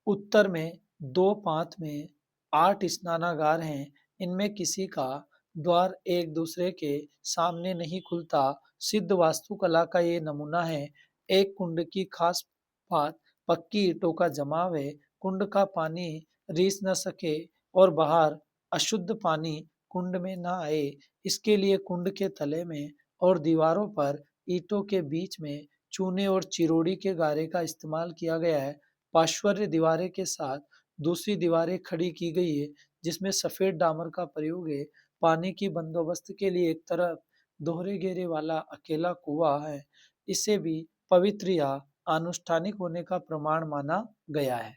उत्तर में 2 पात में 8 स्नानागार हैं। इनमें किसी का द्वार एक दूसरे के सामने नहीं खुलता। सिद्ध वास्तुकला का ये नमूना है। एक कुंड की खास बात पक्की ईंटों का जमाव है। कुंड का पानी रिस न सके और बाहर अशुद्ध पानी कुंड में न आए, इसके लिए कुंड के तले में और दीवारों पर ईंटों के बीच में चूने और चिरोड़ी के गारे का इस्तेमाल किया गया है। पार्श्व दीवारें के साथ दूसरी दीवारें खड़ी की गई है, जिसमें सफेद डामर का प्रयोग है। पानी की बंदोबस्त के लिए एक तरफ दोहरे घेरे वाला अकेला कुआं है। इसे भी पवित्र या अनुष्ठानिक होने का प्रमाण माना गया है।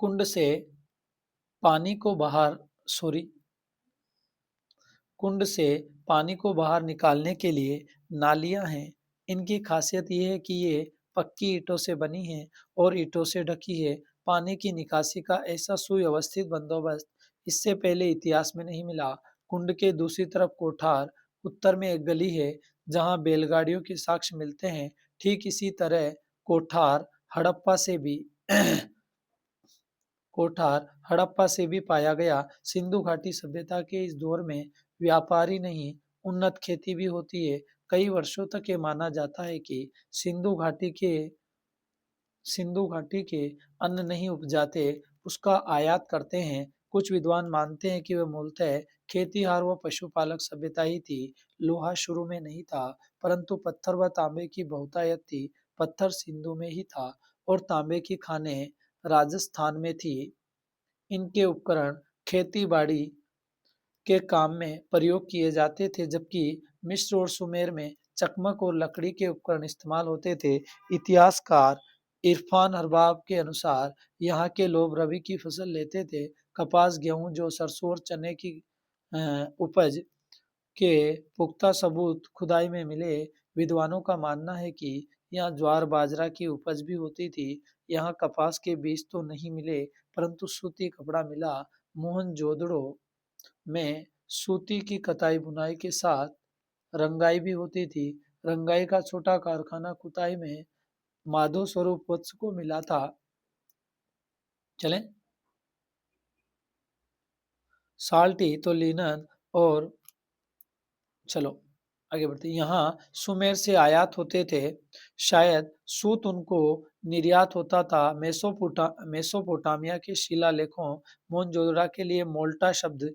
कुंड से पानी को बाहर सॉरी कुंड से पानी को बाहर निकालने के लिए नालियां हैं। इनकी खासियत यह है कि ये पक्की ईंटों से बनी हैं और ईंटों से ढकी है। पानी की निकासी का ऐसा सुव्यवस्थित बंदोबस्त इससे पहले इतिहास में नहीं मिला। कुंड के दूसरी तरफ कोठार, उत्तर में एक गली है जहां बैलगाड़ियों के साक्ष्य मिलते हैं। ठीक इसी तरह कोठार हड़प्पा से भी कोठार हड़प्पा से भी पाया गया। सिंधु घाटी सभ्यता के इस दौर में व्यापारी नहीं, उन्नत खेती भी होती है। कई वर्षों तक ये माना जाता है कि सिंधु घाटी के अन्न नहीं उपजाते, उसका आयात करते हैं। कुछ विद्वान मानते हैं कि वह मूलतः खेतीहार व पशुपालक सभ्यता ही थी। लोहा शुरू में नहीं था, परंतु पत्थर व तांबे की बहुतायत थी। पत्थर सिंधु में ही था और तांबे की खानें राजस्थान में थी। इनके उपकरण खेती बाड़ी के काम में प्रयोग किए जाते थे, जबकि मिस्र और सुमेर में चकमक और लकड़ी के उपकरण इस्तेमाल होते थे। इतिहासकार इरफान अरबाब के अनुसार यहाँ के लोग रबी की फसल लेते थे। कपास, गेहूं, जौ, सरसों और चने की उपज के पुख्ता सबूत खुदाई में मिले। विद्वानों का मानना है कि यहाँ ज्वार बाजरा की उपज भी होती थी। यहाँ कपास के बीज तो नहीं मिले, परंतु सूती कपड़ा मिला। मोहनजोदड़ो में सूती की कताई बुनाई के साथ रंगाई भी होती थी। रंगाई का छोटा कारखाना कुताई में माधव स्वरूप वत्स को मिला था। चलें, साल्टी तो लिनन और चलो आगे बढ़ते हैं। यहाँ सुमेर से आयात होते थे, शायद सूत उनको निर्यात होता था। मेसोपोटामिया के शिलालेखों मोहनजोदड़ो के लिए मोल्टा शब्द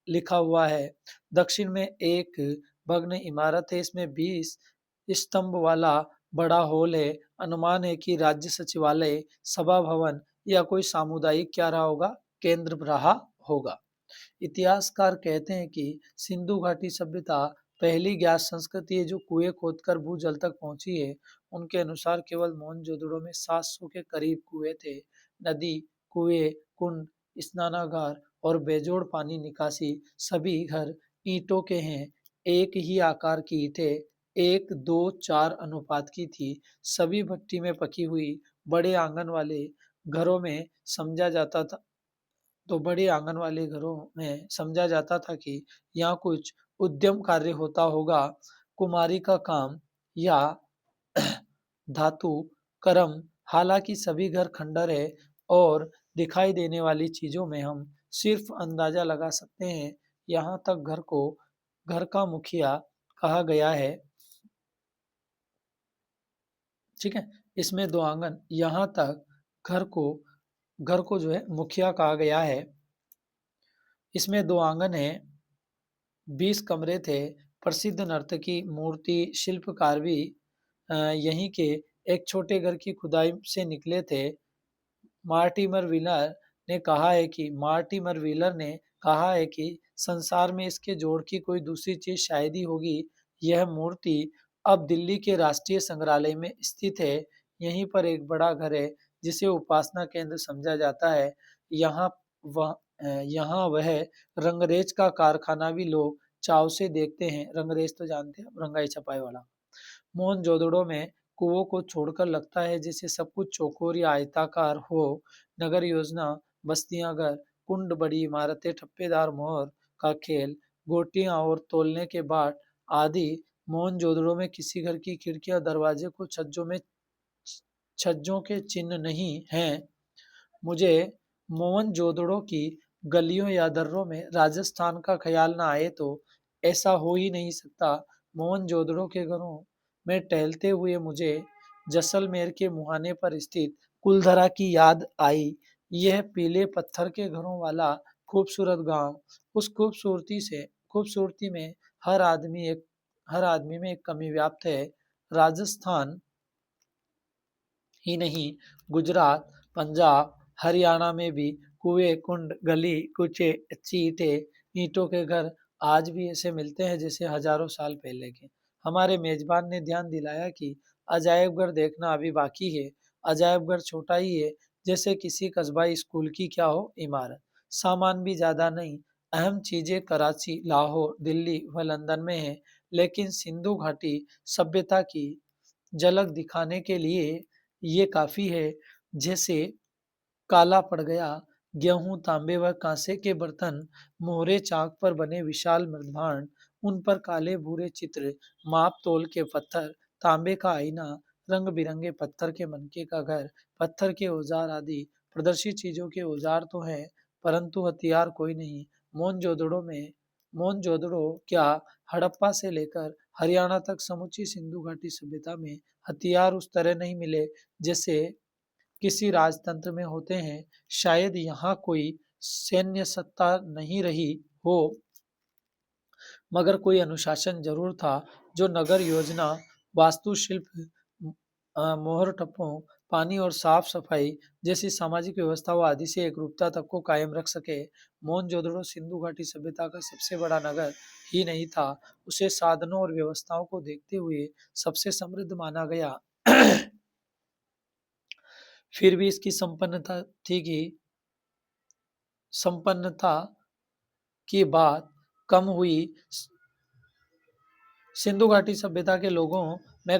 लिखा हुआ है। दक्षिण में एक भग्न इमारत है, इसमें 20 स्तंभ वाला बड़ा हॉल है। अनुमान है कि राज्य सचिवालय, सभा भवन या कोई सामुदायिक क्या रहा होगा, केंद्र रहा होगा। इतिहासकार कहते हैं कि सिंधु घाटी सभ्यता पहली ज्ञात संस्कृति है जो कुएं खोदकर भूजल तक पहुंची है। उनके अनुसार केवल मोहनजोदड़ो में 700 के करीब कुएं थे। नदी, कुएं, कुंड, स्नानागार और बेजोड़ पानी निकासी सभी घर ईंटों के हैं। एक ही आकार की ईंटें 1-2-4 अनुपात की थी। सभी भट्टी में पकी हुई। बड़े आंगन वाले घरों में समझा जाता था तो बड़े आंगन वाले घरों में समझा जाता था कि यहाँ कुछ उद्यम कार्य होता होगा। कुमारी का काम या धातु कर्म। हालांकि सभी घर खंडर है और दिखाई देने वाली चीजों में हम सिर्फ अंदाजा लगा सकते हैं। यहाँ तक घर को घर का मुखिया कहा गया है। ठीक है, इसमें दो आंगन, यहाँ तक घर को जो है मुखिया कहा गया है। इसमें दो आंगन है, 20 कमरे थे। प्रसिद्ध नर्तकी, मूर्ति शिल्पकार भी यहीं के एक छोटे घर की खुदाई से निकले थे। मार्टिमर व्हीलर ने कहा है कि संसार में इसके जोड़ की कोई दूसरी चीज शायद ही होगी। यह मूर्ति अब दिल्ली के राष्ट्रीय संग्रहालय में स्थित है। यहीं पर एक बड़ा घर है जिसे उपासना केंद्र समझा जाता है। यहाँ यहाँ वह रंगरेज का कारखाना भी लोग चाव से देखते हैं। रंगरेज तो जानते हैं, रंगाई छपाई वाला। मोहनजोदड़ो में कुओं को छोड़कर लगता है जैसे सब कुछ चौकोर या आयताकार हो। नगर योजना, बस्तियां, घर, कुंड, बड़ी इमारतें, ठप्पेदार मोहर का खेल, गोटियां और तोलने के बाट आदि। मोहनजोदड़ो में किसी घर की खिड़कियां, दरवाजे को छज्जों के चिन्ह नहीं हैं। मुझे मोहनजोदड़ो की गलियों या दर्रों में राजस्थान का ख्याल न आए तो ऐसा हो ही नहीं सकता। मोहनजोदड़ो के घरों में टहलते हुए मुझे जैसलमेर के मुहाने पर स्थित कुलधरा की याद आई। यह पीले पत्थर के घरों वाला खूबसूरत गांव, उस खूबसूरती में हर आदमी में एक कमी व्याप्त है। राजस्थान ही नहीं, गुजरात, पंजाब, हरियाणा में भी कुएं, कुंड, गली कूचे, चीटे, ईंटों के घर आज भी ऐसे मिलते हैं जैसे हजारों साल पहले के। हमारे मेजबान ने ध्यान दिलाया कि अजायबघर देखना अभी बाकी है। अजायबघर छोटा ही है, जैसे किसी कस्बाई स्कूल की क्या हो इमारत। सामान भी ज्यादा नहीं। अहम चीजें कराची, लाहौर, दिल्ली व लंदन में है, लेकिन सिंधु घाटी सभ्यता की झलक दिखाने के लिए ये काफी है। जैसे काला पड़ गया गेहूं, तांबे व कांसे के बर्तन, मोहरे चाक पर बने विशाल मृदभांड, उन पर काले भूरे चित्र, माप तोल के पत्थर, तांबे का आईना, रंग बिरंगे पत्थर के मनके का घर, पत्थर के औजार आदि प्रदर्शित चीजों के औजार तो हैं, परंतु हथियार कोई नहीं। मोहनजोदड़ो क्या हड़प्पा से लेकर हरियाणा तक समूची सिंधु घाटी सभ्यता में हथियार उस तरह नहीं मिले जैसे किसी राजतंत्र में होते हैं। शायद यहाँ कोई सैन्य सत्ता नहीं रही हो, मगर कोई अनुशासन जरूर था जो नगर योजना, वास्तुशिल्प, मोहर टप्पों, पानी और साफ सफाई जैसी सामाजिक व्यवस्थाओं आदि से एकरूपता तक को कायम रख सके। मोहनजोदड़ो सिंधु घाटी सभ्यता का सबसे बड़ा नगर ही नहीं था, उसे साधनों और व्यवस्थाओं को देखते हुए सबसे समृद्ध माना गया। फिर भी इसकी संपन्नता की बात कम हुई। सिंधु घाटी सभ्यता के लोगों में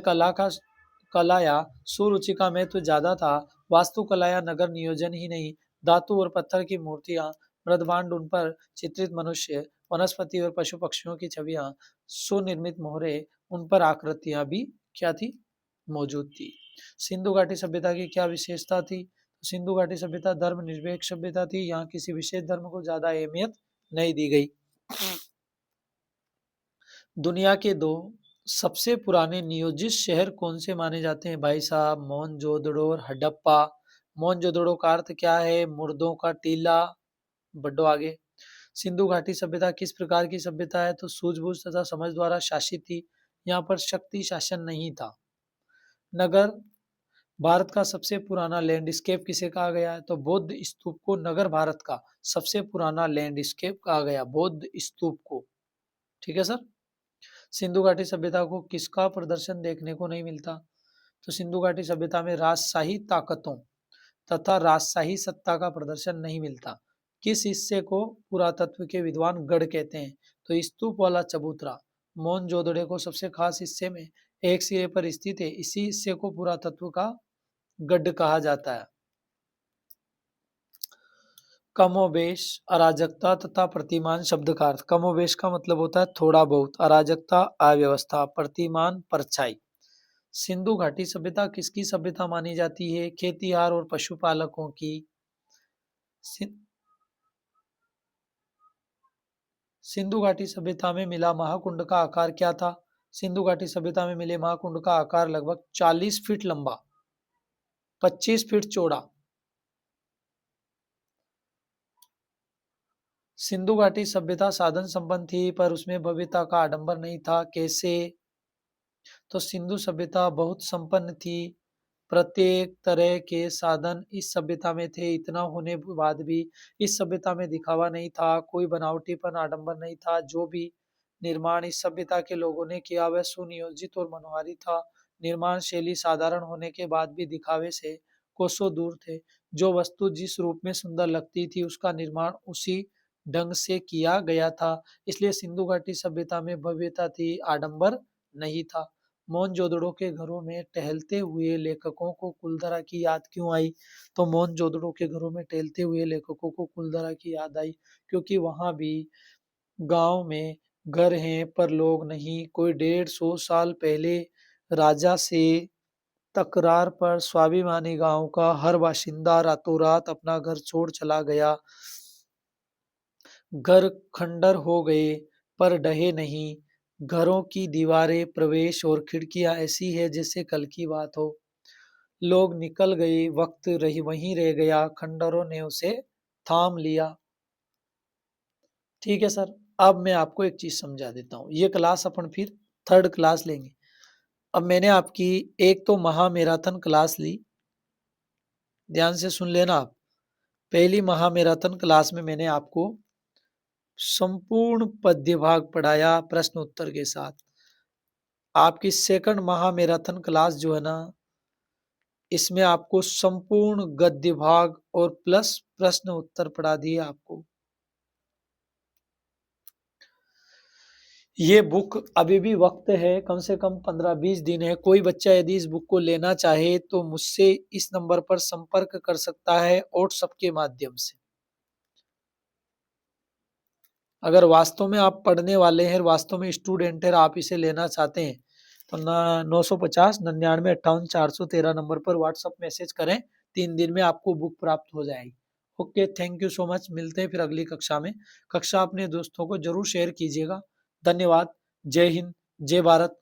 कला या सुरुचि का महत्व ज्यादा था। वास्तुकला या नगर नियोजन ही नहीं, धातु और पत्थर की मूर्तियां, मृदभांड, उन पर चित्रित मनुष्य, वनस्पति और पशु पक्षियों की छवियां, सुनिर्मित मोहरे, उन पर आकृतियां भी क्या थी, मौजूद थी। सिंधु घाटी सभ्यता की क्या विशेषता थी? सिंधु घाटी सभ्यता धर्मनिरपेक्ष सभ्यता थी। यहाँ किसी विशेष धर्म को ज्यादा अहमियत नहीं दी गई। दुनिया के दो सबसे पुराने नियोजित शहर कौन से माने जाते हैं भाई साहब? मोहनजोदड़ो और हडप्पा। मोहनजोदड़ो का अर्थ क्या है? मुर्दों का टीला। बढ़ो आगे। सिंधु घाटी सभ्यता किस प्रकार की सभ्यता है? तो सूझबूझ तथा समझ द्वारा शासित थी। यहाँ पर शक्ति शासन नहीं था। नगर, भारत का सबसे पुराना लैंडस्केप किसे कहा गया है? तो बौद्ध स्तूप को नगर भारत का सबसे पुराना लैंडस्केप कहा गया, बौद्ध स्तूप को। ठीक है सर। सिंधु घाटी सभ्यता को किसका प्रदर्शन देखने को नहीं मिलता? तो सिंधु घाटी सभ्यता में राजशाही ताकतों तथा राजशाही सत्ता का प्रदर्शन नहीं मिलता। किस हिस्से को पुरातत्व के विद्वान गढ़ कहते हैं? तो स्तूप वाला चबूतरा मोहनजोदड़ो को सबसे खास हिस्से में एक सिरे पर स्थित है। इसी हिस्से को पुरातत्व का गढ़ कहा जाता है। कमोबेश, अराजकता तथा प्रतिमान शब्द का अर्थ। कमोबेश का मतलब होता है थोड़ा बहुत, अराजकता अव्यवस्था, प्रतिमान परछाई। सिंधु घाटी सभ्यता किसकी सभ्यता मानी जाती है? खेतीहार और पशुपालकों की। सिंधु घाटी सभ्यता में मिला महाकुंड का आकार क्या था? सिंधु घाटी सभ्यता में मिले महाकुंड का आकार लगभग 40 फीट लंबा, 25 फीट चौड़ा। सिंधु घाटी सभ्यता साधन संपन्न थी पर उसमें भव्यता का आडंबर नहीं था। कैसे? तो सिंधु सभ्यता बहुत संपन्न थी, प्रत्येक तरह के साधन इस सभ्यता में थे। इतना होने के बाद भी इस सभ्यता में दिखावा नहीं था, कोई बनावटीपन आडंबर नहीं था। जो भी निर्माण इस सभ्यता के लोगों ने किया वह सुनियोजित और मनोहारी था। निर्माण शैली साधारण होने के बाद भी दिखावे से कोसों दूर थे। जो वस्तु जिस रूप में सुंदर लगती थी उसका निर्माण उसी ढंग से किया गया था। इसलिए सिंधु घाटी सभ्यता में भव्यता थी, आडंबर नहीं था। मोहनजोदड़ो के घरों में टहलते हुए लेखकों को कुलधरा की याद क्यों आई? तो मोहनजोदड़ो के घरों में टहलते हुए लेखकों को कुलधरा की याद आई क्योंकि वहां भी गांव में घर हैं पर लोग नहीं। कोई 150 साल पहले राजा से तकरार पर स्वाभिमानी गांव का हर बाशिंदा रातों रात अपना घर छोड़ चला गया। घर खंडर हो गए पर ढहे नहीं। घरों की दीवारें, प्रवेश और खिड़कियां ऐसी है जैसे कल की बात हो। लोग निकल गए, वक्त रही वहीं रह गया, खंडरों ने उसे थाम लिया। ठीक है सर। अब मैं आपको एक चीज समझा देता हूँ। ये क्लास अपन फिर थर्ड क्लास लेंगे। अब मैंने आपकी एक तो महामैराथन क्लास ली, ध्यान से सुन लेना आप। पहली महामैराथन क्लास में मैंने आपको संपूर्ण पद्य भाग पढ़ाया प्रश्न उत्तर के साथ। आपकी सेकंड महामैराथन क्लास जो है ना, इसमें आपको संपूर्ण गद्य भाग और प्लस प्रश्न उत्तर पढ़ा दिए आपको। ये बुक अभी भी वक्त है, कम से कम 15-20 दिन है। कोई बच्चा यदि इस बुक को लेना चाहे तो मुझसे इस नंबर पर संपर्क कर सकता है व्हाट्सएप के माध्यम से। अगर वास्तव में आप पढ़ने वाले हैं, वास्तव में स्टूडेंट है, आप इसे लेना चाहते हैं तो 950 99 58 413 नंबर पर व्हाट्सएप मैसेज करें। 3 दिन में आपको बुक प्राप्त हो जाएगी। Okay, thank you so much. मिलते हैं फिर अगली कक्षा में। कक्षा अपने दोस्तों को जरूर शेयर कीजिएगा। धन्यवाद। जय हिंद, जय भारत।